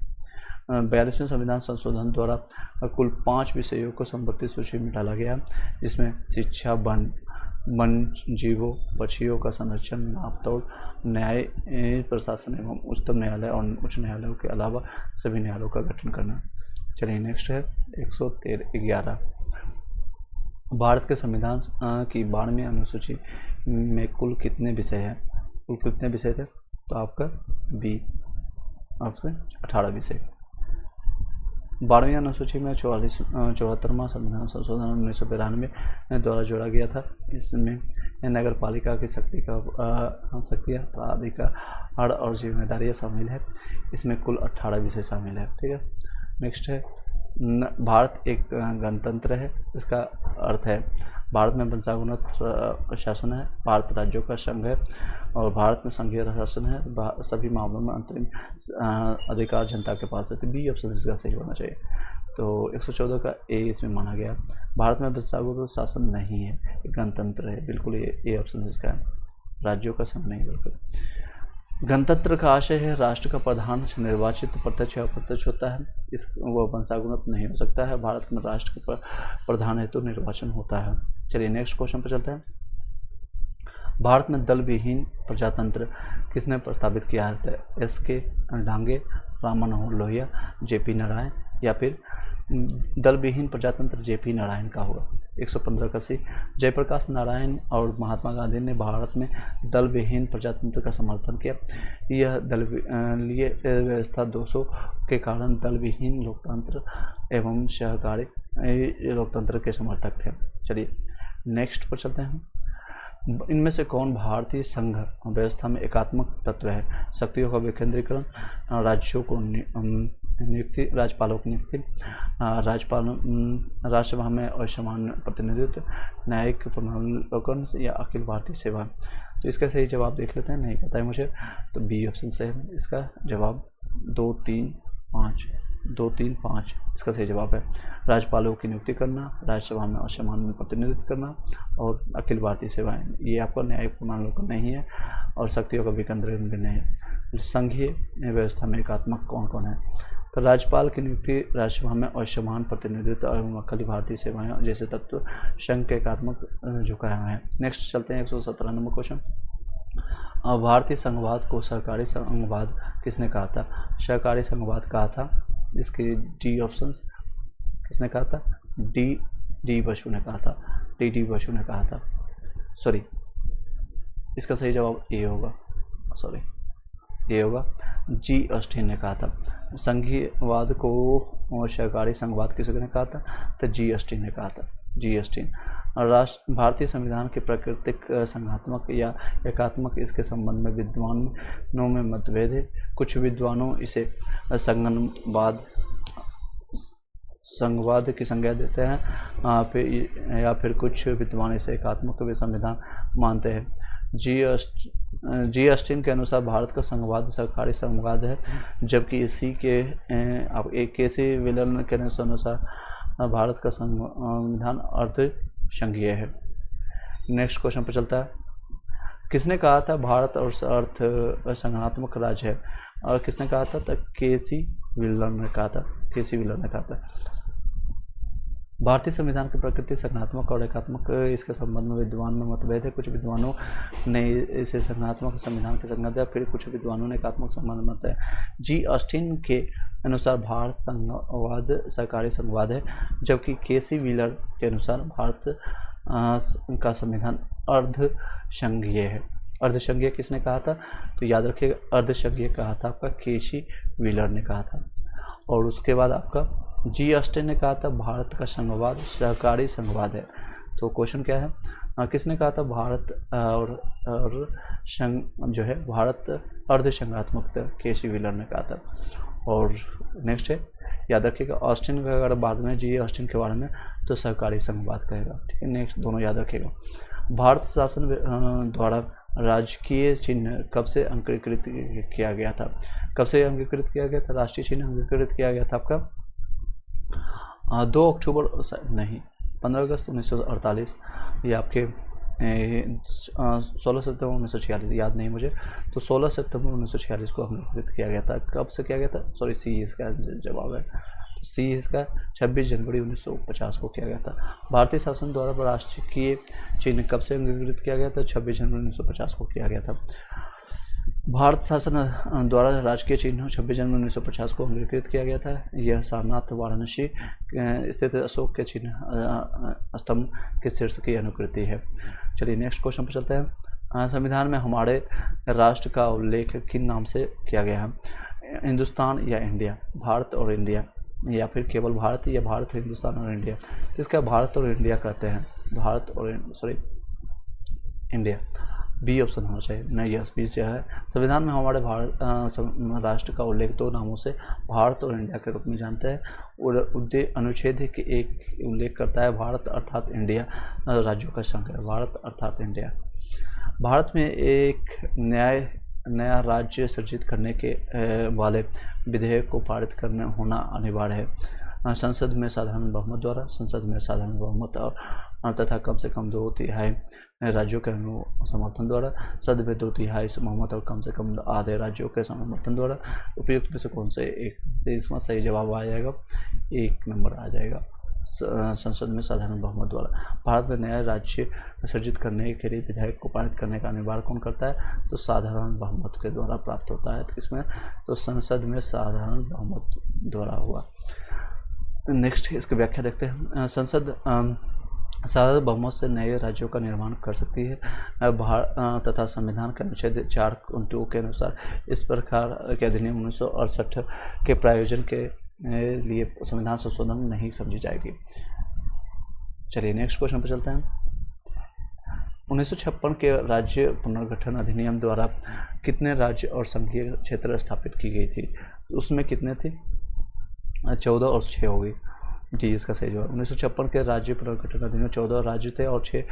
42वें संविधान संशोधन द्वारा कुल 5 विषयों को समवर्ती सूची में डाला गया, जिसमें शिक्षा, वन जीवों, पक्षियों का संरक्षण, नापतोल, न्याय प्रशासन एवं उच्चतम न्यायालय और उच्च न्यायालयों के अलावा सभी न्यायालयों का गठन करना। चलिए नेक्स्ट है 111। भारत के संविधान की 12वीं अनुसूची में कुल कितने विषय हैं? कुल कितने विषय थे? तो आपका बी ऑप्शन 18 विषय। 12वीं अनुसूची में 74वां संविधान संशोधन 1992 द्वारा जोड़ा गया था। इसमें नगर पालिका की शक्तियाँ, प्राधिकार और जिम्मेदारियाँ शामिल है। इसमें कुल 18 विषय शामिल है। ठीक है, नेक्स्ट है भारत एक गणतंत्र है। इसका अर्थ है भारत में वंशानुगत शासन है, भारत राज्यों का संघ है और भारत में संघीय शासन है। सभी मामलों में अंतरिम अधिकार जनता के पास है। तो बी ऑप्शन इसका सही होना चाहिए। तो 114 का ए इसमें माना गया। भारत में वंशानुगत शासन नहीं है, गणतंत्र है। बिल्कुल ए ऑप्शन इसका है, राज्यों का संघ नहीं। बिल्कुल गणतंत्र का आशय है राष्ट्र का प्रधान निर्वाचित प्रत्यक्ष या अप्रत्यक्ष होता है। इस वो वंशानुगत नहीं हो सकता है। भारत में राष्ट्र के प्रधान हेतु निर्वाचन होता है। चलिए नेक्स्ट क्वेश्चन पर चलते हैं। भारत में दल विहीन प्रजातंत्र किसने प्रस्तावित किया है? एस.के. डांगे, राम मनोहर लोहिया, जे.पी. नारायण, या फिर दल विहीन प्रजातंत्र जे.पी. नारायण का होगा। 115 का सी। जयप्रकाश नारायण और महात्मा गांधी ने भारत में दल विहीन प्रजातंत्र का समर्थन किया। यह दलीय व्यवस्था 200 के कारण दल विहीन लोकतंत्र एवं सहकारी लोकतंत्र के समर्थक थे। चलिए नेक्स्ट पर चलते हैं। इनमें से कौन भारतीय संघ व्यवस्था में एकात्मक तत्व है? शक्तियों का विकेंद्रीकरण, राज्यों को नियुक्ति, राज्यपालों की नियुक्ति, राज्यसभा में असमान प्रतिनिधित्व, न्यायिक पुनर्विलोकन या अखिल भारतीय सेवा। तो इसका सही जवाब देख लेते हैं, नहीं पता है मुझे। तो बी ऑप्शन से है इसका जवाब। 2, 3, 5 इसका सही जवाब है। राज्यपालों की नियुक्ति करना, राज्यसभा में असमान प्रतिनिधित्व करना और अखिल भारतीय सेवाएं। ये आपका न्यायिक पुनर्विलोकन नहीं है और शक्तियों का विकेंद्रीकरण भी नहीं है। संघीय व्यवस्था में एकात्मक कौन कौन है? तो राज्यपाल की नियुक्ति, राज्यसभा में असमान प्रतिनिधित्व एवं अखिल भारतीय सेवाएं जैसे तत्व संघ के एकात्मक झुकाए हुए हैं। नेक्स्ट चलते हैं 117 नंबर क्वेश्चन। भारतीय संघवाद को सहकारी संघवाद किसने कहा था? सहकारी संघवाद कहा था। इसके डी ऑप्शन किसने कहा था? डी बसु ने कहा था। डी बसु ने कहा था। सॉरी, इसका सही जवाब ए होगा। सॉरी, ये होगा। जी ऑस्टिन ने कहा था। संघीयवाद को सहकारी संघवाद किसने कहा था? तो जी ऑस्टिन ने कहा था। जी ऑस्टिन। भारतीय संविधान के प्राकृतिक, संघात्मक या एकात्मक, इसके संबंध में विद्वानों में मतभेद है। कुछ विद्वानों इसे संघवाद की संज्ञा देते हैं, या फिर कुछ विद्वान इसे एकात्मक भी संविधान मानते हैं। जी ऑस्टिन के अनुसार भारत का संघवाद सहकारी संघवाद है, जबकि इसी के केसी विलन के अनुसार भारत का संविधान अर्ध संघीय है। नेक्स्ट क्वेश्चन पर चलता है। किसने कहा था भारत और अर्थ संघात्मक राज्य है? और किसने कहा था? तो केसी विलन ने कहा था। केसी विलन ने कहा था। भारतीय संविधान की प्रकृति संघात्मक और एकात्मक, इसके संबंध में विद्वान में मतभेद है। कुछ विद्वानों ने इसे संघात्मक संविधान की संज्ञा दिया, फिर कुछ विद्वानों ने एकात्मक संबंध मानते हैं। जी ऑस्टिन के अनुसार भारत संघवाद सहकारी संघवाद है, जबकि केसी व्हीलर के अनुसार भारत का संविधान अर्ध संघीय है। अर्ध संघीय किसने कहा था? तो याद रखिएगा, अर्ध संघीय कहा था आपका केसी व्हीलर ने कहा था। और उसके बाद आपका जी ऑस्टिन ने कहा था भारत का संघवाद सहकारी संघवाद है। तो क्वेश्चन क्या है? किसने कहा था भारत और संघ जो है भारत अर्ध संघात्मक? केसी व्हीलर ने कहा था। और नेक्स्ट है, याद रखिएगा, ऑस्टिन का अगर बाद में जी ऑस्टिन के बारे में तो सहकारी संघवाद कहेगा। ठीक है, नेक्स्ट दोनों याद रखिएगा। भारत शासन द्वारा राजकीय चिन्ह कब से अंगीकृत किया गया था? कब से अंगीकृत किया गया था? राष्ट्रीय चिन्ह अंगीकृत किया गया था आपका 2 अक्टूबर नहीं 15 अगस्त 1948, या आपके 16 सितंबर 1946, याद नहीं मुझे, तो 16 सितंबर 1946 को अंगीकृत किया गया था। कब से किया गया था? सॉरी, सी इसका जवाब है। सी इसका 26 जनवरी 1950 को किया गया था। भारतीय शासन द्वारा राष्ट्रीय चिन्ह कब से अंगीकृत किया गया था? 26 जनवरी 1950 को किया गया था। भारत शासन द्वारा राजकीय चिन्ह 26 जनवरी 1950 को अंगीकृत किया गया था। यह सारनाथ वाराणसी स्थित अशोक के चिन्ह स्तंभ के शीर्ष की अनुकृति है। चलिए नेक्स्ट क्वेश्चन पर चलते हैं। संविधान में हमारे राष्ट्र का उल्लेख किन नाम से किया गया है? हिंदुस्तान या इंडिया? भारत और इंडिया, या फिर केवल भारत, या भारत, हिंदुस्तान और इंडिया? इसका भारत और इंडिया कहते हैं। भारत और इंडिया, बी ऑप्शन होना चाहिए। नहीं, यस, बी जो है। संविधान में हमारे भारत राष्ट्र का उल्लेख 2 नामों से भारत और इंडिया के रूप में जानते हैं। और अनुच्छेद के एक उल्लेख करता है भारत अर्थात इंडिया राज्यों का संघ है। भारत अर्थात इंडिया। भारत में एक नया राज्य सृजित करने के वाले विधेयक को पारित करना होना अनिवार्य है। संसद में साधारण बहुमत द्वारा, संसद में साधारण बहुमत और तथा कम से कम 2/3 राज्यों के समर्थन द्वारा, सदन में 2/3 बहुमत और कम से कम आधे राज्यों के समर्थन द्वारा। उपयुक्त में से कौन से एक? इसमें सही जवाब आ जाएगा, 1 नंबर आ जाएगा, संसद में साधारण बहुमत द्वारा। भारत में नया राज्य सृजित करने के लिए विधेयक को पारित करने का अनिवार्य कौन करता है? तो साधारण बहुमत के द्वारा प्राप्त होता है। किसमें? तो संसद में साधारण बहुमत द्वारा हुआ। नेक्स्ट इसकी व्याख्या देखते हैं। संसद साधारण बहुमत से नए राज्यों का निर्माण कर सकती है तथा संविधान के अनुच्छेद 4(2) के अनुसार इस प्रकार के अधिनियम 1968 के प्रायोजन के लिए संविधान संशोधन नहीं समझी जाएगी। चलिए नेक्स्ट क्वेश्चन पर चलते हैं। 1956 के राज्य पुनर्गठन अधिनियम द्वारा कितने राज्य और संघीय क्षेत्र स्थापित की गई थी? उसमें कितने थे? 14 और 6 हो गई। जी इसका सही जवाब। 1956 के राज्य पुनर्गठन अधिनियम 14 राज्य थे और 6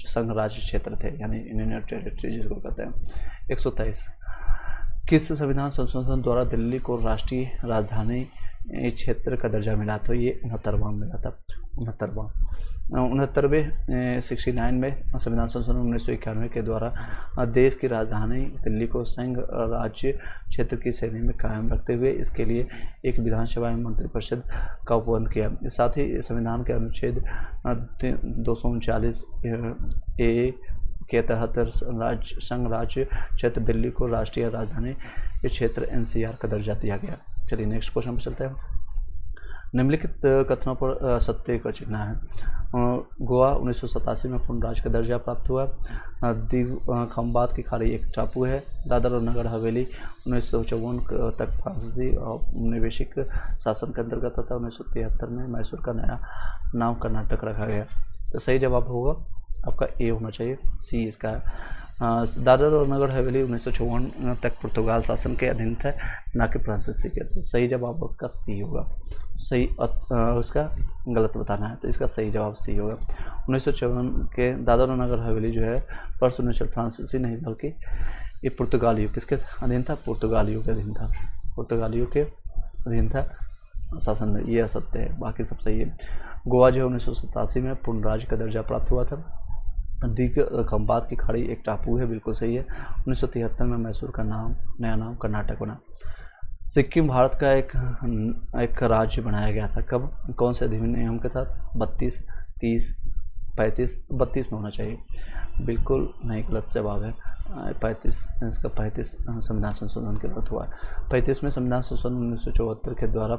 संघ राज्य क्षेत्र थे, यानी यूनियन टेरिटरी जिसको कहते हैं। 123 किस संविधान संशोधन द्वारा दिल्ली को राष्ट्रीय राजधानी क्षेत्र का दर्जा मिला? तो ये 69वां मिला था। 69वें 69 में संविधान संशोधन 1991 के द्वारा देश की राजधानी दिल्ली को संघ राज्य क्षेत्र की श्रेणी में कायम रखते हुए इसके लिए एक विधानसभा एवं मंत्रिपरिषद का उपबंध किया। साथ ही संविधान के अनुच्छेद 239 ए के तहत संघ राज्य क्षेत्र दिल्ली को राष्ट्रीय राजधानी क्षेत्र NCR का दर्जा दिया गया। चलिए नेक्स्ट क्वेश्चन पर चलते हैं। निम्नलिखित कथनों पर सत्य का चिन्ह है। गोवा 1987 में पूर्ण राज्य का दर्जा प्राप्त हुआ। दीव खंबात की खाड़ी एक टापू है। दादर और नगर हवेली 1954 तक फ्रांसीसी औपनिवेशिक शासन के अंतर्गत था। 1973 में मैसूर का नया नाम कर्नाटक रखा गया। तो सही जवाब होगा आपका ए होना चाहिए, सी इसका है। दादर और नगर हवेली 1954 तक पुर्तगाल शासन के अधीन था, ना कि फ्रांसीसी के। तो सही जवाब उसका सी होगा। सही उसका गलत बताना है, तो इसका सही जवाब सी होगा। 1954 के दादर और नगर हवेली जो है पर सुनिश्चित फ्रांसीसी नहीं बल्कि ये पुर्तगालियों किसके अधीन था, पुर्तगालियों के अधीन था, पुर्तगालियों के अधीन था शासन में। ये असत्य है, बाकी सब सही है। गोवा जो है 1987 में पूर्ण राज्य का दर्जा प्राप्त हुआ था। दीघ खंबात की खाड़ी एक टापू है, बिल्कुल सही है। 1973 में मैसूर का नया नाम कर्नाटक बना। सिक्किम भारत का एक राज्य बनाया गया था कब, कौन से अधिनियम के तहत? 32, 30, 35, 32 में होना चाहिए, बिल्कुल नहीं, गलत जवाब है 35। इसका 35 संविधान संशोधन के तहत हुआ है। 35 में संविधान संशोधन 1974 के द्वारा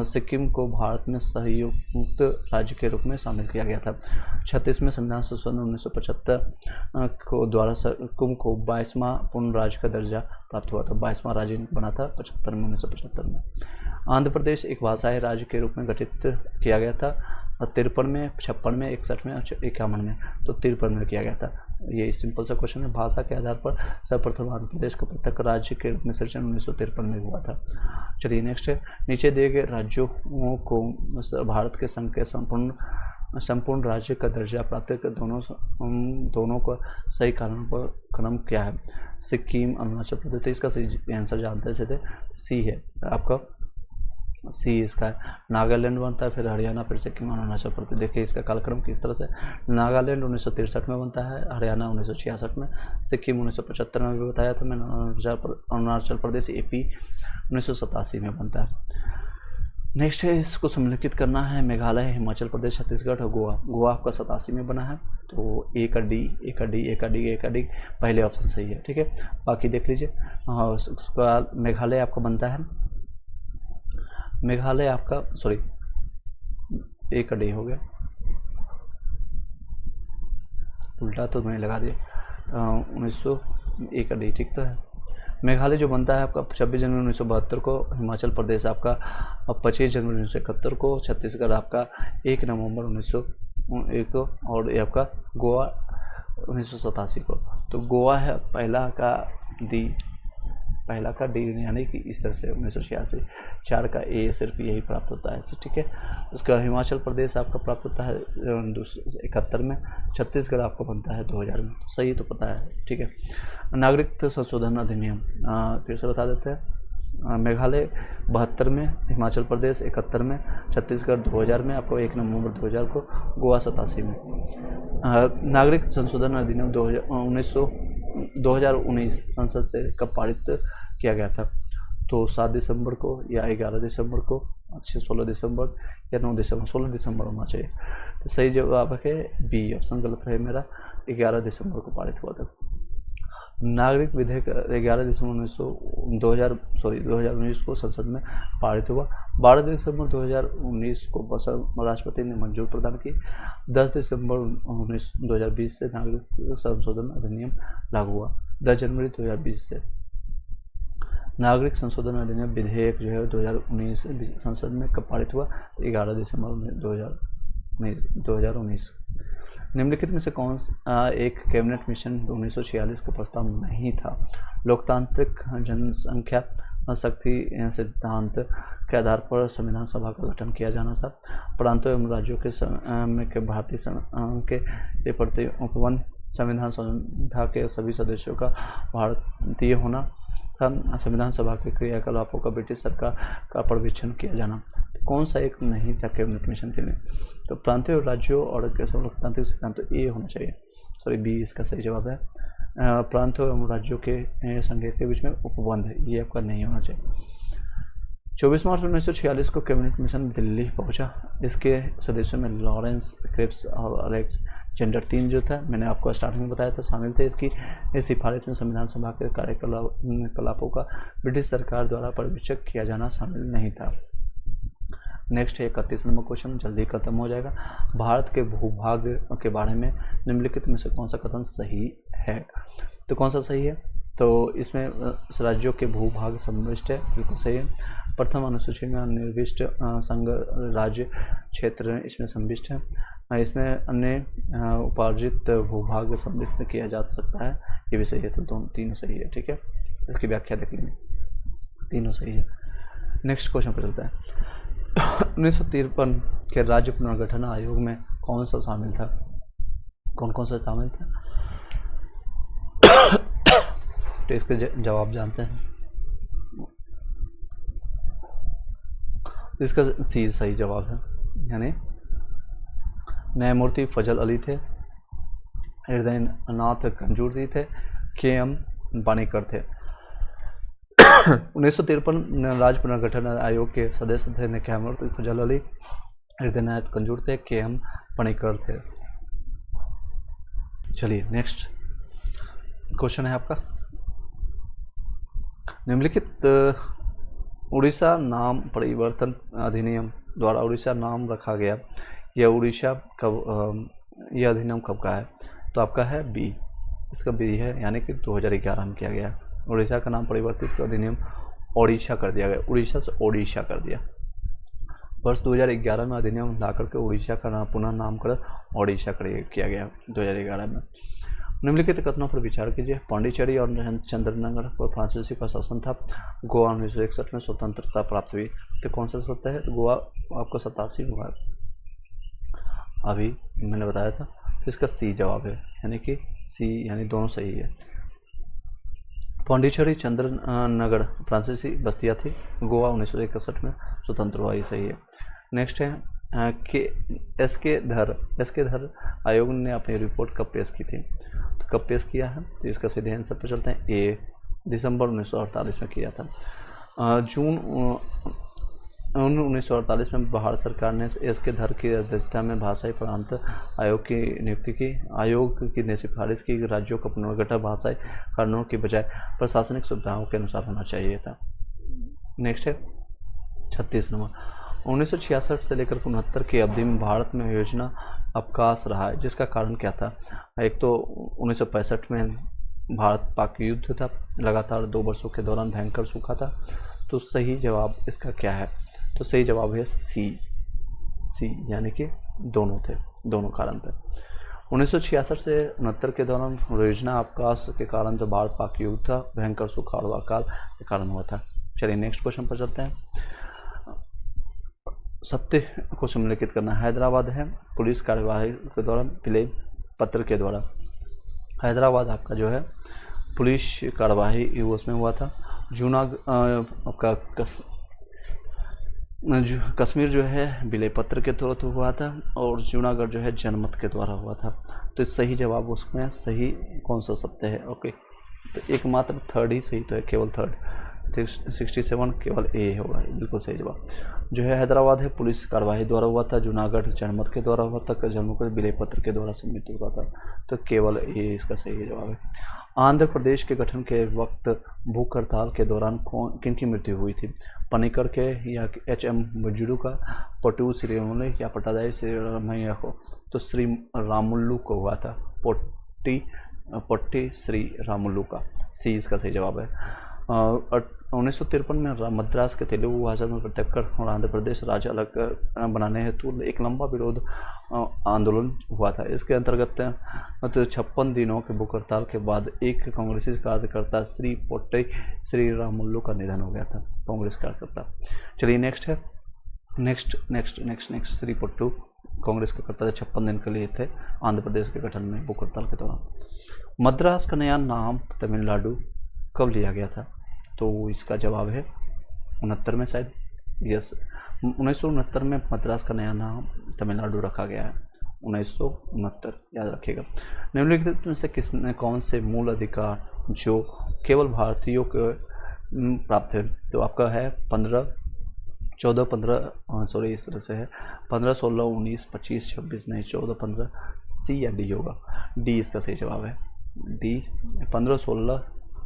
सिक्किम को भारत में संयुक्त राज्य के रूप में शामिल किया गया था। 36 में संविधान संशोधन 1975 को द्वारा सिक्किम को 22वां पूर्ण राज्य का दर्जा प्राप्त हुआ था। 22वां राज्य बना था 1975 में। आंध्र प्रदेश एक भाषाई राज्य के रूप में गठित किया गया था। 53 में, 56 में, 61 में, 51 में, तो 53 में किया गया था। ये सिंपल सा क्वेश्चन है। भाषा के आधार पर सर्वप्रथम आंध्र प्रदेश का पृथक राज्य के रूप में सृजन 1953 में हुआ था। चलिए नेक्स्ट है, नीचे दिए गए राज्यों को भारत के संघ के संपूर्ण राज्य का दर्जा प्राप्त कर दोनों का सही क्रम क्या है? सिक्किम, अरुणाचल प्रदेश। तो इसका सही आंसर जानते थे, सी है आपका, सी इसका है। नागालैंड बनता है, फिर हरियाणा, फिर सिक्किम और अरुणाचल प्रदेश। देखिए इसका कालक्रम किस तरह से। नागालैंड 1963 में बनता है, हरियाणा 1966 में, सिक्किम 1975 में भी बताया था मैंने, अरुणाचल प्रदेश AP 1987 में बनता है। नेक्स्ट है, इसको सम्मिलित करना है। मेघालय, हिमाचल प्रदेश, छत्तीसगढ़ और गोवा। गोवा आपका 87 में बना है, तो ए का डी पहले ऑप्शन सही है, ठीक है। बाकी देख लीजिए। हाँ, उसका मेघालय आपका बनता है, मेघालय आपका सॉरी ए का डी हो गया, उल्टा तो मैंने लगा दिया। 1900 ए का डी ठीक तो है। मेघालय जो बनता है आपका 26 जनवरी 1972 को, हिमाचल प्रदेश आपका 25 जनवरी 1971 को, छत्तीसगढ़ आपका 1 नवंबर 1901 को, और ये आपका गोवा 1987 को। तो गोवा है पहला का डी, यानी कि इस तरह से 1986। 4 का ए सिर्फ यही प्राप्त होता है, ठीक है। उसका हिमाचल प्रदेश आपका प्राप्त होता है 71 में, छत्तीसगढ़ आपका बनता है 2000 में। तो सही तो पता है, ठीक है। नागरिकता संशोधन अधिनियम फिर से बता देते हैं। मेघालय 72 में, हिमाचल प्रदेश 71 में, छत्तीसगढ़ 2000 में, आपको 1 नवंबर 2000 को, गोवा 87 में। नागरिक संशोधन अधिनियम 2019 संसद से कब पारित किया गया था? तो 7 दिसंबर को, या 11 दिसंबर को, 16 दिसंबर या 9 दिसंबर? 16 दिसंबर होना चाहिए। तो सही जवाब है बी ऑप्शन, गलत है मेरा, 11 दिसंबर को पारित हुआ था। नागरिक विधेयक 11 दिसंबर 2019 को संसद में पारित हुआ। 12 दिसंबर 2019 को राष्ट्रपति ने मंजूर प्रदान की। 10 दिसंबर 2020 से नागरिक संशोधन अधिनियम लागू हुआ। 10 जनवरी 2020 से नागरिक संशोधन अधिनियम विधेयक जो है 2019 संसद में कब पारित हुआ? 11 दिसंबर 2019। निम्नलिखित में से कौन एक कैबिनेट मिशन 1946 का प्रस्ताव नहीं था? लोकतांत्रिक जनसंख्या शक्ति सिद्धांत के आधार पर संविधान सभा का गठन किया जाना था। प्रांतों एवं राज्यों के भारतीय के प्रति उपवन संविधान सभा के सभी सदस्यों का भारतीय होना था। संविधान सभा के क्रियाकलापों का ब्रिटिश सरकार का पर्यवेक्षण किया जाना। तो कौन सा एक नहीं था कैबिनेट मिशन के लिए? तो प्रांतीय राज्यों और लोकतांत्रिक सिद्धांत, तो ए होना चाहिए, सॉरी बी इसका सही जवाब है। प्रांतों एवं राज्यों के संघ के बीच में उपबंध, ये आपका नहीं होना चाहिए। 24 मार्च 1946 को कैबिनेट मिशन दिल्ली पहुंचा। इसके सदस्यों में लॉरेंस क्रिप्स और अलेक्जेंडर 3 जो था, मैंने आपको स्टार्टिंग में बताया था, शामिल थे। इसकी सिफारिश में संविधान सभा के कार्यकलापों का ब्रिटिश सरकार द्वारा पर्यवेक्षण किया जाना शामिल नहीं था। नेक्स्ट है 31 नंबर क्वेश्चन, जल्दी खत्म हो जाएगा। भारत के भूभाग के बारे में निम्नलिखित में से कौन सा कथन सही है? तो कौन सा सही है? तो इसमें राज्यों के भूभाग समाविष्ट है, बिल्कुल सही है। प्रथम अनुसूची में निर्दिष्ट संघ राज्य क्षेत्र इसमें समाविष्ट है। इसमें अन्य उपार्जित भूभाग सम्मिलित किया जा सकता है, ये भी सही है। तो दोनों तीनों सही है, ठीक है। इसकी व्याख्या देख लेंगे, तीनों सही है। नेक्स्ट क्वेश्चन पर चलता है। 1953 के राज्य पुनर्गठन आयोग में कौन सा शामिल था? कौन कौन सा शामिल था? तो इसके जवाब जानते हैं। इसका सी सही जवाब है, यानी न्यायमूर्ति फजल अली थे, हृदयनाथ कंजूर जी थे, के.एम. पानीकर थे। 1953 राज्य पुनर्गठन आयोग के सदस्य थे न्यायमूर्ति फजल अली, हृदयनाथ कंजूर थे, के.एम. पानीकर थे। चलिए नेक्स्ट क्वेश्चन है आपका। निम्नलिखित उड़ीसा नाम परिवर्तन अधिनियम द्वारा उड़ीसा नाम रखा गया, यह उड़ीसा कब, यह अधिनियम कब का है? तो आपका है बी, इसका बी है, यानी कि 2011 में किया गया। उड़ीसा का नाम परिवर्तित अधिनियम ओडिशा कर दिया गया, उड़ीसा से ओडिशा कर दिया। वर्ष 2011 में अधिनियम ला करके उड़ीसा का नाम पुनः नामकरण ओडिशा किया गया 2011 में। निम्नलिखित कथनों पर विचार कीजिए। पांडिचेरी और चंद्रनगर पर फ्रांसीसी का शासन था। गोवा 1961 में स्वतंत्रता प्राप्त हुई। तो कौन सा सत्य है? तो गोवा आपको 87 में हुआ, अभी मैंने बताया था। तो इसका सी जवाब है, यानी कि सी, यानी दोनों सही है। पांडिचेरी चंद्रनगर फ्रांसीसी बस्तियाँ थी। गोवा 1961 में स्वतंत्र हुआ, ये सही है। नेक्स्ट है कि एस के धर आयोग ने अपनी रिपोर्ट कब पेश की थी? तो कब पेश किया है? तो इसका सीधे आंसर पर चलते हैं, ए, दिसंबर 1948 में किया था। जून 1948 में भारत सरकार ने एस के धर की अध्यक्षता में भाषाई प्रांत आयोग की नियुक्ति की। आयोग की सिफारिश की राज्यों का पुनर्गठन भाषाई कारणों की बजाय प्रशासनिक सुविधाओं के अनुसार होना चाहिए था। नेक्स्ट है 36 नंबर। 1966 से लेकर 69 की अवधि में भारत में योजना अवकाश रहा है, जिसका कारण क्या था? एक तो 1965 में भारत पाक युद्ध था, लगातार 2 वर्षों के दौरान भयंकर सूखा था। तो सही जवाब इसका क्या है? तो सही जवाब है सी, यानी कि दोनों थे, दोनों कारण थे। 1966 से 69 के दौरान योजना अवकाश के कारण जो भारत पाक युद्ध था, भयंकर सूखा और अकाल के कारण हुआ था। चलिए नेक्स्ट क्वेश्चन पर चलते हैं। सत्य को सम्मिलित करना। हैदराबाद है पुलिस कार्यवाही के दौरान विलेय पत्र के द्वारा। हैदराबाद आपका जो है पुलिस कार्यवाही उसमें हुआ था। आपका कश्मीर जो है विलेय पत्र के द्वारा तो हुआ था, और जूनागढ़ जो है जनमत के द्वारा हुआ था। तो सही जवाब उसमें सही कौन सा सत्य है? ओके, तो एकमात्र थर्ड ही सही तो है, केवल थर्ड। 67 केवल ए होगा, बिल्कुल सही जवाब। जो है हैदराबाद है पुलिस कार्यवाही द्वारा हुआ था, जूनागढ़ जनमत के द्वारा हुआ था, जम्मू कश्मीर विलेय पत्र के द्वारा सम्मिलित हुआ था। तो केवल ए इसका सही जवाब है। आंध्र प्रदेश के गठन के वक्त भूख हड़ताल के दौरान किनकी मृत्यु हुई थी? पनिकर के, या एच.एम. बंजरू का, पट्टू श्रीरामुलु या पट्टादाई श्रीरामैया को? तो श्री रामुलु को हुआ था, पट्टी श्री रामुलु का। सी इसका सही जवाब है। 1953 में मद्रास के तेलुगु भाषा में प्रत्यक्ष और आंध्र प्रदेश राज्य अलग बनाने हेतु एक लंबा विरोध आंदोलन हुआ था। इसके अंतर्गत 56 दिनों के भूख हड़ताल के बाद एक कांग्रेसी कार्यकर्ता श्री पोट्टी श्री रामुलु का निधन हो गया था, कांग्रेस कार्यकर्ता। चलिए नेक्स्ट है, नेक्स्ट श्री पोट्टू कांग्रेस के करता 56 दिन के लिए थे आंध्र प्रदेश के गठन में भूख हड़ताल के दौरान। मद्रास का नया नाम तमिलनाडु कब लिया गया था? तो इसका जवाब है 69 में, शायद यस 1969 में मद्रास का नया नाम तमिलनाडु रखा गया है, 1969 याद रखिएगा। निम्नलिखित में से कौन से मूल अधिकार जो केवल भारतीयों को प्राप्त है? तो आपका है इस तरह से है 15, 16, 19, 25, 26 नहीं 14, 15। सी या डी होगा? डी इसका सही जवाब है, डी 15, 16,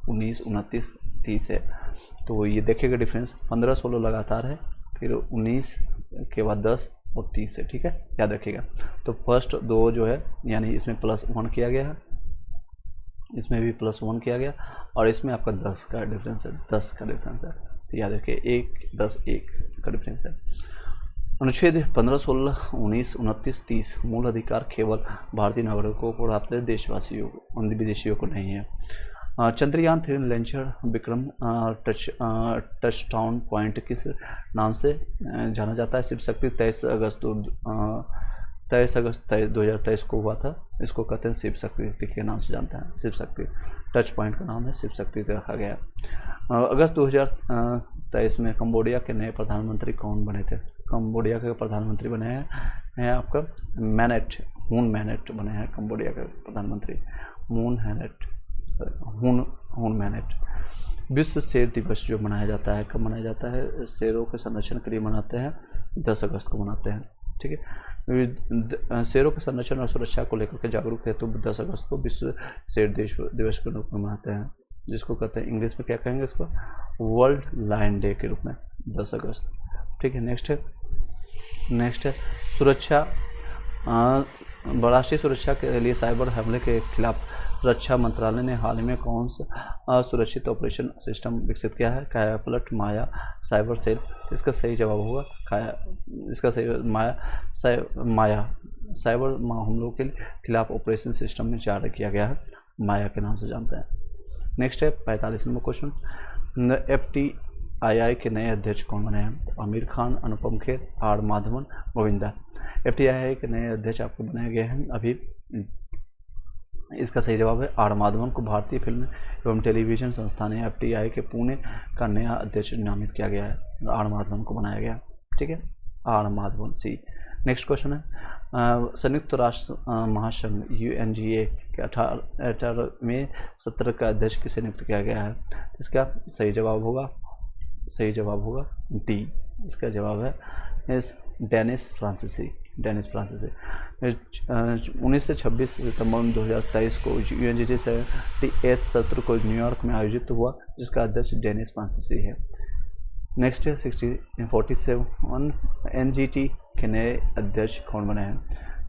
19, 29, 30 है। तो ये देखिएगा डिफरेंस, 15, 16 लगातार है, फिर 19 के बाद 10 और 30 है, ठीक है, याद रखिएगा। तो फर्स्ट दो जो है यानी इसमें +1 किया गया है, इसमें भी +1 किया गया, और इसमें आपका 10 का डिफरेंस है, 10 का डिफरेंस है, तो याद रखिए 1 10 1 का डिफरेंस है। अनुच्छेद 15, 16, 19, 29, 30 मूल अधिकार केवल भारतीय नागरिकों को प्राप्त है, देशवासियों को, विदेशियों को नहीं है। Chandrayaan 3 launcher Vikram touchdown point किस नाम से जाना जाता है? शिव शक्ति 23 अगस्त 2023 को हुआ था, इसको कहते हैं शिव शक्ति के नाम से जानते हैं। शिव शक्ति टच पॉइंट का नाम है, शिव शक्ति रखा गया। अगस्त 2023 में कंबोडिया के नए प्रधानमंत्री कौन बने थे? कंबोडिया के प्रधानमंत्री बने हैं आपका मैनेट, हुन मैनेट बने हैं कंबोडिया के प्रधानमंत्री, हुन मैनेट। विश्व शेर दिवस जो मनाया जाता है, कब मनाया जाता है? शेरों के संरक्षण के लिए मनाते हैं, 10 अगस्त को मनाते हैं, ठीक है। शेरों के संरक्षण और सुरक्षा को लेकर के जागरूक हेतु 10 अगस्त को विश्व शेर दिवस के रूप में मनाते हैं, जिसको कहते हैं इंग्लिश में क्या कहेंगे इसको? वर्ल्ड लायन डे के रूप में, 10 अगस्त, ठीक है। नेक्स्ट है सुरक्षा, राष्ट्रीय सुरक्षा के लिए साइबर हमले के खिलाफ रक्षा मंत्रालय ने हाल ही में कौन सा सुरक्षित ऑपरेशन सिस्टम विकसित किया है? कायापलट, माया, साइबर सेल। इसका सही जवाब होगा इसका सही माया साइबर हमलों के खिलाफ ऑपरेशन सिस्टम में जारी किया गया है, माया के नाम से जानते हैं। नेक्स्ट है 45 नंबर क्वेश्चन, FTII के नए अध्यक्ष कौन बने हैं? आमिर खान, अनुपम खेर, आर माधवन, गोविंदा। FTII के नए अध्यक्ष आपको बनाए गए हैं अभी, इसका सही जवाब है आर माधवन को भारतीय फिल्म एवं टेलीविजन संस्थान FTII के पुणे का नया अध्यक्ष नामित किया गया है, आर माधवन को बनाया गया, ठीक है, R Madhavan C. Next question है संयुक्त राष्ट्र महासंघ UNGA के 18वें सत्र का अध्यक्ष किसे नियुक्त किया गया है? इसका सही जवाब होगा डी, इसका जवाब है डेनिस फ्रांसीसी। 19 से 26 सितंबर 2023 को UNGA 78 सत्र को न्यूयॉर्क में आयोजित हुआ, जिसका अध्यक्ष डेनिस फ्रांसीसी है। नेक्स्ट है 47 NGT के नए अध्यक्ष कौन बने हैं?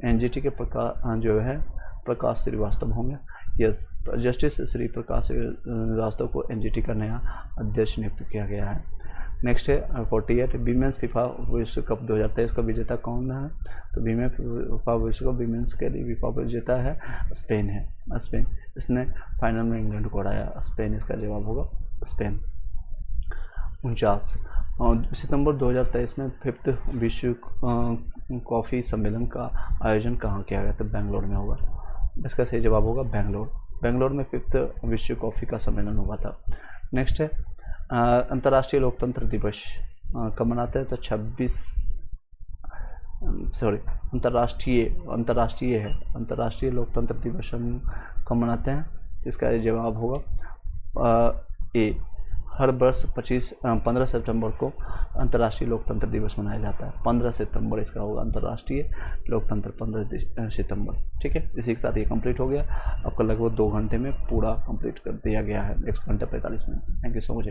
NGT के प्रकाश श्रीवास्तव होंगे, यस, जस्टिस श्री प्रकाश श्रीवास्तव को NGT का नया अध्यक्ष नियुक्त किया गया है। नेक्स्ट है 48 वीमेंस फीफा विश्व कप 2023 का विजेता कौन है? तो फीफा विश्व कप वीमेंस के लिए फीफा विजेता है स्पेन, इसने फाइनल में इंग्लैंड को हराया, स्पेन इसका जवाब होगा, स्पेन। 49 सितंबर 2023 में 5th विश्व कॉफ़ी सम्मेलन का आयोजन कहाँ किया गया? तो बेंगलोर में होगा, इसका सही जवाब होगा बेंगलोर में 5th विश्व कॉफ़ी का सम्मेलन हुआ था। नेक्स्ट है अंतर्राष्ट्रीय लोकतंत्र दिवस कब मनाते हैं? तो अंतर्राष्ट्रीय लोकतंत्र दिवस हम कब मनाते हैं? इसका जवाब होगा ए, हर वर्ष 15 सितंबर को अंतर्राष्ट्रीय लोकतंत्र दिवस मनाया जाता है, 15 सितंबर इसका होगा अंतर्राष्ट्रीय लोकतंत्र, 15 सितंबर, ठीक है। इसी के साथ ये कंप्लीट हो गया, आपका लगभग 2 घंटे में पूरा कंप्लीट कर दिया गया है, 1 घंटा 45 minute. Thank you so much.